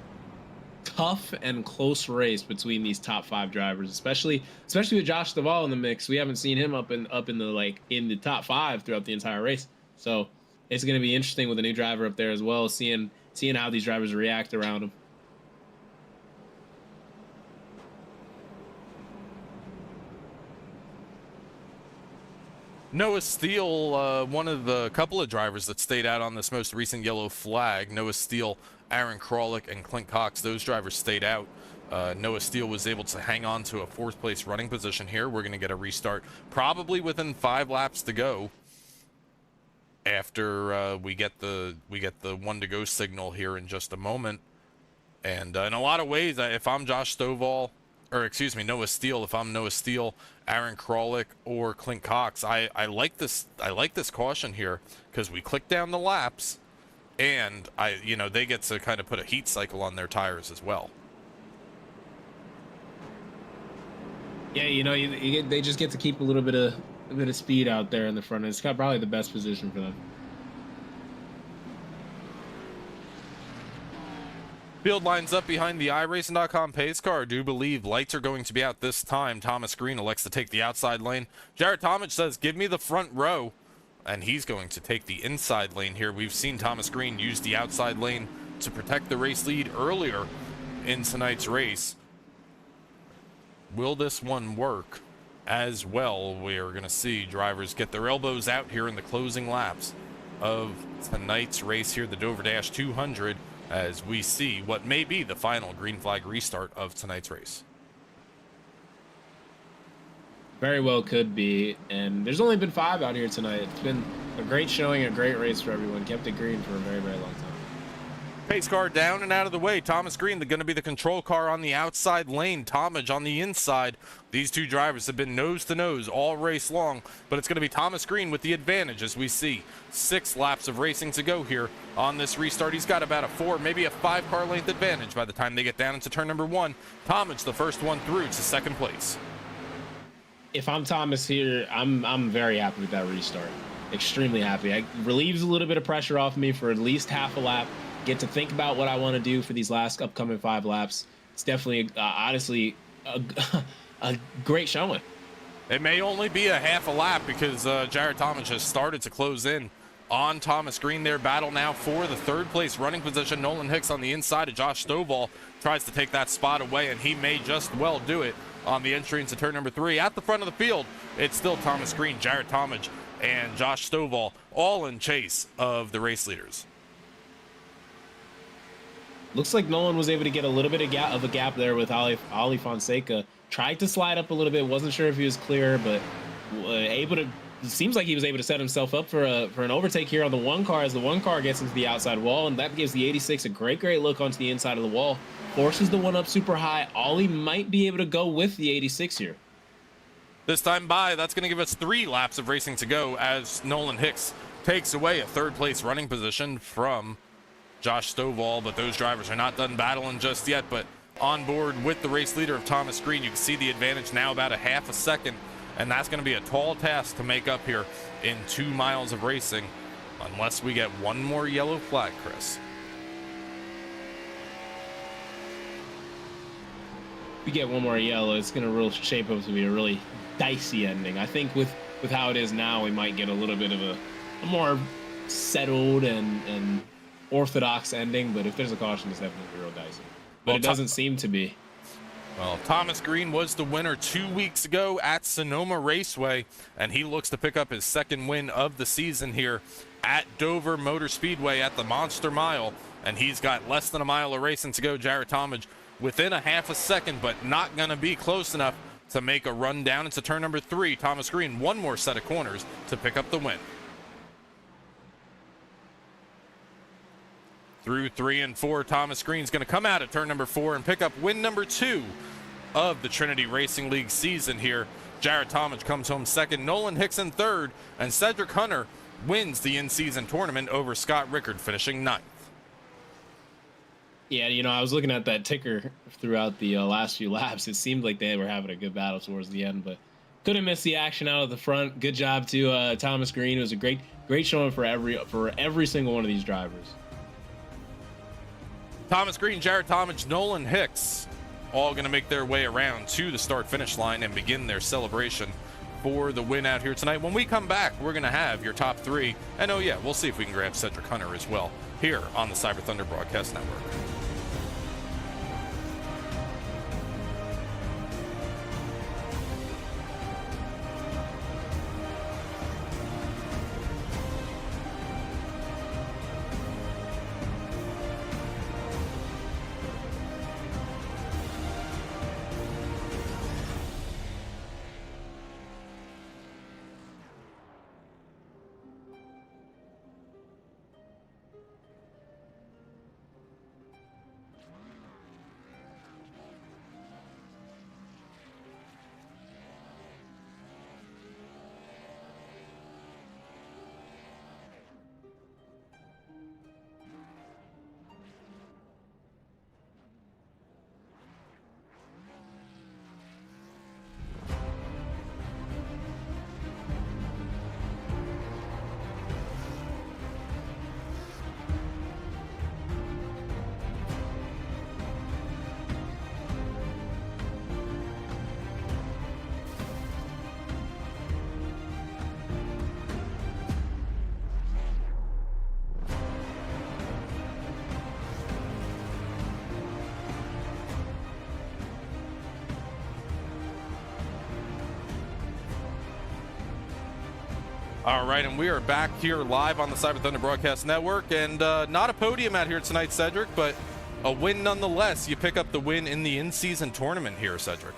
[SPEAKER 2] tough and close race between these top 5 drivers, especially with Josh Duvall in the mix. We haven't seen him up in the top 5 throughout the entire race. So it's going to be interesting with a new driver up there as well, seeing how these drivers react around him.
[SPEAKER 1] Noah Steele, one of the couple of drivers that stayed out on this most recent yellow flag. Noah Steele, Aaron Krawlick, and Clint Cox, those drivers stayed out. Noah Steele was able to hang on to a 4th place running position here. We're going to get a restart probably within 5 laps to go after we get the 1 to go signal here in just a moment. And in a lot of ways, if I'm Noah Steele, if I'm Noah Steele, Aaron Krawlick, or Clint Cox, I like this caution here, because we click down the laps, and they get to kind of put a heat cycle on their tires as well.
[SPEAKER 2] Yeah, they just get to keep a little bit of speed out there in the front. It's got probably the best position for them.
[SPEAKER 1] Field lines up behind the iRacing.com pace car. I do believe lights are going to be out this time. Thomas Green elects to take the outside lane. Jared Tomich says, give me the front row. And he's going to take the inside lane here. We've seen Thomas Green use the outside lane to protect the race lead earlier in tonight's race. Will this one work as well? We're going to see drivers get their elbows out here in the closing laps of tonight's race here, the Dover Dash 200, as we see what may be the final green flag restart of tonight's race.
[SPEAKER 2] Very well could be, and there's only been 5 out here tonight. It's been a great showing, a great race for everyone. Kept it green for a very, very long time.
[SPEAKER 1] Pace car down and out of the way. Thomas Green, going to be the control car on the outside lane. Tomage on the inside. These two drivers have been nose to nose all race long, but it's going to be Thomas Green with the advantage as we see 6 laps of racing to go here on this restart. He's got about a 4, maybe a 5 car length advantage by the time they get down into turn number 1. Tomage, the first one through to 2nd place.
[SPEAKER 2] If I'm Thomas here, I'm very happy with that restart. Extremely happy. It relieves a little bit of pressure off me for at least half a lap. Get to think about what I want to do for these last upcoming 5 laps. It's definitely, honestly, a great showing.
[SPEAKER 1] It may only be a half a lap because Jared Tomich has started to close in on Thomas Green. Their battle now for the 3rd place running position. Nolan Hicks on the inside of Josh Stovall tries to take that spot away, and he may just well do it on the entry into turn number 3. At the front of the field, it's still Thomas Green, Jared Tomich, and Josh Stovall all in chase of the race leaders.
[SPEAKER 2] Looks like Nolan was able to get a little bit of a gap there with Ali Fonseca. Tried to slide up a little bit. Wasn't sure if he was clear, but able to. It seems like he was able to set himself up for an overtake here on the 1 car as the 1 car gets into the outside wall, and that gives the 86 a great look onto the inside of the wall. Forces the 1 up super high. Ollie might be able to go with the 86 here.
[SPEAKER 1] This time by, that's going to give us 3 laps of racing to go as Nolan Hicks takes away a 3rd place running position from Josh Stovall, but those drivers are not done battling just yet. But on board with the race leader of Thomas Green, you can see the advantage now about a half a second, and that's going to be a tall task to make up here in 2 miles of racing, unless we get 1 more yellow flag, Chris.
[SPEAKER 2] we get one more yellow, it's going to really shape up to be a really dicey ending. I think with how it is now, we might get a little bit of a more settled and orthodox ending, but if there's a caution, it's definitely real dicey. But
[SPEAKER 1] Well,
[SPEAKER 2] it doesn't seem to be.
[SPEAKER 1] Well, Thomas Green was the winner 2 weeks ago at Sonoma Raceway, and he looks to pick up his second win of the season here at Dover Motor Speedway at the Monster Mile, and he's got less than a mile of racing to go. Jared Talmadge within a half a second, but not going to be close enough to make a run down into turn number 3. Thomas Green, one more set of corners to pick up the win. Through 3 and 4, Thomas Green's going to come out at turn number 4 and pick up win number 2 of the Trinity Racing League season here. Jared Talmadge comes home second, Nolan Hickson third, and Cedric Hunter wins the in-season tournament over Scott Richter, finishing 9th.
[SPEAKER 2] Yeah, you know, I was looking at that ticker throughout the last few laps. It seemed like they were having a good battle towards the end, but couldn't miss the action out of the front. Good job to Thomas Green. It was a great showing for every single one of these drivers.
[SPEAKER 1] Thomas Green, Jared Talmadge, Nolan Hicks, all going to make their way around to the start-finish line and begin their celebration for the win out here tonight. When we come back, we're going to have your top 3, and oh yeah, we'll see if we can grab Cedric Hunter as well here on the Cyber Thunder Broadcast Network. All right, and we are back here live on the Cyber Thunder Broadcast Network, and not a podium out here tonight, Cedric, but a win nonetheless. You pick up the win in the in-season tournament here, Cedric.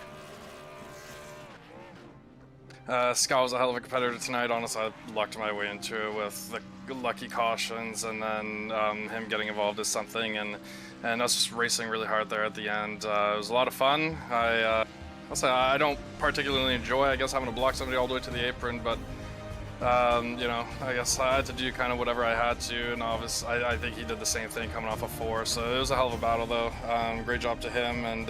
[SPEAKER 5] Scott was a hell of a competitor tonight. Honestly, I lucked my way into it with the lucky cautions, and then him getting involved is something, and us just racing really hard there at the end. It was a lot of fun. I'll say I don't particularly enjoy, I guess, having to block somebody all the way to the apron, but you know, I guess I had to do kind of whatever I had to, and obviously I think he did the same thing coming off of 4, so it was a hell of a battle though. Great job to him, and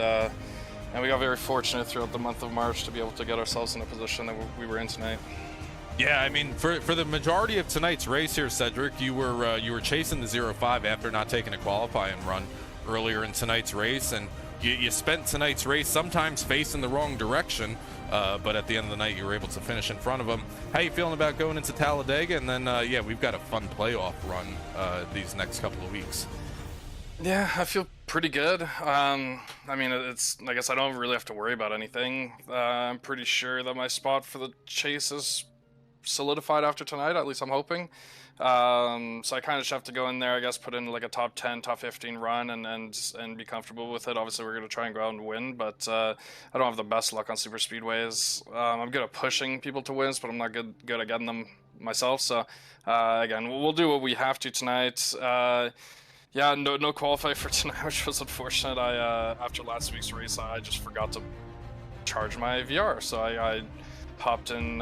[SPEAKER 5] we got very fortunate throughout the month of March to be able to get ourselves in a position that we were in tonight.
[SPEAKER 1] Yeah, I mean, for the majority of tonight's race here, Cedric, you were chasing the 0-5 after not taking a qualifying run earlier in tonight's race, and you spent tonight's race sometimes facing the wrong direction, but at the end of the night you were able to finish in front of them. How you feeling about going into Talladega? And then yeah, we've got a fun playoff run these next couple of weeks.
[SPEAKER 5] Yeah, I feel pretty good. I mean, I guess I don't really have to worry about anything. I'm pretty sure that my spot for the chase is solidified after tonight, at least I'm hoping. So I kind of just have to go in there, I guess, put in like a top 10, top 15 run and be comfortable with it. Obviously, we're going to try and go out and win, but I don't have the best luck on super speedways. I'm good at pushing people to wins, but I'm not good at getting them myself. So again, we'll do what we have to tonight. Yeah, no qualify for tonight, which was unfortunate. After last week's race, I just forgot to charge my VR, so I hopped in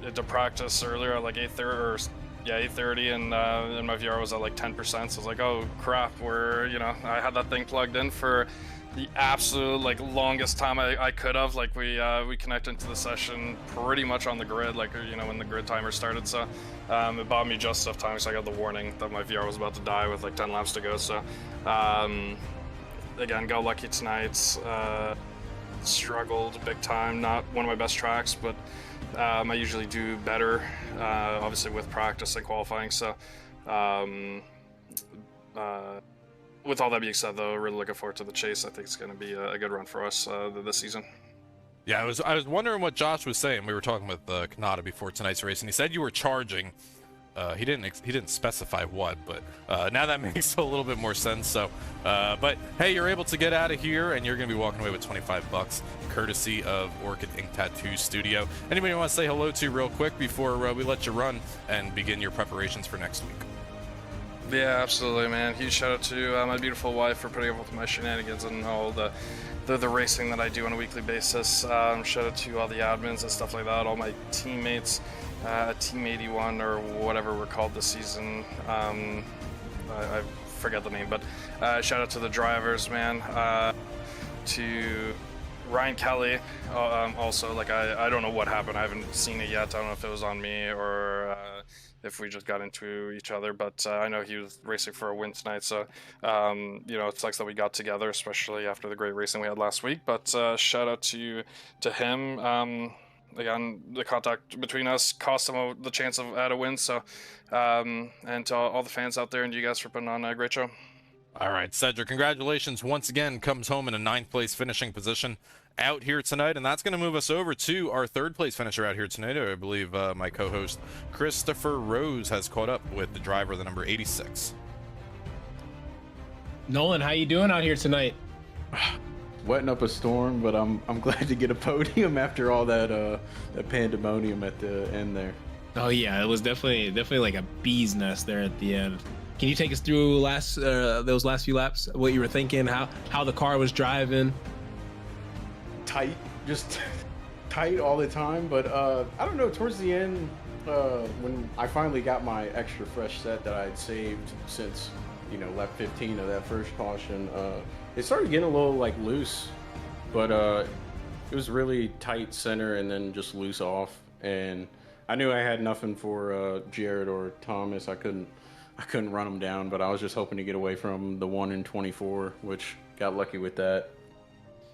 [SPEAKER 5] into practice earlier at like 8:30, and my VR was at like 10%. So I was like, oh crap, I had that thing plugged in for the absolute like longest time I could have. Like we connected into the session pretty much on the grid, like when the grid timer started. So it bought me just enough time, so I got the warning that my VR was about to die with like 10 laps to go. So again, got lucky tonight. Struggled big time. Not one of my best tracks, but I usually do better, obviously with practice and qualifying. So, with all that being said, though, really looking forward to the chase. I think it's going to be a good run for us this season.
[SPEAKER 1] Yeah, I was wondering what Josh was saying. We were talking with Kanata before tonight's race, and he said you were charging. He didn't specify what, but now that makes a little bit more sense. So, but hey, you're able to get out of here, and you're gonna be walking away with $25, courtesy of Orchid Ink Tattoo Studio. Anybody want to say hello to real quick before we let you run and begin your preparations for next week?
[SPEAKER 5] Yeah, absolutely, man. Huge shout out to my beautiful wife for putting up with my shenanigans and all the racing that I do on a weekly basis. Shout out to all the admins and stuff like that, all my teammates. Team 81 or whatever we're called this season. I forget the name, but shout out to the drivers, man. To Ryan Kelly, also, like, I don't know what happened. I haven't seen it yet. I don't know if it was on me or if we just got into each other, but I know he was racing for a win tonight. So, you know, it sucks that we got together, especially after the great racing we had last week. But shout out to him. Again, the contact between us cost him the chance at a win. So, and to all the fans out there and you guys for putting on a great show.
[SPEAKER 1] All right, Cedric, congratulations once again. Comes home in a 9th place finishing position out here tonight, and that's going to move us over to our 3rd place finisher out here tonight. I believe my co-host Christopher Rose has caught up with the driver, the number 86.
[SPEAKER 2] Nolan, how you doing out here tonight?
[SPEAKER 6] Wetting up a storm, but I'm glad to get a podium after all that pandemonium at the end there.
[SPEAKER 2] Oh yeah, it was definitely like a bee's nest there at the end. Can you take us through those last few laps? What you were thinking, how the car was driving?
[SPEAKER 6] Tight, just tight all the time. But I don't know. Towards the end, when I finally got my extra fresh set that I had saved since lap 15 of that first caution, it started getting a little like loose, but it was really tight center and then just loose off. And I knew I had nothing for Jared or Thomas. I couldn't run them down, but I was just hoping to get away from the 1 in 24, which got lucky with that.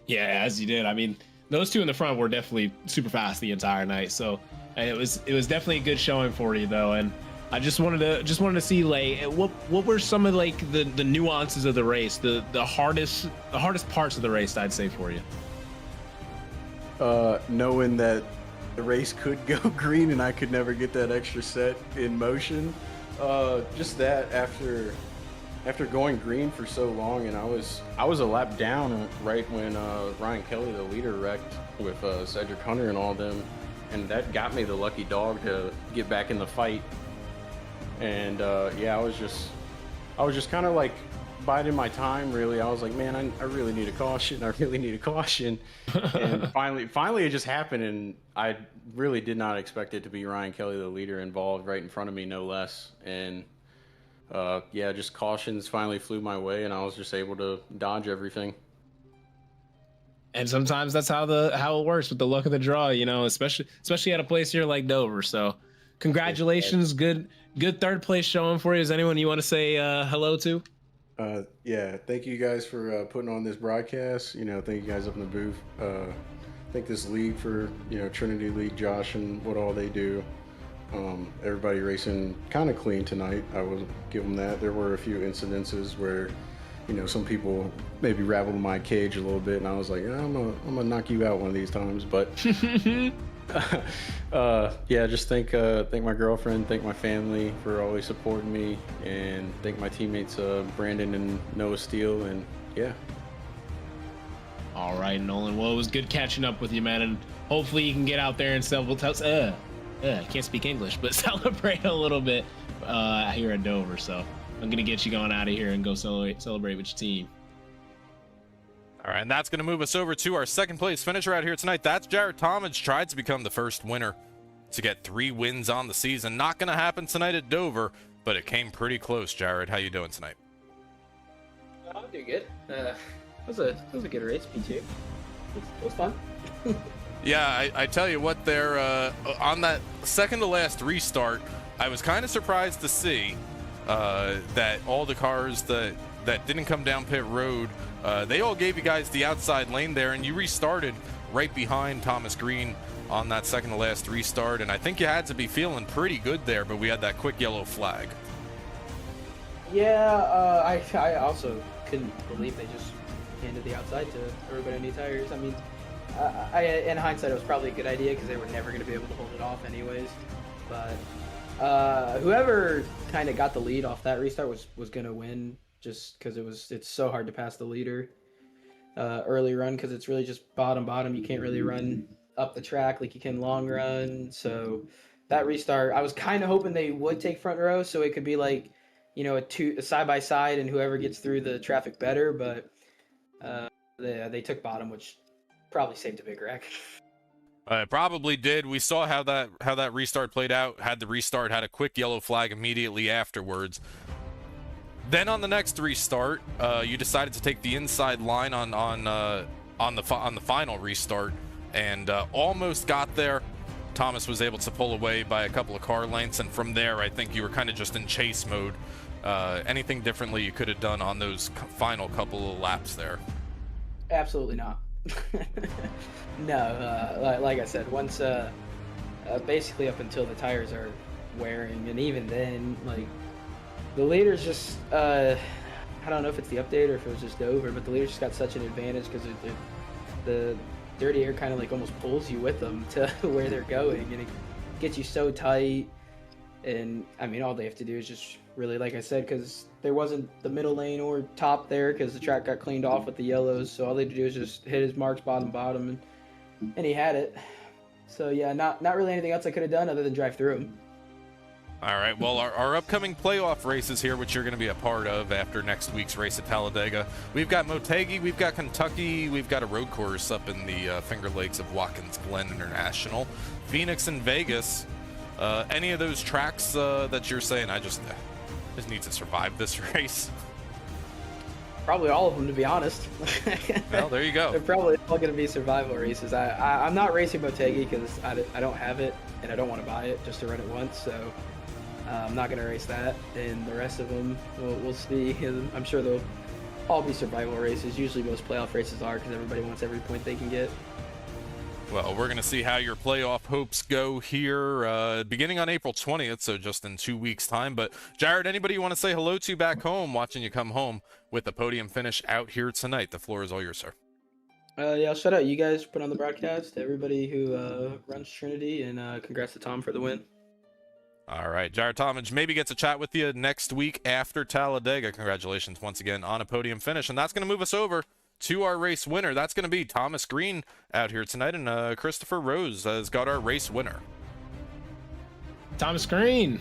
[SPEAKER 2] Yeah, as you did. I mean, those two in the front were definitely super fast the entire night. So it was definitely a good showing for you though. And I just wanted to see like what were some of like the nuances of the race, the hardest parts of the race, I'd say, for you.
[SPEAKER 6] Knowing that the race could go green and I could never get that extra set in motion. Just that after going green for so long, and I was a lap down right when Ryan Kelly, the leader, wrecked with Cedric Hunter and all of them, and that got me the lucky dog to get back in the fight. And yeah, I was just kind of like biding my time, really. I was like, man, I really need a caution. I really need a caution. And finally it just happened, and I really did not expect it to be Ryan Kelly, the leader, involved right in front of me, no less. And yeah, just cautions finally flew my way, and I was just able to dodge everything.
[SPEAKER 2] And sometimes that's how it works with the luck of the draw, especially at a place here like Dover. So congratulations, good third place showing for you. Is anyone you want to say hello to?
[SPEAKER 6] Yeah, thank you guys for putting on this broadcast. Thank you guys up in the booth. Thank this league for, Trinity League, Josh, and what all they do. Everybody racing kind of clean tonight. I will give them that. There were a few incidences where, some people maybe rattled my cage a little bit, and I was like, I'm gonna knock you out one of these times. But yeah, just thank my girlfriend, thank my family for always supporting me, and thank my teammates Brandon and Noah Steele, and yeah.
[SPEAKER 2] All right, Nolan. Well, it was good catching up with you, man, and hopefully you can get out there and I can't speak English, but celebrate a little bit here at Dover. So I'm gonna get you going out of here and go celebrate with your team.
[SPEAKER 1] All right, and that's going to move us over to our second place finisher out here tonight. That's Jared Talmadge. Tried to become the first winner to get 3 wins on the season. Not going to happen tonight at Dover, but it came pretty close. Jared, how you doing tonight?
[SPEAKER 7] I'm doing good. It was a good race, P2. It was fun.
[SPEAKER 1] Yeah, I tell you what, there on that second to last restart, I was kind of surprised to see that all the cars that didn't come down pit road, they all gave you guys the outside lane there, and you restarted right behind Thomas Green on that second to last restart, and I think you had to be feeling pretty good there, but we had that quick yellow flag.
[SPEAKER 7] Yeah, I also couldn't believe they just handed the outside to everybody on new tires. I mean, in hindsight, it was probably a good idea because they were never going to be able to hold it off anyways. But whoever kind of got the lead off that restart was going to win, just because it's so hard to pass the leader early run, because it's really just bottom. You can't really run up the track like you can long run. So that restart, I was kind of hoping they would take front row, so it could be like, a side by side, and whoever gets through the traffic better. But they took bottom, which probably saved a big wreck.
[SPEAKER 1] It probably did. We saw how that restart played out. Had a quick yellow flag immediately afterwards. Then on the next restart, you decided to take the inside line on the final restart, and almost got there. Thomas was able to pull away by a couple of car lengths, and from there, I think you were kind of just in chase mode. Anything differently you could have done on those final couple of laps there?
[SPEAKER 7] Absolutely not. No, like I said, once basically up until the tires are wearing, and even then, like, the leaders just I don't know if it's the update or if it was just over, but the leaders just got such an advantage because the dirty air kind of like almost pulls you with them to where they're going, and it gets you so tight. And I mean, all they have to do is just really, like I said, because there wasn't the middle lane or top there because the track got cleaned off with the yellows, so all they had to do is just hit his marks bottom, and he had it. So yeah, not really anything else I could have done other than drive through him.
[SPEAKER 1] All right, well, our upcoming playoff races here, which you're going to be a part of after next week's race at Talladega, we've got Motegi, we've got Kentucky, we've got a road course up in the Finger Lakes of Watkins Glen International, Phoenix, and Vegas. Any of those tracks that you're saying, I just need to survive this race?
[SPEAKER 7] Probably all of them, to be honest.
[SPEAKER 1] Well, there you go.
[SPEAKER 7] They're probably all going to be survival races. I'm not racing Motegi because I don't have it, and I don't want to buy it just to run it once, so I'm not going to race that. And the rest of them, we'll see. I'm sure they'll all be survival races. Usually most playoff races are, because everybody wants every point they can get.
[SPEAKER 1] Well, we're going to see how your playoff hopes go here beginning on April 20th, so just in 2 weeks' time. But, Jared, anybody you want to say hello to back home, watching you come home with the podium finish out here tonight? The floor is all yours, sir.
[SPEAKER 7] Yeah, I'll shout out you guys put on the broadcast, everybody who runs Trinity, and congrats to Tom for the win.
[SPEAKER 1] All right, Jared Talmadge maybe gets a chat with you next week after Talladega. Congratulations once again on a podium finish, and that's going to move us over to our race winner. That's going to be Thomas Green out here tonight, and Christopher Rose has got our race winner.
[SPEAKER 2] Thomas Green,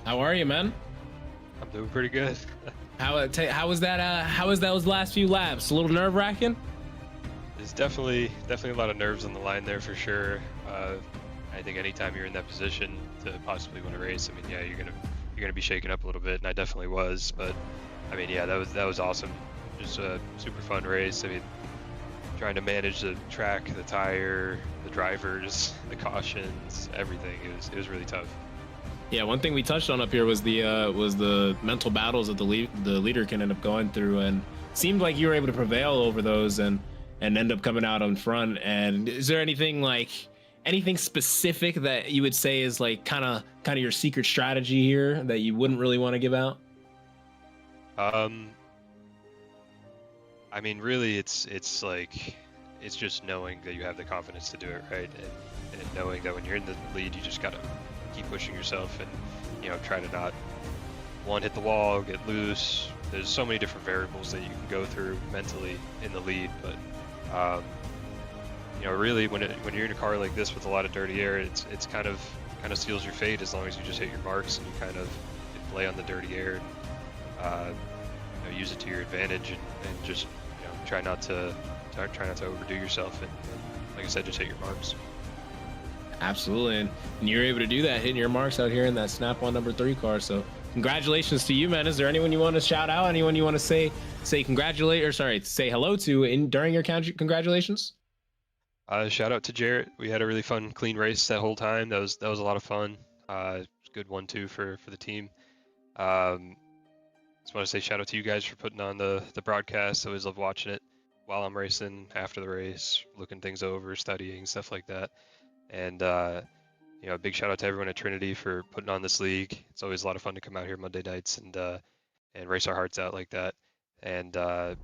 [SPEAKER 2] how are you, man?
[SPEAKER 8] I'm doing pretty good.
[SPEAKER 2] How was that? How was those last few laps? A little nerve-wracking?
[SPEAKER 8] There's definitely a lot of nerves on the line there for sure. I think anytime you're in that position to possibly win a race, I mean, yeah, you're gonna be shaken up a little bit, and I definitely was. But I mean, yeah, that was awesome. Just a super fun race. I mean, trying to manage the track, the tire, the drivers, the cautions, everything. It was really tough.
[SPEAKER 2] Yeah, one thing we touched on up here was the mental battles that the leader can end up going through, and it seemed like you were able to prevail over those and end up coming out on front. And is there anything specific that you would say is like kind of your secret strategy here that you wouldn't really want to give out?
[SPEAKER 8] I mean, really, it's just knowing that you have the confidence to do it, right? And knowing that when you're in the lead, you just gotta keep pushing yourself and, try to not, one, hit the wall, get loose. There's so many different variables that you can go through mentally in the lead, but really when you're in a car like this with a lot of dirty air, it's kind of seals your fate as long as you just hit your marks and you kind of play on the dirty air and use it to your advantage and just try not to overdo yourself and like I said, just hit your marks.
[SPEAKER 2] Absolutely, and you're able to do that, hitting your marks out here in that Snap-on number 3 car. So congratulations to you, man. Is there anyone you want to shout out? Anyone you want to say say hello to during your congratulations?
[SPEAKER 8] Shout out to Jarrett. We had a really fun, clean race that whole time. That was a lot of fun. Good 1-2 for the team. Just want to say shout out to you guys for putting on the broadcast. I always love watching it while I'm racing, after the race, looking things over, studying, stuff like that. And you know, a big shout out to everyone at Trinity for putting on this league. It's always a lot of fun to come out here Monday nights and race our hearts out like that. And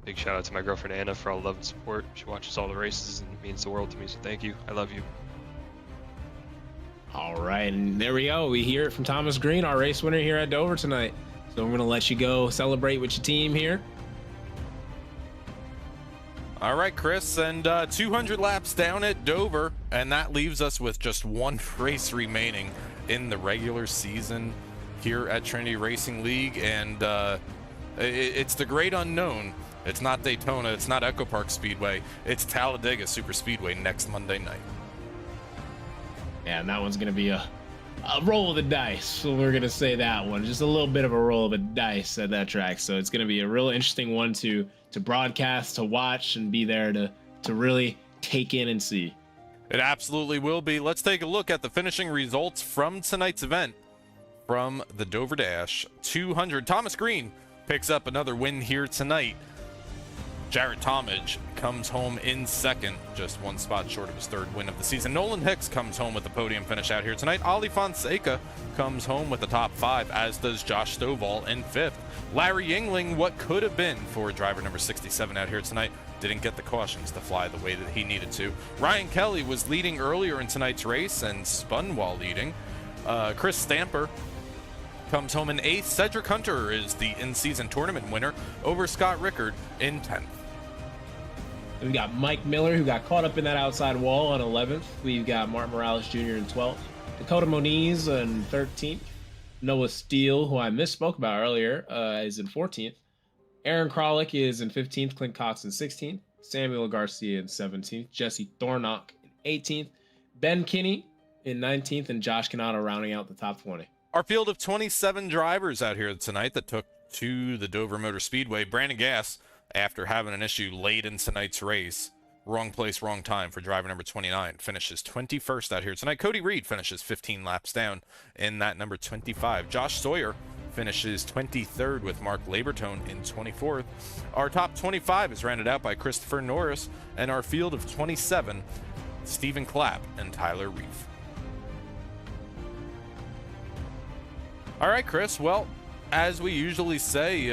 [SPEAKER 8] big shout out to my girlfriend Anna for all the love and support. She watches all the races and it means the world to me. So thank you. I love you.
[SPEAKER 2] All right, and there we go. We hear it from Thomas Green, our race winner here at Dover tonight. So I'm going to let you go celebrate with your team here.
[SPEAKER 1] All right, Chris, and 200 laps down at Dover, and that leaves us with just one race remaining in the regular season here at Trinity Racing League, and it's the great unknown. It's not Daytona, it's not Echo Park Speedway, it's Talladega Super Speedway next Monday night.
[SPEAKER 2] Yeah, and that one's going to be a roll of the dice. So we're going to say that one. Just a little bit of a roll of the dice at that track. So it's going to be a real interesting one to broadcast, to watch, and be there to really take in and see.
[SPEAKER 1] It absolutely will be. Let's take a look at the finishing results from tonight's event from the Dover Dash 200. Thomas Green picks up another win here tonight. Jarrett Talmadge comes home in second, just one spot short of his third win of the season. Nolan Hicks comes home with the podium finish out here tonight. Ali Fonseca comes home with the top 5, as does Josh Stovall in 5th. Larry Yingling, what could have been for driver number 67 out here tonight, didn't get the cautions to fly the way that he needed to. Ryan Kelly was leading earlier in tonight's race and spun while leading. Chris Stamper comes home in 8th. Cedric Hunter is the in-season tournament winner over Scott Richter in 10th.
[SPEAKER 2] We've got Mike Miller, who got caught up in that outside wall on 11th. We've got Martin Morales Jr. in 12th. Dakota Moniz in 13th. Noah Steele, who I misspoke about earlier, is in 14th. Aaron Krolick is in 15th. Clint Cox in 16th. Samuel Garcia in 17th. Jesse Thornock in 18th. Ben Kinney in 19th. And Josh Canado rounding out the top 20.
[SPEAKER 1] Our field of 27 drivers out here tonight that took to the Dover Motor Speedway. Brandon Gass, after having an issue late in tonight's race, wrong place, wrong time for driver number 29, finishes 21st out here tonight. Cody Reed finishes 15 laps down in that number 25. Josh Sawyer finishes 23rd with Mark Labertone in 24th. Our top 25 is rounded out by Christopher Norris, and our field of 27, Stephen Clapp and Tyler Reef. All right, Chris, well, as we usually say,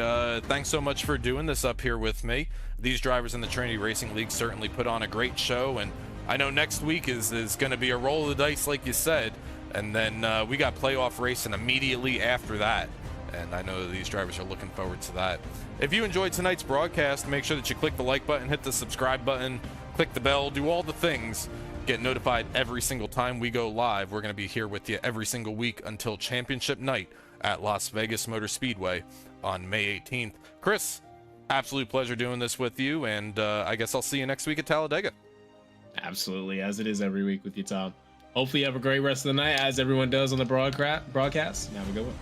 [SPEAKER 1] thanks so much for doing this up here with me. These drivers in the Trinity Racing League certainly put on a great show, and I know next week is going to be a roll of the dice, like you said, and then we got playoff racing immediately after that, and I know that these drivers are looking forward to that. If you enjoyed tonight's broadcast, make sure that you click the like button, hit the subscribe button, click the bell, do all the things. Get notified every single time we go live. We're going to be here with you every single week until championship night at Las Vegas Motor Speedway on May 18th. Chris, absolute pleasure doing this with you, and I guess I'll see you next week at Talladega.
[SPEAKER 2] Absolutely, as it is every week with you, Tom. Hopefully you have a great rest of the night, as everyone does on the broadcast. Have a good one.